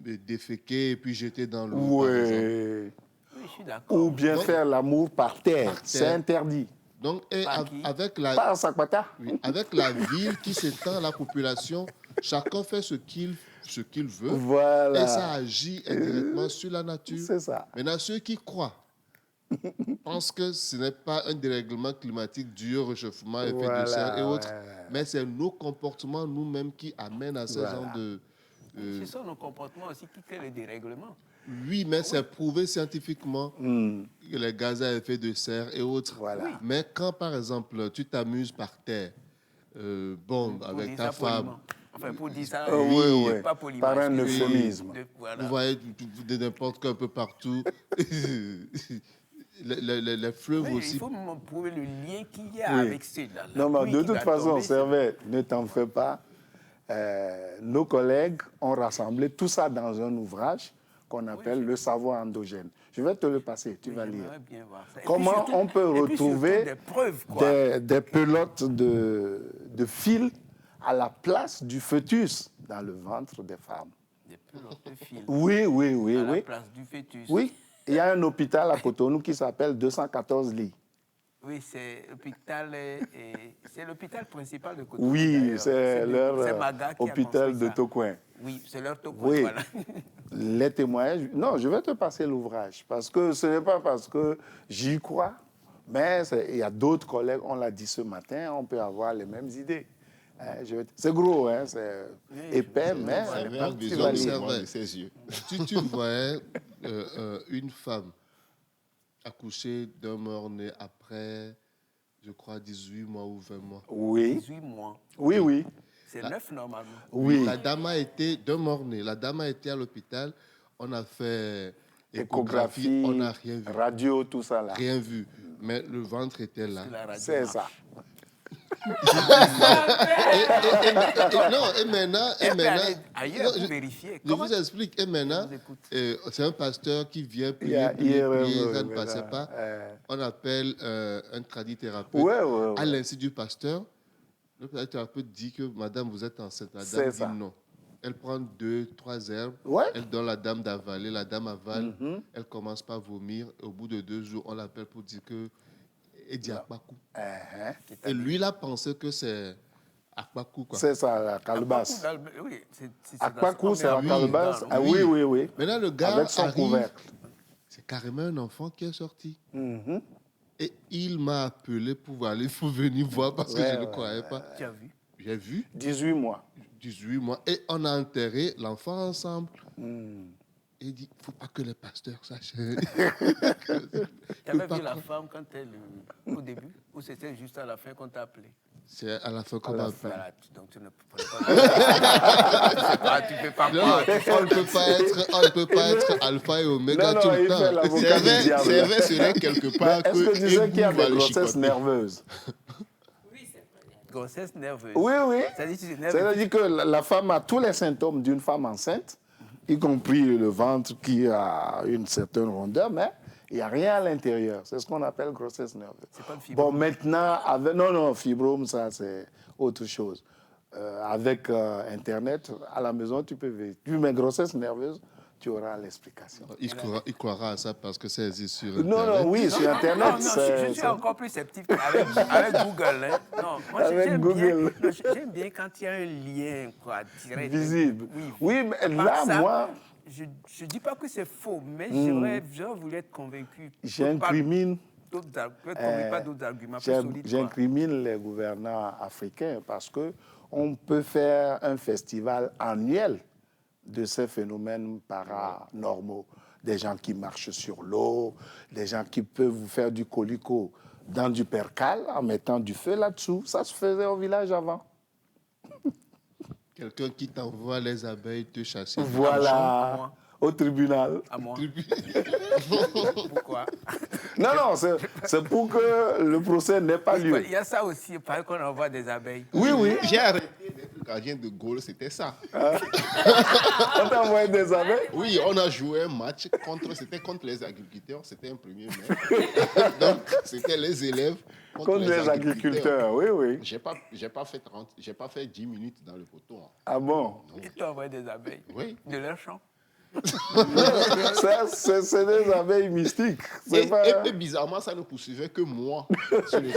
déféquer et puis jeter dans l'eau. Oui. Oui, je suis d'accord. Ou bien faire l'amour par terre. C'est interdit. Donc, avec la ville qui s'étend à la population, chacun fait ce qu'il veut. Voilà. Et ça agit indirectement sur la nature. C'est ça. Maintenant, ceux qui croient pensent que ce n'est pas un dérèglement climatique dû au réchauffement, effet de serre et autres, mais c'est nos comportements nous-mêmes qui amènent à ce genre de... Ce sont nos comportements aussi qui créent les dérèglements. Oui, mais c'est prouvé scientifiquement que les gaz à effet de serre et autres. Voilà. Oui. Mais quand, par exemple, tu t'amuses par terre, avec ta femme... Enfin, pour dire ça, pas pour par un euphémisme. Vous voyez de n'importe quoi un peu partout. les fleuves aussi. Il faut prouver le lien qu'il y a avec ceux-là. Non, mais de toute façon, Servet, ne t'en fais pas. Nos collègues ont rassemblé tout ça dans un ouvrage qu'on appelle Le savoir endogène. Je vais te le passer, tu vas lire. Bien voir ça. Comment on peut retrouver des pelotes de fil à la place du fœtus dans le ventre des femmes. Des pelotes de fil. Oui. À la place du fœtus. Oui, il y a un hôpital à Cotonou qui s'appelle 214 lits. Oui, c'est l'hôpital principal de Cotonou. Oui, c'est leur hôpital de Tocoin. Oui, c'est leur Tocoin, oui. voilà. Les témoignages... Non, je vais te passer l'ouvrage, parce que ce n'est pas parce que j'y crois, mais il y a d'autres collègues, on l'a dit ce matin, on peut avoir les mêmes idées. C'est gros, hein, c'est épais, mais J'ai tu vas observé ses yeux. Si tu voyais une femme accoucher d'un mort-né après, je crois, 18 mois ou 20 mois. Oui. 18 mois. Oui, oui. C'est 9 normalement. Oui. La dame a été d'un mort-né. La dame a été à l'hôpital. On a fait Échographie, on n'a rien vu. radio, tout ça là. Rien vu. Mais le ventre était là. C'est ça. Et maintenant, ailleurs pour je- vérifier. Je vous explique. Et maintenant, Je vous écoute. c'est un pasteur qui vient Il y a prier, IRM, ça ne passait pas. On appelle un tradithérapeute. Ouais. À l'insu du pasteur, le tradithérapeute dit que madame, vous êtes enceinte. La C'est dame ça. dit non. Elle prend 2, 3 herbes. Ouais. Elle donne la dame d'avaler. La dame avale. Elle commence par vomir. Au bout de 2 jours, on l'appelle pour dire que et dit Akpakou. Et lui, il a pensé que c'est Akpakou, quoi. C'est ça, la calebasse. Oui, Akpakou, c'est la Oui, calebasse. Ah, oui. oui. Maintenant, le gars Avec son arrive, couvercle. c'est carrément un enfant qui est sorti. Mhm. Et il m'a appelé pour venir voir parce que Ouais, je ne ouais, croyais pas. Tu as vu? J'ai vu 18 mois. 18 mois et on a enterré l'enfant ensemble. Hmm. Et il dit, il ne faut pas que les pasteurs sachent. Tu avais vu la femme quand elle, au début, ou c'était juste à la fin qu'on t'a appelé? C'est à la fin qu'on m'a appelé. Voilà, donc tu ne peux pas. Tu peux pas Non, croire. on ne peut pas être alpha et oméga tout le il fait temps. l'avocat du diable. C'est vrai, serait quelque part Est-ce que tu sais qu'il y a Ebou va des le grossesses chicoter. nerveuses? Grossesse nerveuse. Oui. Ça dit que c'est nerveux. C'est-à-dire que la femme a tous les symptômes d'une femme enceinte, y compris le ventre qui a une certaine rondeur, mais il n'y a rien à l'intérieur. C'est ce qu'on appelle grossesse nerveuse. C'est pas le fibrome. Bon, maintenant, non, fibrome, ça, c'est autre chose. Avec Internet, à la maison, tu peux vérifier. Tu mets grossesse nerveuse, tu auras l'explication. Il croira à ça parce que ça existe sur Internet. Non, oui, sur Internet, Non, je suis encore plus sceptique avec Google. Hein. Non, moi, Avec j'aime Google. bien, j'aime bien quand il y a un lien quoi, direct. Visible. Oui, Oui, mais À part là, ça, moi, Je ne dis pas que c'est faux, mais j'aurais voulu être convaincu. j'incrimine Pas d'autres arguments plus solides. quoi. J'incrimine les gouvernants africains parce qu'on peut faire un festival annuel de ces phénomènes paranormaux. Des gens qui marchent sur l'eau, des gens qui peuvent vous faire du colico dans du percal en mettant du feu là-dessous. Ça se faisait au village avant. Quelqu'un qui t'envoie les abeilles te chasser. À Voilà, moi. au tribunal. À moi. Pourquoi? Non, c'est pour que le procès n'ait pas lieu. Il y a ça aussi, il paraît qu'on envoie des abeilles. Oui. J'ai arrêté d'être gardien de Gaulle, c'était ça. On t'a envoyé des abeilles? Oui, on a joué un match c'était contre les agriculteurs, c'était un 1er mai. Donc, c'était les élèves Contre les agriculteurs, oui. J'ai pas fait 10 minutes dans le poteau. Hein. Ah bon? Ils t'ont envoyé des abeilles Oui. de leur champ. Ça, c'est des abeilles mystiques. Et, Pas... et bizarrement, ça ne poursuivait que moi. Sur les...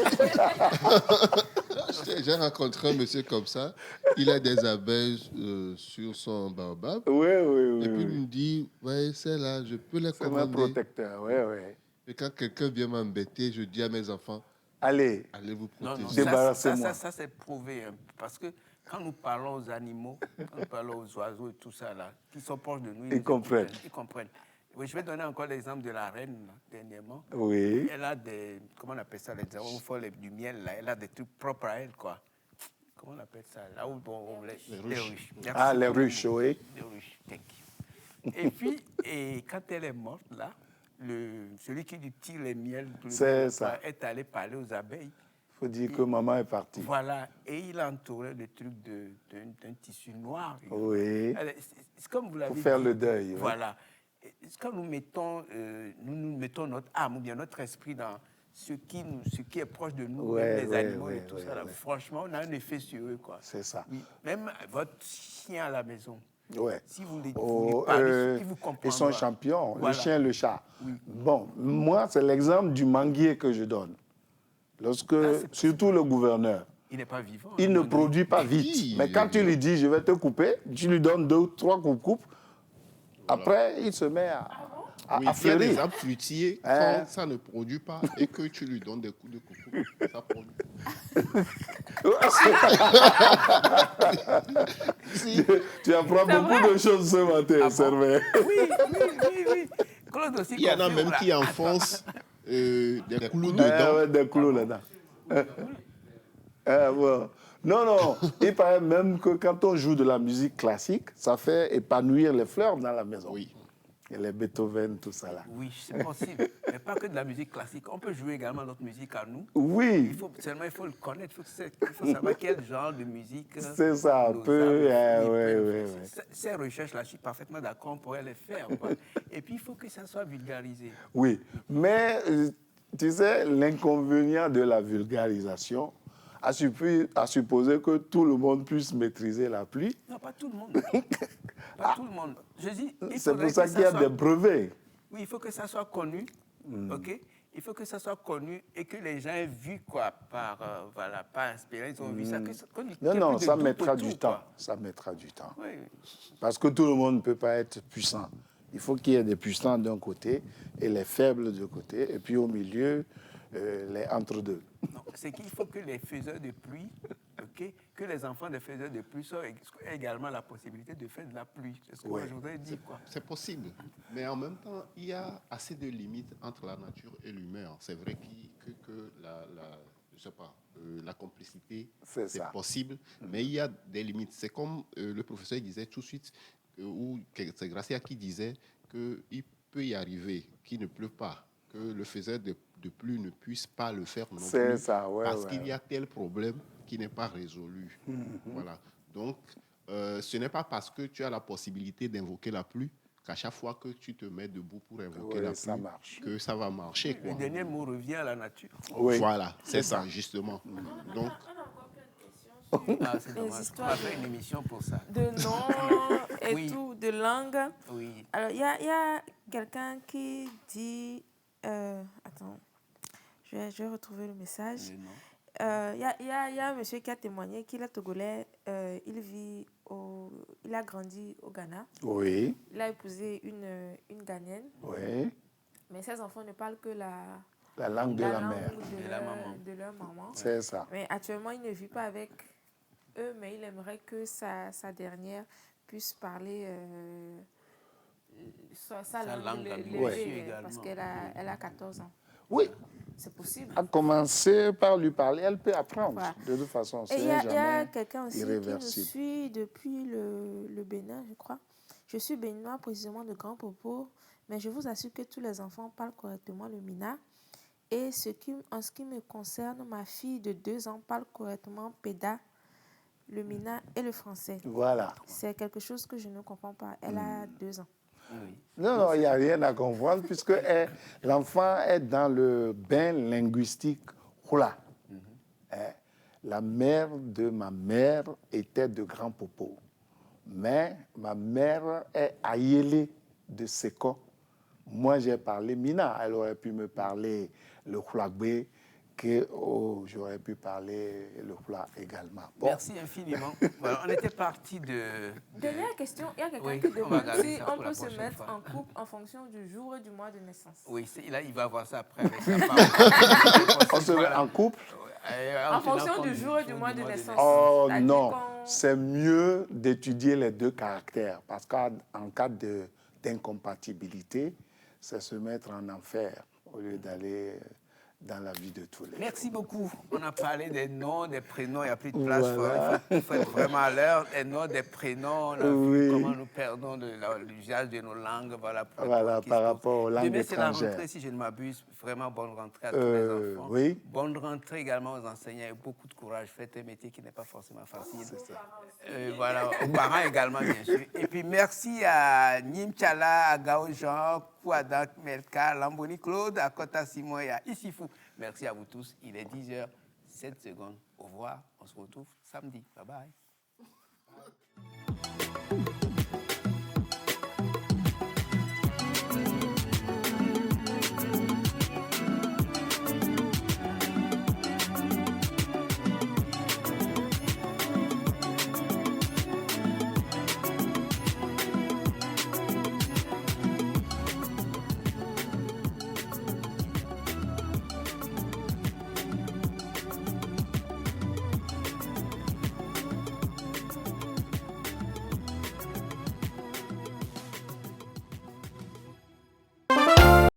J'ai rencontré un monsieur comme ça. Il a des abeilles sur son baobab. Oui. Et puis il me dit, ouais, c'est là, je peux les C'est un commander. protecteur, oui. Et quand quelqu'un vient m'embêter, je dis à mes enfants, Allez, allez vous Non, protéger. Débarrassez-moi. ça c'est prouvé. Hein, parce que quand nous parlons aux animaux, quand nous parlons aux oiseaux et tout ça, là, qui sont proches de nous, Ils comprennent. Ils comprennent. Oui, je vais donner encore l'exemple de la reine, là, dernièrement. oui. Elle a des, comment on appelle ça, on fait du miel, là. Elle a des trucs propres à elle, quoi. Comment on appelle ça? Là où les ruches. Merci. Ah, les ruches, oui. Les ruches, thank you. Et puis, quand elle est morte, là, celui qui lui tire les miels C'est ça. est allé parler aux abeilles. Il faut dire que maman est partie. Voilà, et il a entouré le truc d'un tissu noir. Oui. C'est comme vous l'avez Pour faire dit. le deuil. oui. Voilà. Et quand nous mettons notre âme ou bien notre esprit dans ce qui est proche de nous, Ouais, même les animaux et ouais, tout ouais, ça, là, ouais. franchement, on a un effet sur eux, quoi. C'est ça. Oui. Même votre chien à la maison, Ouais. si vous les Oh, parlez, il vous comprend. ils sont champions, Voilà. le chien, le chat. Oui. Bon, moi, c'est l'exemple du manguier que je donne. Lorsque, surtout le gouverneur, Il n'est pas vivant. il ne Donc, produit pas vite. Oui, Mais quand tu lui dis, je vais te couper, tu lui donnes 2 ou 3 coupes. Après, il se met à... Oui, il y a des arbres fruitiers, quand ça ne produit pas et que tu lui donnes des coups de coucou, ça produit. Tu apprends beaucoup de choses ce matin, Servais. Oui. Claude aussi. Il y en a même qui enfoncent des clous dedans. Ouais, des clous là-dedans. Bon. Non, il paraît même que quand on joue de la musique classique, ça fait épanouir les fleurs dans la maison. Oui. Et les Beethoven, tout ça là. Oui, c'est possible. Mais pas que de la musique classique. On peut jouer également notre musique à nous. Oui. Il faut le connaître. Il faut savoir quel genre de musique. C'est ça, un peu. Oui. Ces recherches-là, je suis parfaitement d'accord, on pourrait les faire. Et puis, il faut que ça soit vulgarisé. Oui, mais tu sais, l'inconvénient de la vulgarisation, à supposer que tout le monde puisse maîtriser la pluie. Non, pas tout le monde. Pas tout le monde. Je dis, c'est pour ça qu'il y a des brevets. Oui, il faut que ça soit connu, ok? Il faut que ça soit connu et que les gens aient vu quoi, par expérience, ils ont vu ça. Non, ça mettra du temps. Ça mettra du temps. Oui. Parce que tout le monde ne peut pas être puissant. Il faut qu'il y ait des puissants d'un côté et les faibles de côté, et puis au milieu, les entre-deux. Non, c'est qu'il faut que les faiseurs de pluie, que les enfants des faiseurs de pluie aient également la possibilité de faire de la pluie. C'est ce que moi, je voudrais dire. C'est possible. Mais en même temps, il y a assez de limites entre la nature et l'humain. C'est vrai que la complicité, c'est possible, mais il y a des limites. C'est comme le professeur disait tout de suite, ou c'est Gracia qui disait qu'il peut y arriver qu'il ne pleuve pas, que le faiseur de pluie ne puisse pas le faire non plus. C'est ça, parce qu'il y a tel problème qui n'est pas résolu. Voilà. Donc, ce n'est pas parce que tu as la possibilité d'invoquer la pluie qu'à chaque fois que tu te mets debout pour invoquer la pluie, que ça va marcher. Le dernier mot revient à la nature. Oui. Voilà, c'est ça, justement. Donc, c'est dommage. On va faire une émission pour ça. De noms et tout, de langue. Oui. Alors, il y a quelqu'un qui dit... attends, je vais retrouver le message. Il y a un monsieur qui a témoigné qu'il est togolais. Il a grandi au Ghana. Oui. Il a épousé une Ghanéenne. Oui. Mais ses enfants ne parlent que la langue de la mère. De leur maman. C'est ça. Mais actuellement, il ne vit pas avec eux, mais il aimerait que sa dernière puisse parler sa langue parce qu'elle a 14 ans. Oui. C'est possible. À commencer par lui parler, elle peut apprendre. Voilà. De toute façon, c'est jamais irréversible. Il y a quelqu'un aussi qui me suit depuis le Bénin, je crois. Je suis béninois précisément de Grand Popo, mais je vous assure que tous les enfants parlent correctement le Mina. Et en ce qui me concerne, ma fille de 2 ans parle correctement Péda, le Mina et le français. Voilà. C'est quelque chose que je ne comprends pas. Elle a 2 ans. Oui. Non, il n'y a rien à comprendre puisque l'enfant est dans le bain linguistique. Oula. La mère de ma mère était de Grand Popo. Mais ma mère est Ayélé de Seko. Moi, j'ai parlé Mina. Elle aurait pu me parler le Khouagbé, que j'aurais pu parler le Khoula également. Bon. Merci infiniment. Voilà, on était parti de... Dernière question, il y a quelqu'un qui demande si on peut se mettre en couple en fonction du jour et du mois de naissance. Oui, là, il va voir ça après avec sa femme. On se met en couple en fonction du jour et du mois de naissance. Oh non, c'est mieux d'étudier les 2 caractères parce qu'en cas d'incompatibilité, c'est se mettre en enfer au lieu d'aller dans la vie de tous les jours. Merci beaucoup. On a parlé des noms, des prénoms, il n'y a plus de place. Voilà. Il faut être vraiment à l'heure. Les noms, des prénoms, on a vu comment nous perdons l'usage de nos langues. Voilà, par rapport aux langues étrangères. C'est la rentrée, si je ne m'abuse. Vraiment bonne rentrée à tous les enfants. Oui. Bonne rentrée également aux enseignants. Et beaucoup de courage. Faites un métier qui n'est pas forcément facile. C'est ça. Voilà, aux parents également, bien sûr. Et puis merci à Nimchala, à Gao Jean, Kouadak Melka, Lamboni Claude, à Kota Simon et à Issifou. Merci à vous tous. Il est 10h07. Au revoir. On se retrouve samedi. Bye bye.